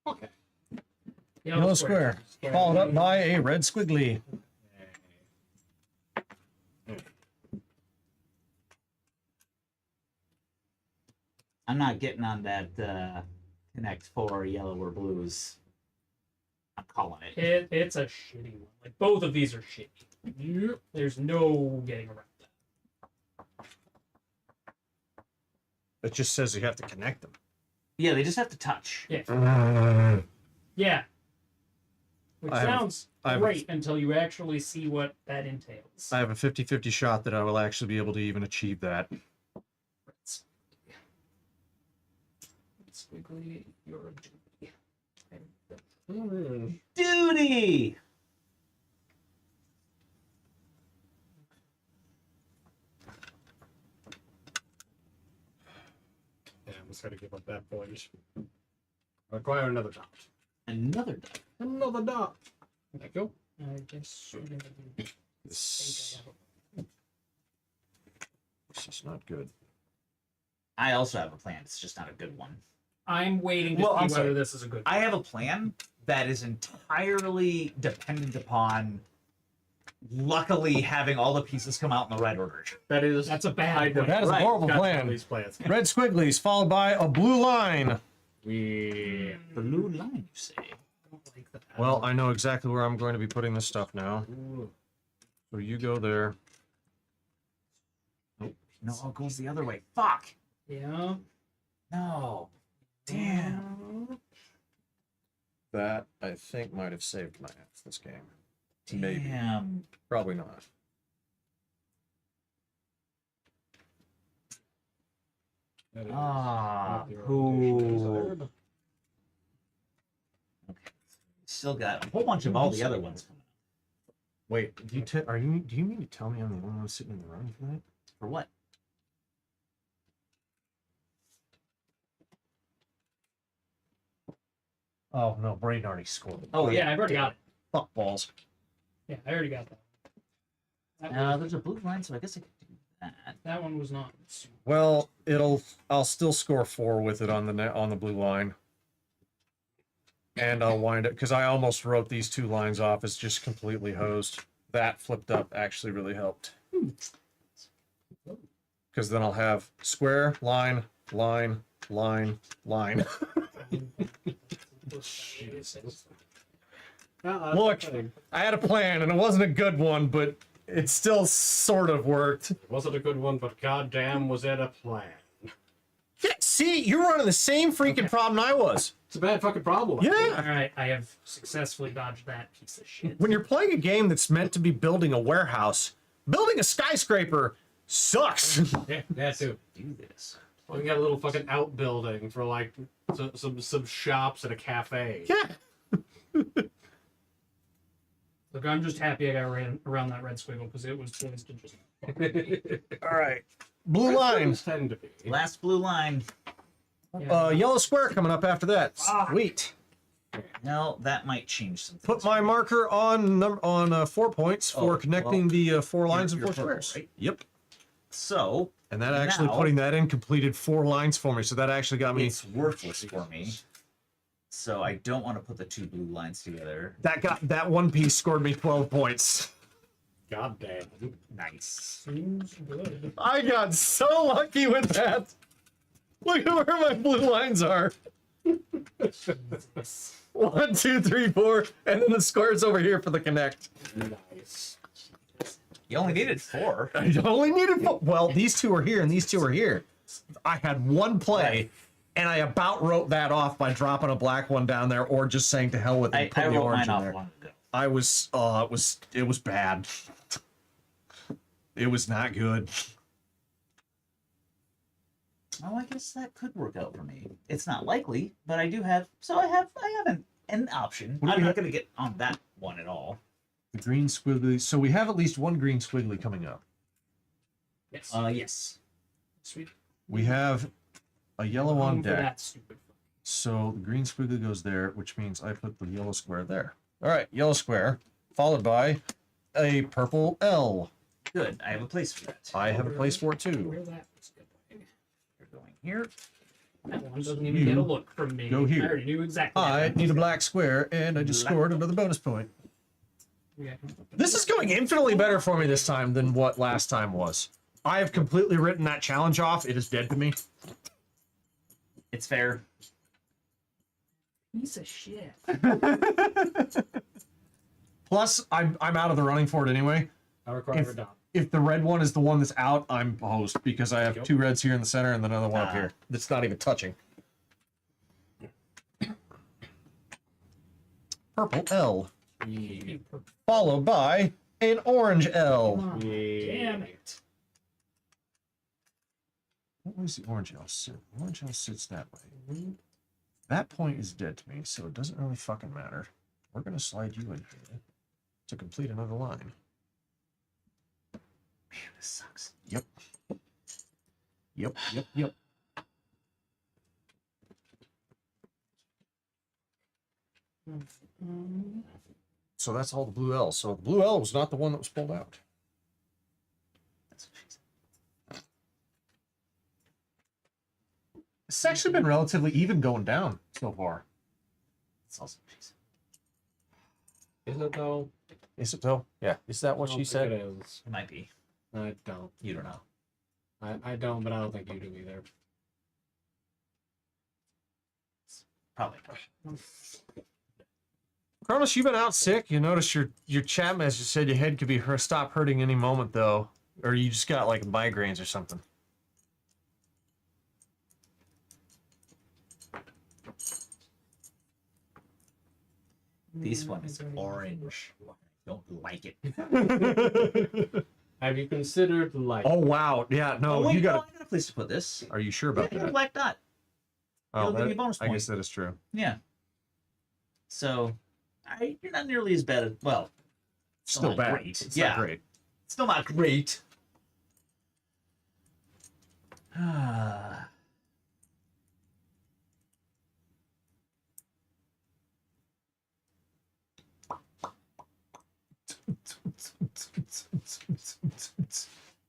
Okay. Yellow square. Followed up by a red squiggly. I'm not getting on that connect 4 yellow or blues. I'm calling it. It's a shitty one. Like both of these are shitty. Yep. There's no getting around that. It just says you have to connect them. Yeah, they just have to touch. Yeah. Yeah. Which I have- sounds I have- great until you actually see what that entails. I have a 50-50 shot that I will actually be able to even achieve that. Squiggly, you're a duty. Duty! Yeah, I'm just gonna give up that point. Require another dot. Another dot. Another dot. There you go. I guess we're gonna do This is not good. I also have a plan. It's just not a good one. I'm waiting to Well, see I'm whether sorry. this is a good I have a plan that is entirely dependent upon luckily having all the pieces come out in the right order. That is. That's a bad I plan. That is a Right. horrible got plan. These plans. Red squigglies followed by a blue line. We. Blue line, you say? I don't like that. Well, I know exactly where I'm going to be putting this stuff now. So you go there. No, it goes the other way. Fuck! Yeah. No. Damn. That, I think, might have saved my ass this game. Maybe. Damn. Probably not. That is Ah, not the who? orientation desired. Still got a whole bunch of all the other ones coming up. Wait, do you mean to tell me I'm the only one sitting in the room for that? For what? Oh no, Braden already scored. Oh, Yeah, I've already got it. Fuck balls. Yeah, I already got that. There's a blue line, so I guess I could do that. That one was not. Well, I'll still score 4 with it on the blue line. And I'll wind it because I almost wrote these 2 lines off as just completely hosed. That flipped up actually really helped. Because then I'll have square, line, line, line, line. Look, I had a plan and it wasn't a good one, but it still sort of worked. It wasn't a good one, but goddamn, was it a plan? Yeah, see, you're running the same freaking problem I was. It's a bad fucking problem. Yeah. All right, I have successfully dodged that piece of shit. When you're playing a game that's meant to be building a warehouse, building a skyscraper sucks. Yeah, that too. Do this. We got a little fucking outbuilding for like some shops and a cafe. Yeah. Look, I'm just happy I got around that red squiggle because it was poised to just. All right. Blue line. Things tend to be. Last blue line. Yellow square coming up after that. Sweet. No, that might change some things. Put my marker on 4 points for Oh, connecting the 4 lines and you're 4 purple, squares. right? Yep. So, And that actually Now- putting that in completed 4 lines for me. So that actually got me. It's worthless for me. So I don't want to put the 2 blue lines together. That one piece scored me 12 points. God damn. Nice. Seems good. I got so lucky with that. Look at where my blue lines are. 1, 2, 3, 4, and then the square's over here for the connect. Nice. You only needed 4. I only needed 4. Well, these 2 are here and these 2 are here. I had one play, Right. and I about wrote that off by dropping a black one down there, or just saying to hell with it, I and putting the wrote orange mine in off there. long ago. I was, it was bad. It was not good. Oh, I guess that could work out for me. It's not likely, but I do have. So I have an option. What do I'm we not have? going to get on that one at all. The green squiggly. So we have at least one green squiggly coming up. Yes. Yes. Sweet. We have a yellow on For deck. that stupid. So the green squiggly goes there, which means I put the yellow square there. All right, yellow square, followed by a purple L. Good. I have a place for that. I have a place for it too. Where that was going. You're going here. That one doesn't even get a look from me. Go here. I already knew exactly. I need a black square, and I just scored another bonus point. Yeah. This is going infinitely better for me this time than what last time was. I have completely written that challenge off. It is dead to me. It's fair. Piece of shit. Plus, I'm out of the running for it anyway. I require a dot. If the red one is the one that's out, I'm host because I have Yep. 2 reds here in the center and then another one up Ah. here that's not even touching. Purple L, Yeah. followed by an orange L. Come on. Damn it. What was the orange L sit? Orange L sits that way. That point is dead to me, so it doesn't really fucking matter. We're gonna slide you in here to complete another line. Man, this sucks. Yep. Yep. So that's all the blue L. So the blue L was not the one that was pulled out. That's what she said. It's actually been relatively even going down so far. That's also what she said. Is it though? Is it though? Yeah. Is that what I she don't said? think It is. It might be. I don't. You don't know. I don't, but I don't think you do either. Probably. Cronus, you've been out sick. You notice your chat message said your head could be stop hurting any moment though, or you just got like migraines or something. This one is orange. I don't like it. Have you considered like? Oh wow, yeah, no, wait, you got. no, I got a place to put this. Are you sure Yeah, about I got a that? black dot. It'll give me a bonus I point. guess that is true. Yeah. So, you're not nearly as bad as well. Still not bad. great. It's Yeah. not great. Still not great. Ah.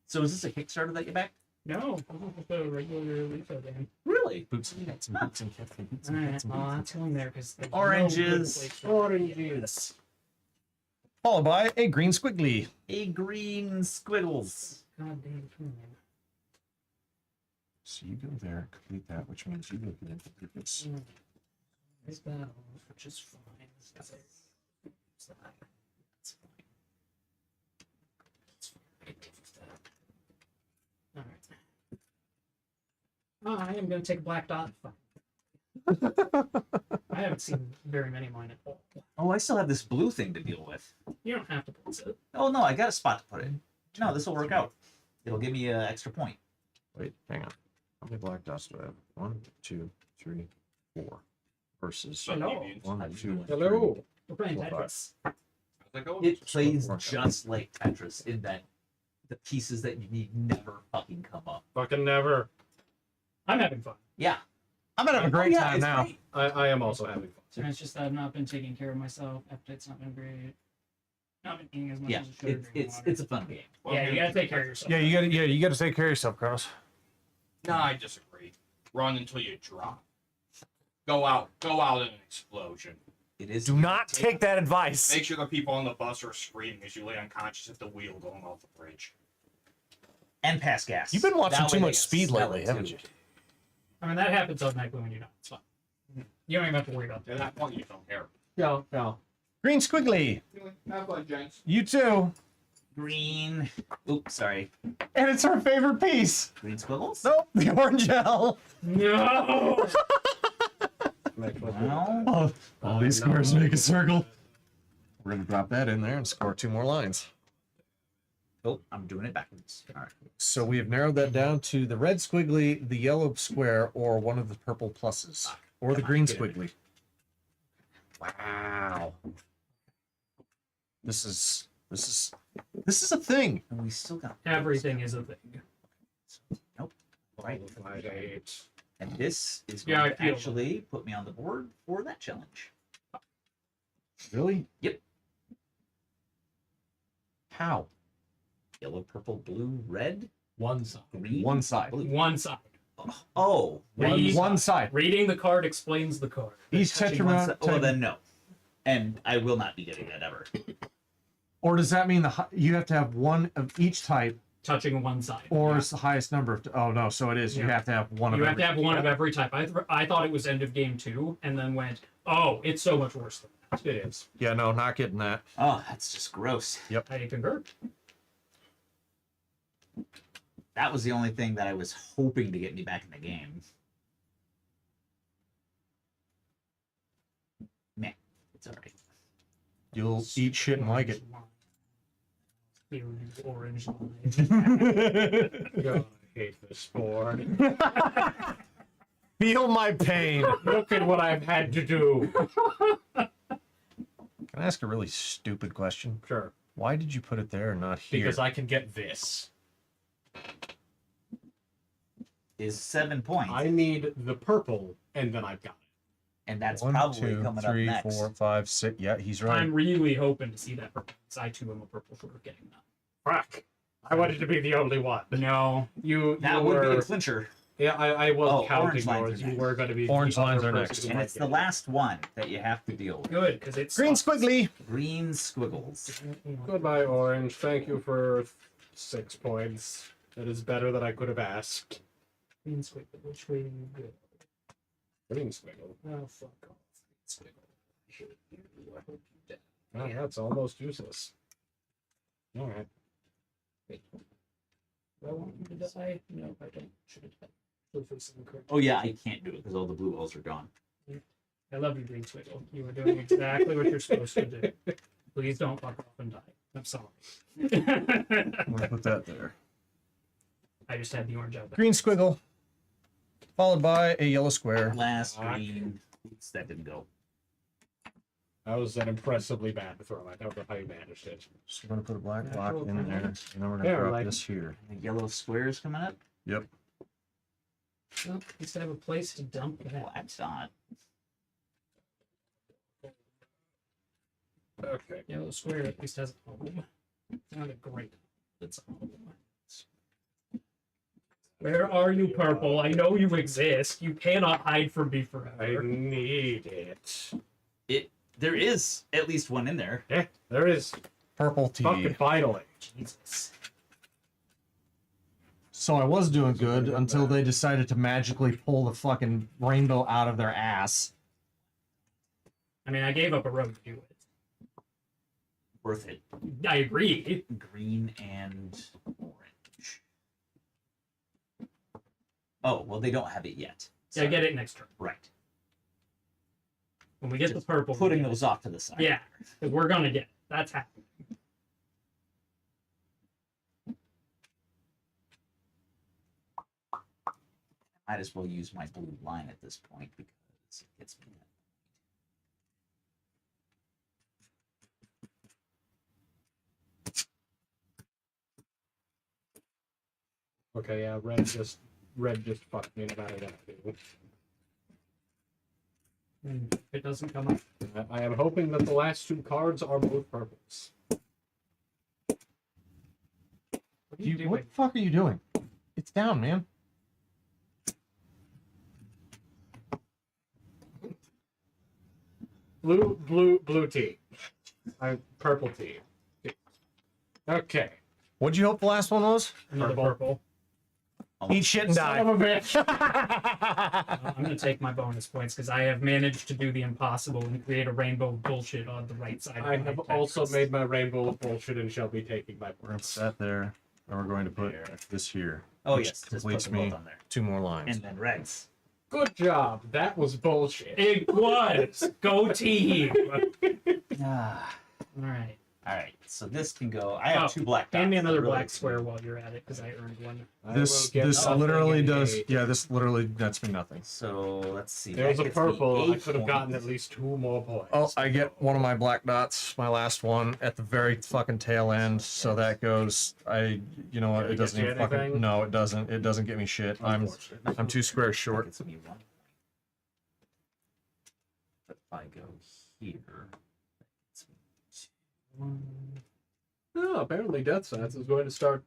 So is this a Kickstarter that you backed? No, just a regular refill game. Really? Boots and cats and boots and cats and boots and Alright, cats and well, boots. that's going there because Oranges. Oranges. Followed by a green squiggly. A green squiggles. God damn it. So you go there, complete that, which means you go here and complete this. Is that off, which is fine. It's fine. It's fine. I can deal with that. Alright. I am going to take a black dot. I haven't seen very many of mine at all. Oh, I still have this blue thing to deal with. You don't have to place it. Oh no, I got a spot to put it. No, this will work out. It'll give me an extra point. Wait, hang on. How many black dots do I have? 1, 2, 3, 4. Versus Hello. 1, 2, Hello. We're playing 4, 5. Tetris. It plays work out. just like Tetris in that the pieces that you need never fucking come up. Fucking never. I'm having fun. Yeah. I'm having a great Oh, yeah, time it's now. great. I am also having fun. So it's just that I've not been taking care of myself. Appetite's not been great. Not eating as much Yeah, as I should. it's a fun game. Yeah, you gotta take care of yourself. Yeah, you gotta take care of yourself, Carlos. No, I disagree. Run until you drop. Go out in an explosion. It is. Do not take that advice. Make sure the people on the bus are screaming as you lay unconscious at the wheel going off the bridge. And pass gas. You've been watching That too way they much get Speed smell lately, it, haven't too. you? I mean, that happens automatically when you're not. It's fine. You don't even have to worry about that. At that point, you don't care. Yeah. Green squiggly. Have fun, Jenks. You too. Green. Oops, sorry. And it's her favorite piece. Green squiggles. Nope, the orange L. No! No. All these squares make a circle. We're gonna drop that in there and score 2 more lines. Oh, I'm doing it backwards. All right. So we have narrowed that down to the red squiggly, the yellow square, or one of the purple pluses, or the green squiggly. Wow. This is a thing. And we still got Everything is a thing. Nope. Right. 5, 8. And this is Yeah, going I to feel actually put me on the board for that challenge. Really? Yep. How? Yellow, purple, blue, red, One side. green, One side. blue. One side. Oh, One side. Reading the card explains the card. Each touching one tetrament. side. Well, then no. And I will not be getting that ever. Or does that mean you have to have one of each type, Touching one side. or it's the highest number of? Oh no, so it is. You Yeah. have to have one of. You have every. to have one of every type. I thought it was end of game 2, and then went, oh, it's so much worse than that. It is. Yeah, no, not getting that. Oh, that's just gross. I concur. That was the only thing that I was hoping to get me back in the game. Man, it's alright. You'll eat shit and like it. Orange line. God, I hate this sport. Feel my pain. Look at what I've had to do. Can I ask a really stupid question? Sure. Why did you put it there and not here? Because I can get this. Is 7 points. I need the purple, and then I've got it. And that's 1, probably 2, coming 3, up next. 4, 5, 6. Yeah, he's right. I'm really hoping to see that purple, because I too am a purple short of getting that. Fuck. I wanted to be the only one. No. You That you would be were, a clincher. Yeah, I was Oh, counting orange lines yours. are You next. were going to be Orange the other lines are person next. who And might it's get the it. last one that you have to deal with. Good, because it's Green squiggly. Green squiggles. Goodbye, Orange. Thank you for 6 points. That is better than I could have asked. Green squiggle. Which way do you go? Green squiggle. Oh, fuck off. Green squiggle. I hate you. I hope you die. Oh, that's almost useless. All right. Wait. Do I want you to die? No, I don't. Should have died. Should have faced the correct. Oh yeah, I can't do it because all the blue balls are gone. I love you, Green Squiggle. You are doing exactly what you're supposed to do. Please don't fuck off and die. I'm sorry. I'm gonna put that there. I just had the orange out there. Green squiggle, followed by a yellow square. Last green. Oops, that didn't go. That was an impressively bad throw. I don't know how you managed it. So we're gonna put a black block in there, and then we're gonna Yeah, drop like- this here. The yellow squares coming up. Yep. Well, at least I have a place to dump that. Black's not. Okay. Yellow square at least has a home. Not a great. It's a home. Where are you, Purple? I know you exist. You cannot hide from me I forever. need it. There is at least one in there. Yeah, there is. Purple Fucking TV. finally. Jesus. So I was doing good until they decided to magically pull the fucking rainbow out of their ass. I mean, I gave up a road to do it. Worth it. I agree. Green and orange. Oh, well, they don't have it yet. Yeah, I get it next turn. Right. When we get the purple, we Putting get it. those off to the side. Yeah, because we're gonna get it. That's happening. Might as well use my blue line at this point because it gets me that. Okay, yeah, red just fucked me no matter what I do. And if it doesn't come up, I am hoping that the last 2 cards are both purples. What are you doing? What the fuck are you doing? It's down, man. Blue tea. Purple tea. Okay. What'd you hope the last one was? Another Purple. purple. Eat shit and die. Son of a bitch. I'm gonna take my bonus points because I have managed to do the impossible and create a rainbow of bullshit on the right side. I of my have also Tetris. made my rainbow of bullshit and shall be taking my We're gonna put points. that there, and we're going to put this here. Oh which yes, just put completes them both me on there. 2 more lines. And then Rex. Good job. That was bullshit. It was go team. Ah. All right. All right, so this can go. I have Oh, 2 black dots. Hand me another Really black easy. square while you're at it because I earned one. This I will get nothing literally in does. 8. Yeah, this literally nets me nothing. So let's see. There was that a gets me purple. I 8 could have gotten at points. least 2 more points. Oh, I get one of my black dots, my last one, at the very fucking tail end. So that goes. You know what? Did It it doesn't get even you fucking. anything? No, it doesn't. It doesn't get me shit. I'm 2 squares That short. gets me 1 point. But if I go here, that gets me 2. Oh, apparently Death Science is going to start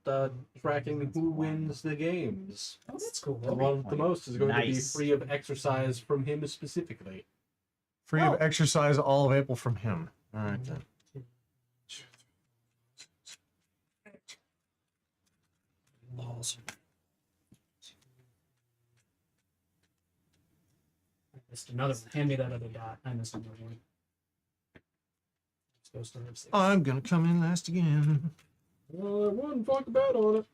tracking who wins the games. Oh, that's cool. The one with the most is going to be Nice. free of exercise from him specifically. Free Oh. of exercise all of April from him. All right then. I missed another one. Hand me that other dot. I missed another one. I'm supposed to have 6. I'm gonna come in last again. Well, there wasn't fuck about on it.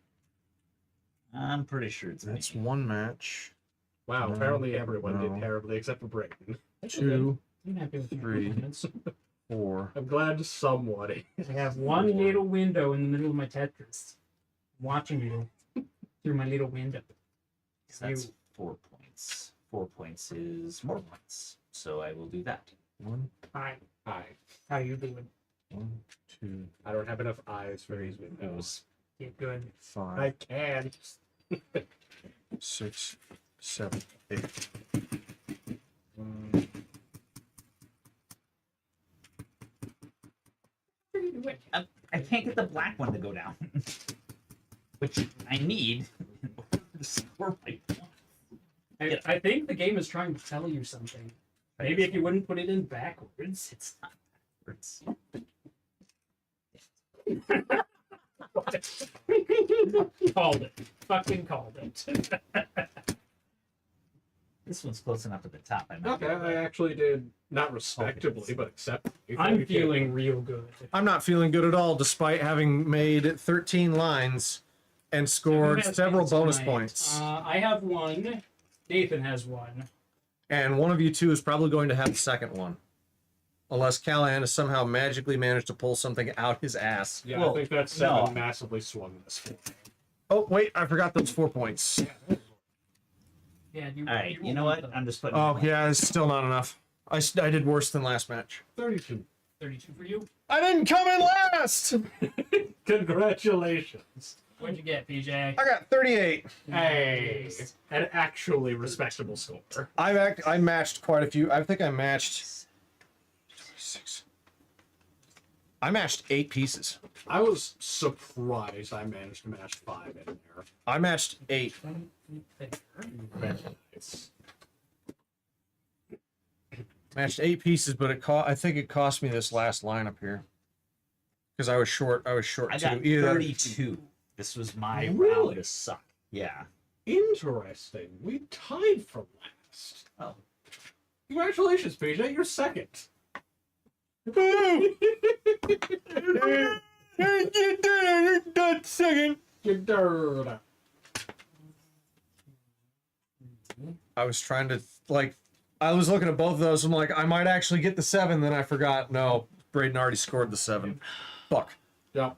I'm pretty sure it's That's me. 1 match. Wow, No, apparently everyone no. did terribly except for Brayden. 2, I'm happy with my 3. performance. 4. I'm glad somebody. I have one little window in the middle of my Tetris. I'm watching you through my little window. So that's 4 points. 4 points is more points. So I will do that. 1, Hi, Hi. how you doing? 1, 2, I don't have enough eyes for these windows. Yeah, good. 5, I can. 6, 7, 8. What are you doing? I can't get the black one to go down, which I need in order to score my points. I think the game is trying to tell you something. Maybe if you wouldn't put it in backwards. It's not backwards. Called it. Fucking called it. This one's close enough to the top. I might Okay, be able to- I actually did not respectably, but acceptably. I'm feeling real good. I'm not feeling good at all, despite having made 13 lines and scored Who has several these bonus tonight? points. I have one. Nathan has one. And one of you two is probably going to have the second one. Unless Callahan has somehow magically managed to pull something out his ass. Yeah, Well, I think that 7 no. massively swung this for me. Oh, wait, I forgot those 4 points. Yeah, you. All right, you know rolled what? the I'm just putting. Oh, yeah, it's still not enough. I did worse than last match. 32. 32 for you. I didn't come in last! Congratulations. What'd you get, PJ? I got 38. Hey, an actually respectable score. I matched quite a few. I think I matched 26. I matched 8 pieces. I was surprised I managed to match 5 in there. I matched 8. Very nice. Matched 8 pieces, but I think it cost me this last line up here. Because I was short. I was short I too. got Either 32. This was my Really? round to suck. Yeah. Interesting. We tied for last. Oh. Congratulations, PJ. You're second. second. You're dirt. I was trying to I was looking at both of those. I'm like, I might actually get the 7. Then I forgot. No, Braden already scored the 7. Fuck. Yep.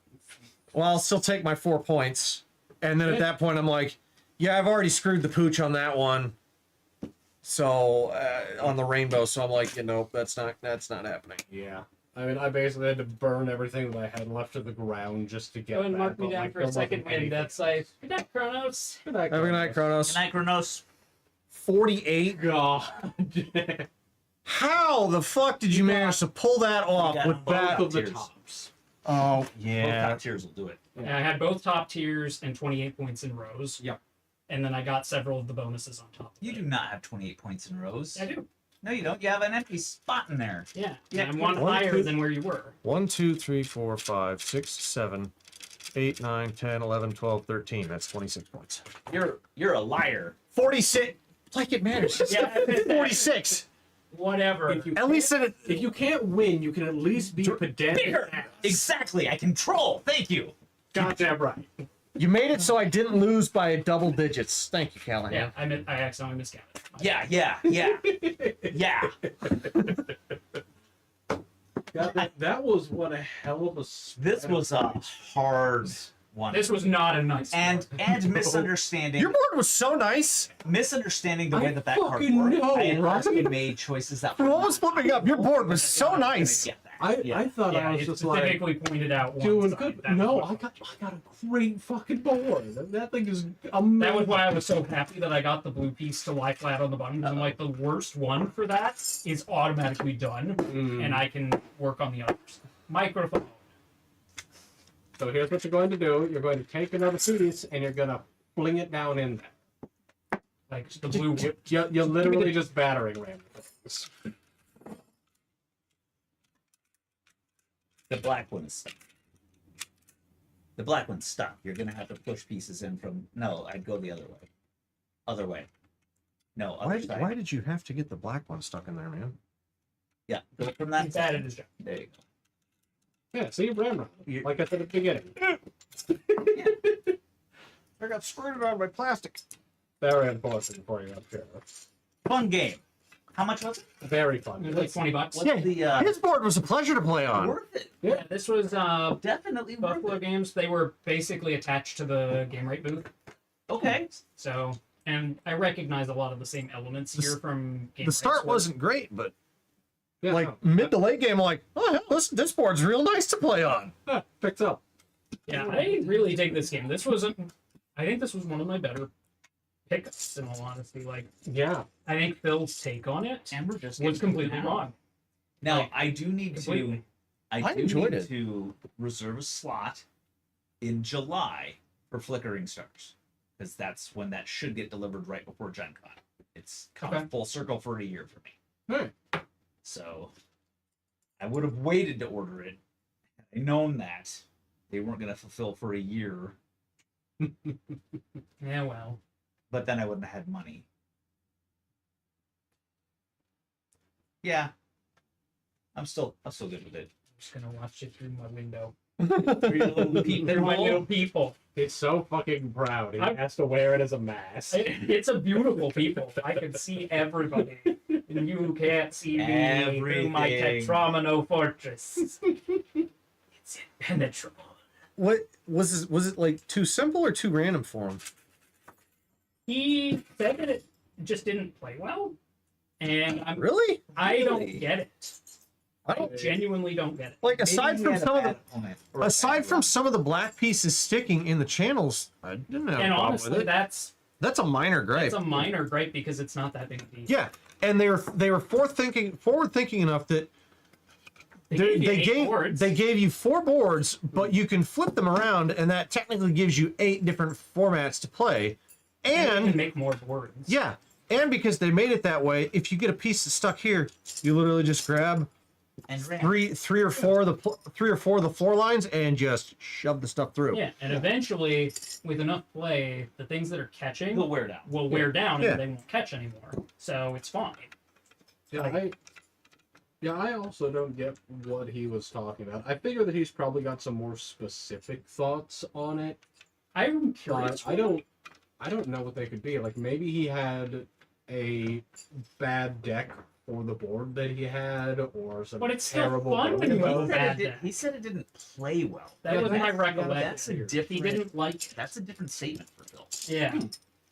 Well, I'll still take my 4 points. And then at that point, I'm like, yeah, I've already screwed the pooch on that one. So on the rainbow. So I'm like, that's not happening. Yeah. I mean, I basically had to burn everything that I had left to the ground just to get Go and that, mark me but, down like, for there a second wasn't win. anything. That's like, good night, Kronos. Good night, Have a good night, Kronos. Good night, Kronos. 48. God. How the fuck did you manage to pull that off got with both that? Both of the Tiers. tops. Oh Both yeah. top tiers will do it. And I had both top tiers and 28 points in rows. Yep. And then I got several of the bonuses on top of You it. do not have 28 points in rows. I do. No, you don't. You have an empty spot in there. Yeah. Yeah, And I'm one one, higher two- than where you were. 1, 2, 3, 4, 5, 6, 7, 8, 9, 10, 11, 12, 13. That's 26 points. You're a liar. 46. Like it matters. Yeah. 46. Whatever. If you At least in it. if you can't win, you can at least be pedantic. Bigger. Exactly. I control. Thank you. Goddamn right. You made it so I didn't lose by double digits. Thank you, Callahan. Yeah, I accidentally miscounted. Yeah. Yeah. That was one hell of a. This was a hard one. This was not a nice and misunderstanding Your board was so nice. misunderstanding the way I that card fucking worked. know, I had right? also made choices that For what was flipping up, your board was so nice. Get that. I thought Yeah, I was it just like specifically pointed out one doing side. good. That was No, what- I got a great fucking board. That thing is amazing. That was why I was so happy that I got the blue piece to lie flat on the bottom. Because I'm like, the worst one for that is automatically done, and I can work on the others. Microphone. So here's what you're going to do. You're going to take another piece and you're going to fling it down in there. Like the blue one. You're literally just battering ram. The black one is stuck. The black one's stuck. You're gonna have to push pieces in from. No, I'd go the other way. Other way. No, other side. Why did you have to get the black one stuck in there, man? Yeah, go from that He's side. added his job. There you go. Yeah, see, ram. Like I said at the beginning. I got squirted on by plastic. Very important for you up here. Fun game. How much was it? Very fun. It was like $20. What's Yeah, the his board was a pleasure to play on. worth it? Yeah, this was Definitely worth Buffalo it. Games. They were basically attached to the Game Right booth. Okay. So, and I recognize a lot of the same elements The here s- from Game The start Right's work. wasn't great, but Yeah, like mid to late game, I'm like, oh hell, this board's real nice to play on. picks up. Yeah, I really dig this game. This wasn't. I think this was one of my better pickups, in all honesty. Like, Yeah. I think Phil's take on it And we're just was getting completely now. wrong. Now Like, I do need to. completely. I do enjoyed need it. to reserve a slot in July for Flickering Stars because that's when that should get delivered right before Gen Con. It's come Okay. full circle for a year for me. Hey. So I would have waited to order it had I known that they weren't going to fulfill for a year, Yeah, well, but then I wouldn't have had money. Yeah. I'm still good with it. I'm just gonna watch it through my window. Through your little peep They're my hole. little people. He's so fucking proud. He I'm- has to wear it as a mask. It's a beautiful people. I can see everybody. And you can't see me through my Everything. Tetramino fortress. It's impenetrable. What was it? Was it like too simple or too random for him? He said that it just didn't play well. And Really? I don't Really? get it. I I don't genuinely don't get it. like Maybe aside he from had a some of the bad opponent or a aside bad from run. some of the black pieces sticking in the channels. I didn't have a And problem honestly, with it. that's That's a minor gripe. a minor gripe because it's not that big a deal. Yeah, and they were forward thinking enough that They gave you 8 boards. they gave you 4 boards, but you can flip them around, and that technically gives you 8 different formats to play. you And can make more boards. yeah, and because they made it that way, if you get a piece that's stuck here, you literally just grab and ran. three or four of the floor lines and just shove the stuff through. Yeah, and eventually, with enough play, the things that are catching He'll wear down. will wear down Yeah. and they won't catch anymore. So it's fine. I also don't get what he was talking about. I figure that he's probably got some more specific thoughts on it, I'm but curious. I don't know what they could be. Like maybe he had a bad deck for the board that he had, or some But it's still terrible fun when build you code. go He said, bad it deck. he said it didn't play well. That Yeah, was my that's- recollection. That's a weird. He different. didn't like it. That's a different statement for Phil. Yeah,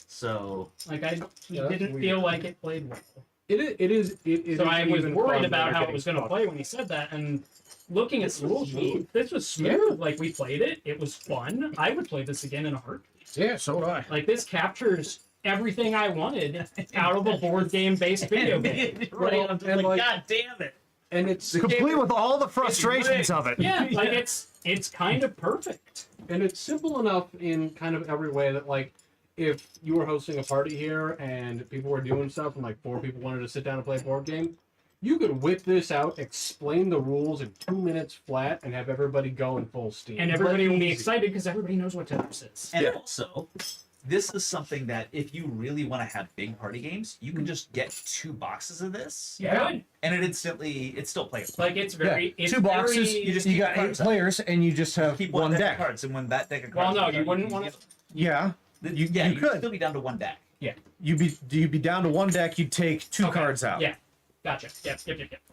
So he Yeah, that's didn't weird. feel like it played well. It is. So I was even worried fun about when how you're it was getting going to play when he said that. And looking at the rule sheet, this was smooth. Yeah. Like we played it. It was fun. I would play this again in a heartbeat. Yeah, so would I. Like this captures everything I wanted out of a board game based video game. right, I'm just and like, like- God damn it. And it's Complete with all the frustrations of it. Yeah, like it's kind of perfect. And it's simple enough in kind of every way that, like, if you were hosting a party here and people were doing stuff and like 4 people wanted to sit down and play a board game, you could whip this out, explain the rules in 2 minutes flat, and have everybody go in full steam. And everybody will be Easy. excited because everybody knows what Tetris is. And also, this is something that if you really want to have big party games, you can just get 2 boxes of this, Yeah. and it's still playable. Like it's very it's 2 boxes. very- You just you keep got 8 cards out. players, and you just have Keep one deck deck. of cards, and when that deck of Well, cards, no, is you done, wouldn't can want to. Yeah, you you could. still be down to 1 deck. you'd be down to 1 deck. You'd take 2 cards out. Yeah, gotcha. Yep.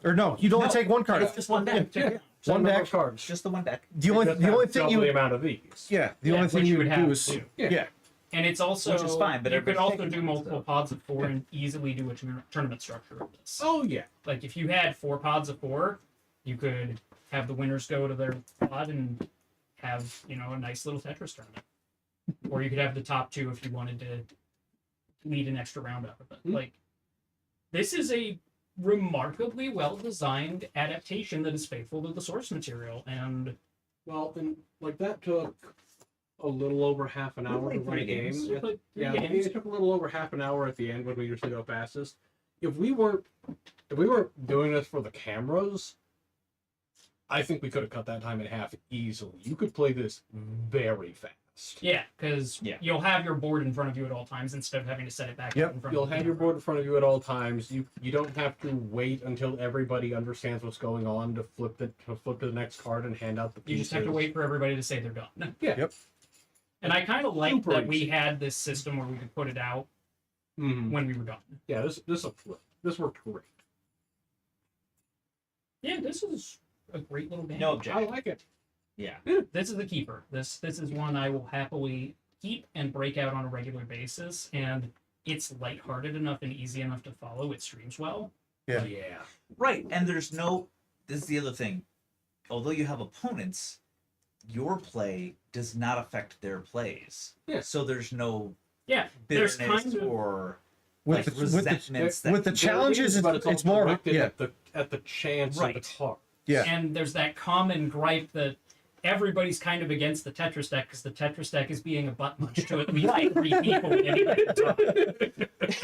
Or no, you'd only No, take 1 card It's out. just 1 deck. Yeah. One Same number deck. of cards. Just the 1 deck. The only Just the have only thing double the you amount of these. the Yeah, only thing which you you would would have do is to. yeah. And it's also Which is fine, but you could everybody's also taking do turns, multiple though. pods of 4 and easily do a tournament structure of this. Oh yeah. Like if you had 4 pods of 4, you could have the winners go to their pod and have a nice little Tetris tournament. Or you could have the top 2 if you wanted to lead an extra round out of it. Like this is a remarkably well designed adaptation that is faithful to the source material, and Well, and like that took a little over half an hour to played run a 3 game. games. you put 3 Yeah, games. it took a little over half an hour at the end when we usually go fastest. If we weren't doing this for the cameras, I think we could have cut that time in half easily. You could play this very fast. Yeah, because Yeah. you'll have your board in front of you at all times instead of having to set it back Yep. up in front You'll of you. have your board in front of you at all times. You don't have to wait until everybody understands what's going on to flip to the next card and hand out the You pieces. just have to wait for everybody to say they're done. Yeah. Yep. And I kind of like Super that we easy. had this system where we could put it out Mhm. when we were done. Yeah, this worked great. Yeah, this is a great little game. No I objection. like it. Yeah. This is the keeper. This is one I will happily keep and break out on a regular basis, and it's lighthearted enough and easy enough to follow. It streams well. Yeah. Yeah. Right, and there's no. This is the other thing. Although you have opponents, your play does not affect their plays. Yeah. So there's no Yeah, there's bitterness kind of or With like the resentments. that with the can- challenges, but it's it's all more directed yeah. at the chance Right. of the card. Yeah. and there's that common gripe that everybody's kind of against the Tetris deck because the Tetris deck is being a butt munch to at least 3 people at any given time.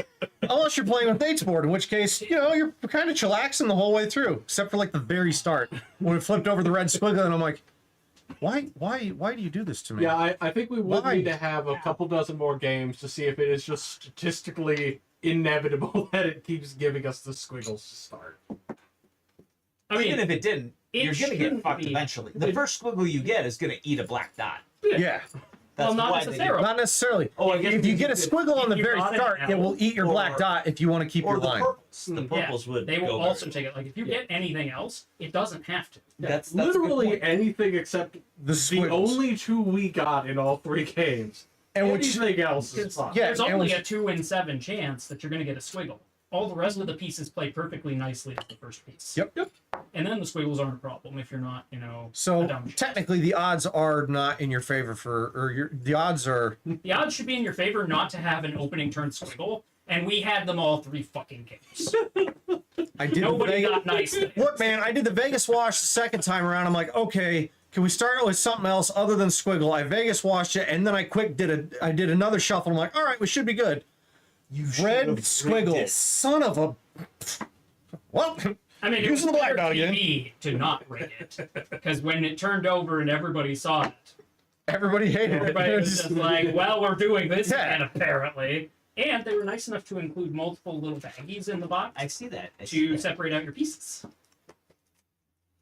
Unless you're playing with Nate's board, in which case, you're kind of chillaxing the whole way through, except for like the very start when it flipped over the red squiggle, and I'm like, why do you do this to me? Yeah, I think we would Why? need to have a couple dozen more games to see if it is just statistically inevitable that it keeps giving us the squiggles to start. I mean, Even if it didn't, it you're gonna get shouldn't fucked be. eventually. The first squiggle you get is gonna eat a black dot. Yeah. That's Well, not why they do necessarily. Not necessarily. Oh, I guess if you get a if squiggle on the you very got it start, out, it will eat your black or- dot if you want to keep Or your the line. purples. The Yeah, purples would. they will go also very- take it. Like if you get anything else, it doesn't have to. That's a good Literally point. anything except The the squiggles. only 2 we got in all 3 games. And which Anything else is fine. Yeah, There's and only which- a 2 in 7 chance that you're going to get a squiggle. All the rest of the pieces play perfectly nicely as the first piece. Yep. And then the squiggles aren't a problem if you're not, a So dumb shit. technically, the odds are not in your favor the odds are. The odds should be in your favor not to have an opening turn squiggle, and we had them all 3 fucking games. I did Nobody the got Vegas, nice. look, man, I did the Vegas wash the second time around. I'm like, okay, can we start with something else other than squiggle? I Vegas washed it, and then I did another shuffle. I'm like, all right, we should be good. You Red should've rigged squiggle, it. son of a. Well, I mean, it was Using the black better dog again. TV to not rig it, because when it turned over and everybody saw it, everybody hated it. everybody It was was just like, "Well, we're doing this Yeah. again, apparently." And they were nice enough to include multiple little baggies in the box I see that. I see to that. separate out your pieces,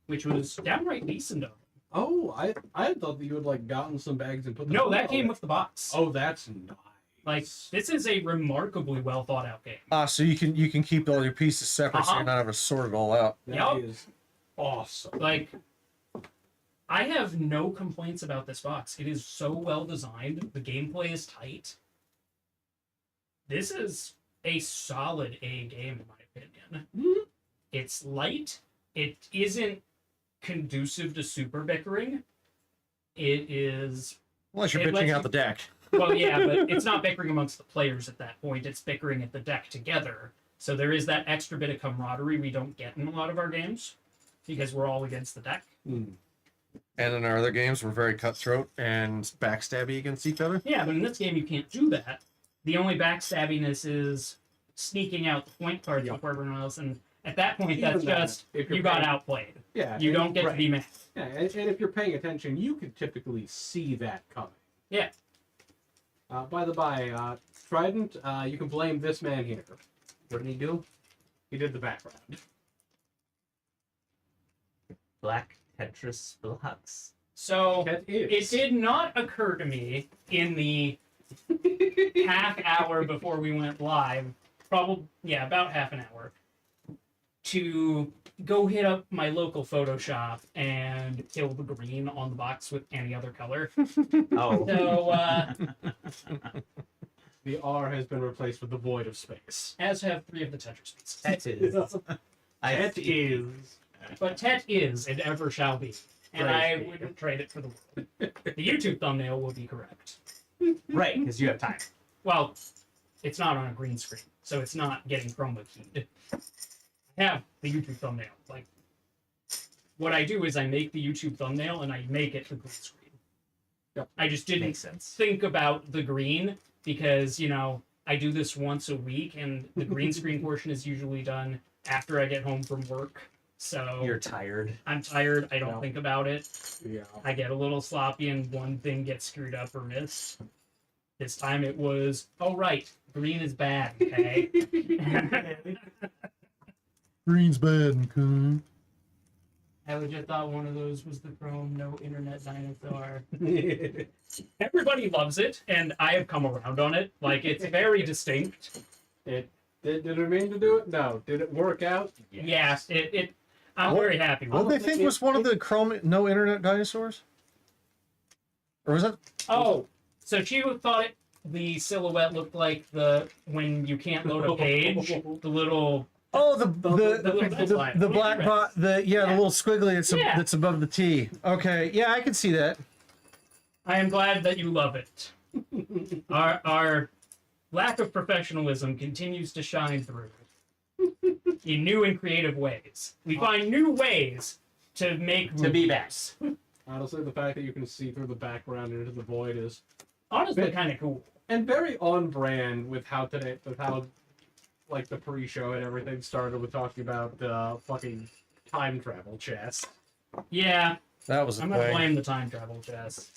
which was downright decent of them. Oh, I thought that you had like gotten some bags and put them. No, that came with the box. Oh, that's nice. Like this is a remarkably well thought out game. so you can keep all your pieces separate, so Uh-huh. you're not ever sort it all out. That Yep. is awesome. Like, I have no complaints about this box. It is so well designed. The gameplay is tight. This is a solid A game, in my opinion. It's light. It isn't conducive to super bickering. It is, Unless you're It lets bitching out you- the deck. well, yeah, but it's not bickering amongst the players at that point. It's bickering at the deck together. So there is that extra bit of camaraderie we don't get in a lot of our games because we're all against the deck. Hmm. And in our other games, we're very cutthroat and backstabby against each other. Yeah, but in this game you can't do that. The only backstabbiness is sneaking out the point cards before everyone else, and at that point, that's Even that, just if you're you got paying- outplayed. Yeah, You don't get to right. be mad. Yeah, and if you're paying attention, you can typically see that coming. Yeah. By the by, Trident, you can blame this man here. What did he do? He did the background. Black Tetris blocks. So That it is. did not occur to me in the half hour before we went live, about half an hour, to go hit up my local Photoshop and kill the green on the box with any other color. Oh. So, The R has been replaced with the void of space. as have 3 of the Tetris pieces. Tetris. That is. But Tet is and ever shall be. And Great I game. wouldn't trade it for the world. The YouTube thumbnail will be correct. Right, because you have time. Well, it's not on a green screen, so it's not getting chroma keyed. I have the YouTube thumbnail. Like, what I do is I make the YouTube thumbnail and I make it the green screen. Yep. I just didn't Makes sense. think about the green because, I do this once a week and the green screen portion is usually done after I get home from work. So You're tired. I'm tired. I don't Yeah. think about it. Yeah. I get a little sloppy and one thing gets screwed up or missed. This time it was, oh right, green is bad, okay? Green's bad. Okay. I legit thought one of those was the Chrome No Internet Dinosaur. Everybody loves it, and I have come around on it. Like, it's very distinct. Did it mean to do it? No. Did it work out? Yes, I'm very happy with What it. they think was one of the Chrome no internet dinosaurs? Or was it? Oh, so she thought the silhouette looked like when you can't load a page, the little... Oh, the black the little squiggly that's above the T. Okay, yeah, I can see that. I am glad that you love it. Our lack of professionalism continues to shine through in new and creative ways. We find new ways to make To be back. movies. Honestly, the fact that you can see through the background into the void is Honestly, kind of cool. and very on brand with how like the pre-show and everything started with talking about fucking time travel chess. Yeah, That was a I'm gonna thing. blame the time travel chess.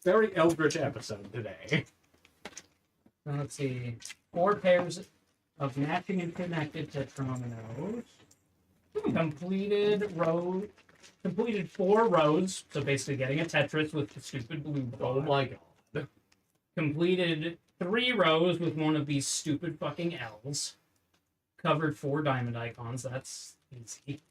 Very eldritch episode today. Now, let's see. 4 pairs of matching and connected tetrominoes. Completed 4 rows, so basically getting a Tetris with the stupid blue Oh ball. my god. Completed 3 rows with one of these stupid fucking L's. Covered 4 diamond icons, that's easy.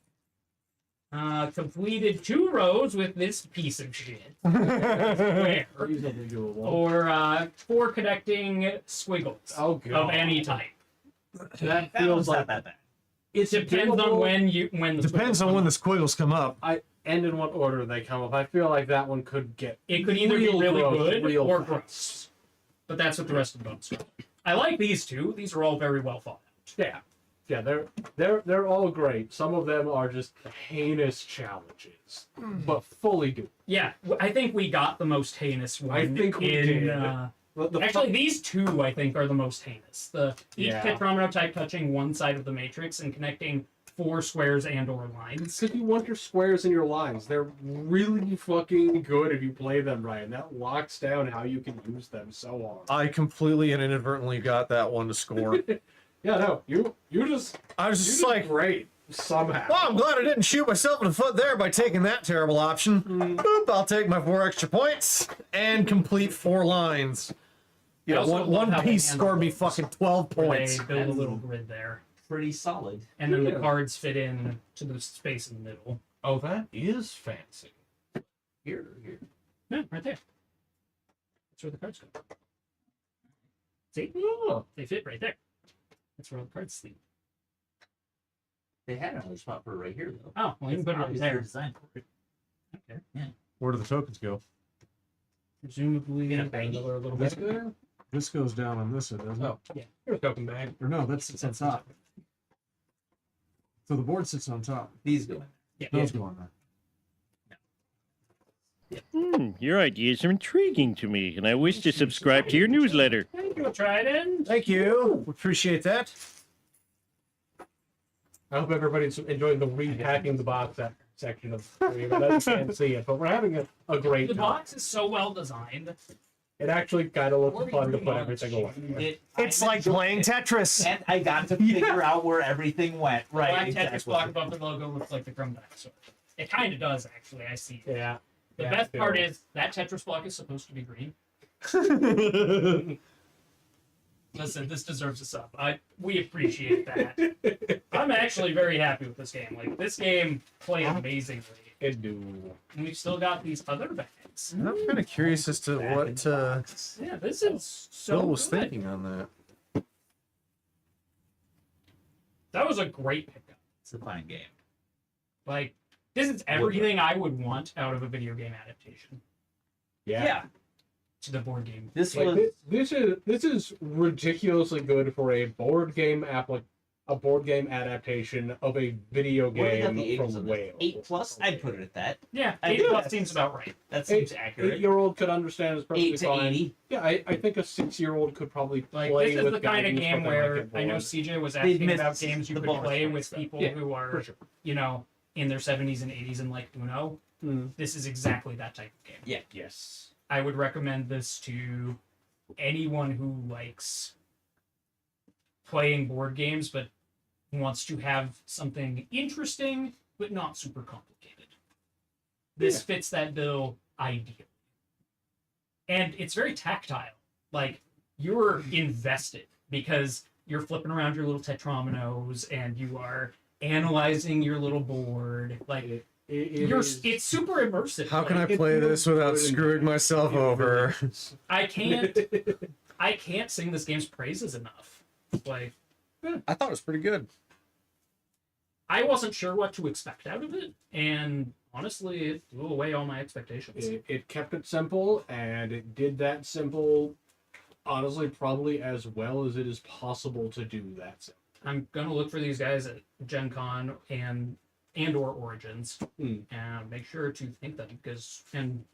Completed 2 rows with this piece of shit. Square. Reasonably doable. Or 4 connecting squiggles Oh of god. any type. That That feels one's like not that bad. It depends on when the Depends squiggles on come when up. the squiggles come up. and in what order they come up. I feel like that one could get It could either be real really gross good real or fast. gross. But that's what the rest of the bonus are. I like these 2. These are all very well thought out. Yeah. Yeah, they're all great. Some of them are just heinous challenges, but fully do. Yeah, I think we got the most heinous one. I think we did. Actually, these 2 I think are the most heinous. Each Yeah. tetromino type touching one side of the matrix and connecting 4 squares and/or lines. because you want your squares and your lines. They're really fucking good if you play them right, and that locks down how you can use them so hard. I completely and inadvertently got that one to score. Yeah, no, you just I was you just did like, great somehow. well, I'm glad I didn't shoot myself in the foot there by taking that terrible option. Boop, I'll take my 4 extra points and complete 4 lines. Yeah, also one love how they piece handle scored me those, fucking 12 where points. They build a little grid there. Pretty solid. And then the Yeah. cards fit in to the space in the middle. Oh, that is fancy. Here. Yeah, right there. That's where the cards go. See? Oh, They fit right there. That's where all the cards sleep. They had another spot for it right here, though. Oh, well, you can put it right Obviously there. designed for it. Where do the tokens go? Presumably, In a baggie. another little that's bit. good. This goes down on this end, doesn't it? Oh, yeah. Here's a token bag. Or no, that sits on top. So the board sits on top. These go in. Yeah. Those go on there. Your ideas are intriguing to me, and I wish to subscribe to your newsletter. Thank you, Trident. Thank you. Appreciate that. I hope everybody's enjoying the repacking the box section of the stream. I know you can't see it, but we're having a great The time. box is so well designed. It actually kind of looks fun to put everything away. It's like playing Tetris. And I got to figure out where everything went. Right, Right, Tetris exactly. block above the logo looks like the Chrome dinosaur. It kind of does, actually. I see. Yeah. The Yeah, best part yeah. is that Tetris block is supposed to be green. Listen, this deserves a sub. We appreciate that. I'm actually very happy with this game. Like, this game played amazingly. It do. And we've still got these other bags. I'm kind of curious as to what Yeah, this is so Bill was good. thinking on that. That was a great pickup. It's a fine game. Like, this is everything I would want out of a video game adaptation Yeah. to the board game. This Like, was this is ridiculously good for a board game adaptation of a video what do you got game the ages from on this? Wales. 8+. I'd put it at that. Yeah, I 8 do. plus seems about right. That seems accurate. 8-year-old could understand is perfectly 8 to fine. 80. Yeah, I think a 6-year-old could probably Like, play this is with the kind of guidance, game but they where like it I know bored. CJ was They'd asking miss about games you the could bonus play points, with though. people Yeah, who for are, sure. you know, in their 70s and 80s and like Uno. This is exactly that type of game. Yes. I would recommend this to anyone who likes playing board games but wants to have something interesting but not super complicated. This fits that bill ideally. And it's very tactile. Like, you're invested because you're flipping around your little tetrominos and you are analyzing your little board. Like, it's super immersive. How can I Like, play feels this without good. screwing myself over? I can't sing this game's praises enough. Like, I thought it was pretty good. I wasn't sure what to expect out of it, and honestly, it blew away all my expectations. It kept it simple, and it did that simple, honestly, probably as well as it is possible to do that simple. I'm gonna look for these guys at Gen Con and or Origins, and make sure to thank them and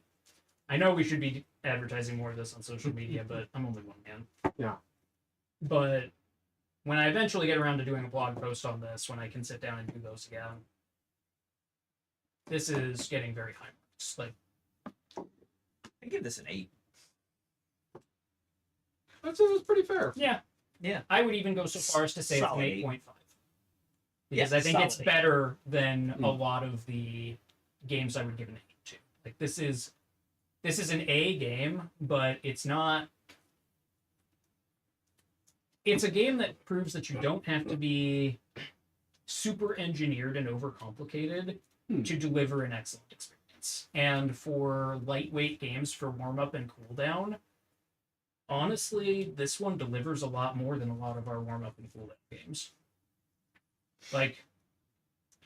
I know we should be advertising more of this on social media, but I'm only one man. Yeah. But when I eventually get around to doing a blog post on this, when I can sit down and do those again, this is getting very high marks. Like, I give this an 8. That's pretty fair. yeah, Yeah. I would even go so far as to say it's an Solid 8.5. Yeah, Because I think it's solid 8. better than a lot of the games I would give an 8 to. Like, this is an A game, but it's not. It's a game that proves that you don't have to be super engineered and overcomplicated to deliver an excellent experience. And for lightweight games for warm up and cool down, honestly, this one delivers a lot more than a lot of our warm up and cool down games. Like,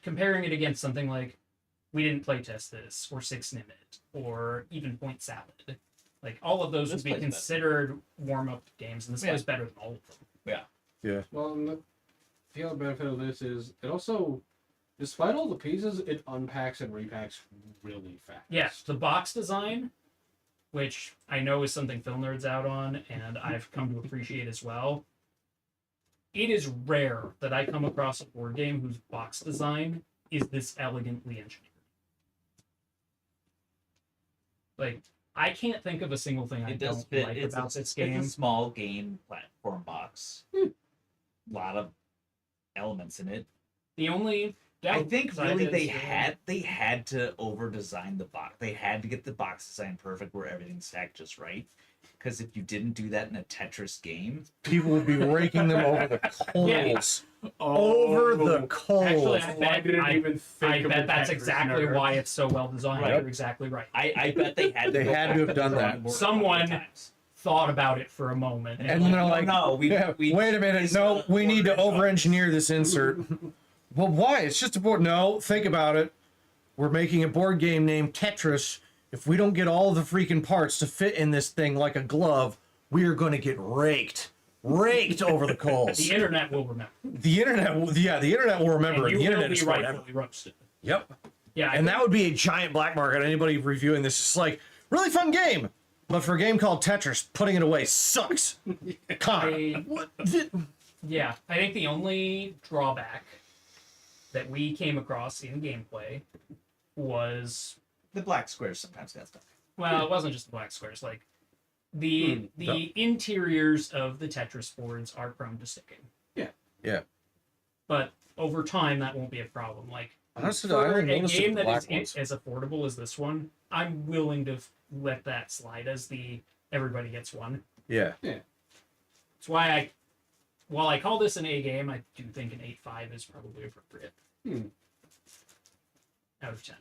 comparing it against something like We Didn't Playtest This, or Six Nimit, or even Point Salad. Like, all of those This would be plays better. considered warm-up games, and this plays better than all of them. Well, and the other benefit of this is it also, despite all the pieces, it unpacks and repacks really fast. Yes, the box design, which I know is something Phil nerds out on, and I've come to appreciate as well. It is rare that I come across a board game whose box design is this elegantly engineered. Like, I can't think of a single thing I It does don't fit. like It's, about a, this it's game. a small game platform box. A lot of elements in it. The only I think downside really is, they had to over design the box. They had to get the box design perfect where everything's stacked just right. Because if you didn't do that in a Tetris game, People would be raking them over the coals. Oh, Over the coals. Actually, I didn't even think I of bet the that's Tetris exactly nerd. why it's so well designed. Right. You're exactly right. I bet they had to They go had back to have the done drawing that. board a Someone- couple times. Thought about it for a moment. And then they're like, no, we wait a minute, it's no, not we need to ordered. over-engineer this insert. Well, why? It's just a board. No, think about it. We're making a board game named Tetris. If we don't get all the freaking parts to fit in this thing like a glove, we are going to get raked over the coals. The internet will remember. The internet will remember. And The you will internet be is forever. rightfully roasted. Yep. Yeah, And that would be a giant black mark on anybody reviewing this. It's like, really fun game. But for a game called Tetris, putting it away sucks. Con. What? Yeah, I think the only drawback that we came across in gameplay was, The black squares sometimes got stuck. well, it wasn't just the black squares. Like the interiors of the Tetris boards are prone to sticking. Yeah. But over time, that won't be a problem. Like Honestly, for I a only noticed game the that black is ones. as affordable as this one, I'm willing to let that slide as everybody gets one. Yeah. That's why while I call this an A game, I do think an 8.5 is probably appropriate. Out of 10.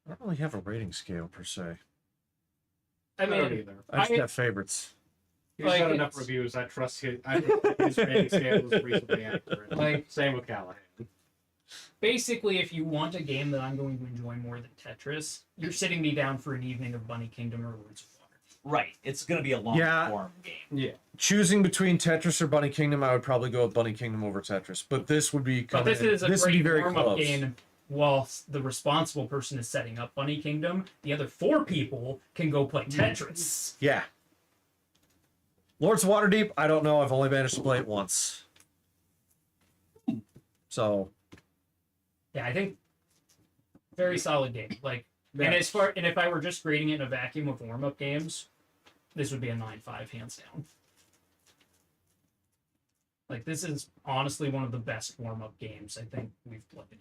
I don't really have a rating scale per se. I don't mean, either. I just have favorites. He's Like, got enough it's- reviews. I trust his rating scale is reasonably accurate. Like- Same with Callahan. basically, if you want a game that I'm going to enjoy more than Tetris, you're sitting me down for an evening of Bunny Kingdom or Words of Water. Right. It's going to be a long Yeah. form game. Yeah. Choosing between Tetris or Bunny Kingdom, I would probably go with Bunny Kingdom over Tetris. But this would be But this is a this would be great very warm-up close. game. Whilst the responsible person is setting up Bunny Kingdom, the other 4 people can go play Tetris. Yeah. Lords of Waterdeep, I don't know. I've only managed to play it once. So Yeah, I think very solid game. Like, Yeah. and if I were just grading it in a vacuum of warm-up games, this would be a 9.5 hands down. Like, this is honestly one of the best warm-up games I think we've played.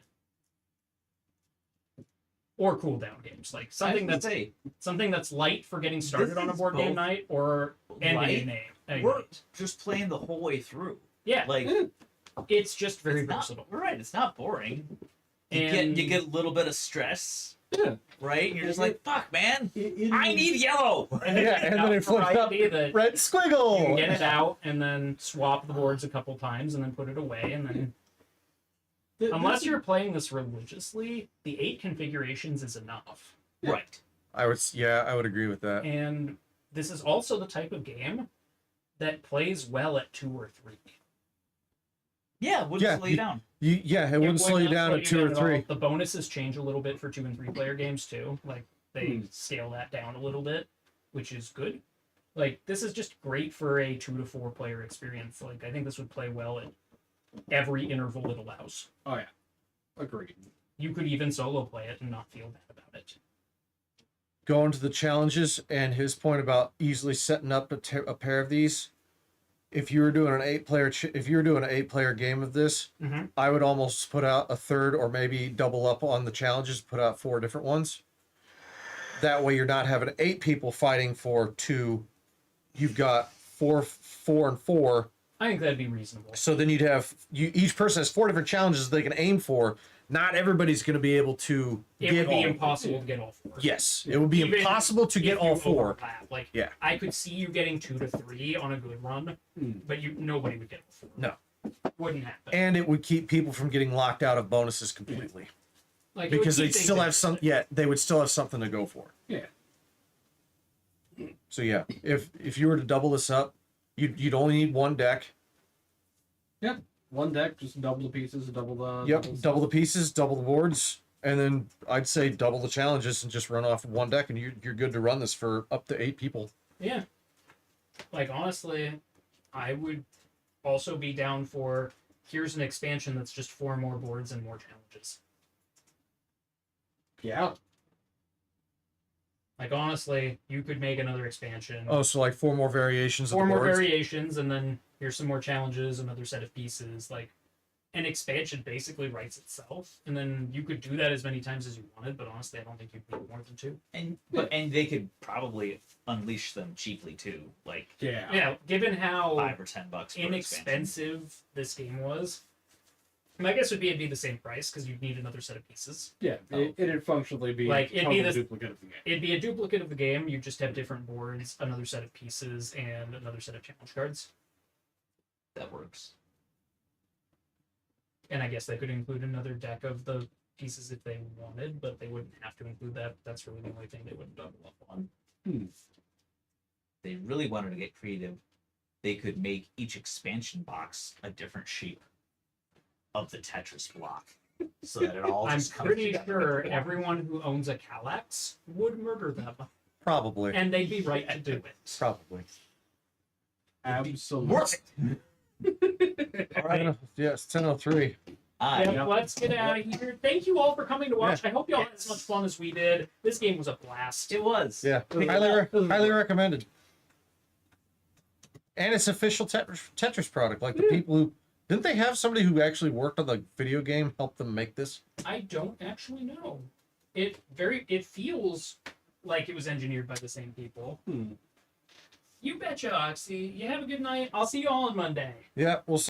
Or cool-down games, like something that's light for getting started This on a is board game both night, or ending light. a We're night. just playing the whole way through. Yeah, Like, it's just very it's not, versatile. we're right. It's not boring. You And get a little bit of stress. Yeah. Right? You're just like, fuck, man. It I need yellow. and yeah, and then it flips up variety that red you squiggle. get it out and then swap the boards a couple times and then put it away and then unless you're playing this religiously, the 8 configurations is enough. Right. I would agree with that. And this is also the type of game that plays well at 2 or 3. Yeah, we'll Yeah, just slow you down. It wouldn't slow you down at 2 or 3. The bonuses change a little bit for 2 and 3 player games too. Like they scale that down a little bit, which is good. Like this is just great for a 2 to 4 player experience. Like I think this would play well at every interval it allows. Oh yeah. Agreed. You could even solo play it and not feel bad about it. Going to the challenges and his point about easily setting up a pair of these. If you were doing an 8-player game of this, Mhm. I would almost put out a third or maybe double up on the challenges, put out 4 different ones. That way you're not having 8 people fighting for 2. You've got 4 and 4. I think that'd be reasonable. So then you'd have each person has 4 different challenges they can aim for. Not everybody's going to be able to It get would be all. impossible to get all 4. Yes, it would be Even impossible to get if all you 4. overlap. Like Yeah. I could see you getting 2 to 3 on a good run, but nobody would get all 4. No. Wouldn't happen. And it would keep people from getting locked out of bonuses completely. Like, it would Because keep they'd things still have some. interesting. Yeah, they would still have something to go for. Yeah. So yeah, if you were to double this up, you'd only need 1 deck. Yeah. One deck, just double the pieces, double the. Yep, double the pieces, double the boards, and then I'd say double the challenges and just run off 1 deck, and you're good to run this for up to 8 people. Yeah. Like honestly, I would also be down for here's an expansion that's just 4 more boards and more challenges. Yeah. Like honestly, you could make another expansion. Oh, so like 4 more variations. 4 of the more boards. variations, and then here's some more challenges, another set of pieces. Like an expansion basically writes itself, and then you could do that as many times as you wanted. But honestly, I don't think you'd need more than 2. And they could probably unleash them cheaply too, like Yeah. Yeah, given how $5 or $10 per expansion. inexpensive this game was, my guess would be it'd be the same price because you'd need another set of pieces. Yeah. It'd functionally be Like, it'd be a this- duplicate of the game. It'd be a duplicate of the game. You just have different boards, another set of pieces, and another set of challenge cards. That works. And I guess they could include another deck of the pieces if they wanted, but they wouldn't have to include that. That's really the only thing they would double up on. They really wanted to get creative. They could make each expansion box a different shape of the Tetris block, so that it all. I'm just comes pretty together sure into one. everyone who owns a Kallax would murder them, Probably. and they'd be right to do it. Probably. Absolutely. Worth it. All right. Yeah, it's 10:03. Yeah, let's get out of here. Thank you all for coming to watch. I hope you all had as Yes. much fun as we did. This game was a blast. It was. Yeah, highly recommended. And it's official Tetris product. Like the people who didn't they have somebody who actually worked on the video game help them make this? I don't actually know. It feels like it was engineered by the same people. You betcha, Oxy. You have a good night. I'll see you all on Monday. Yeah, we'll see.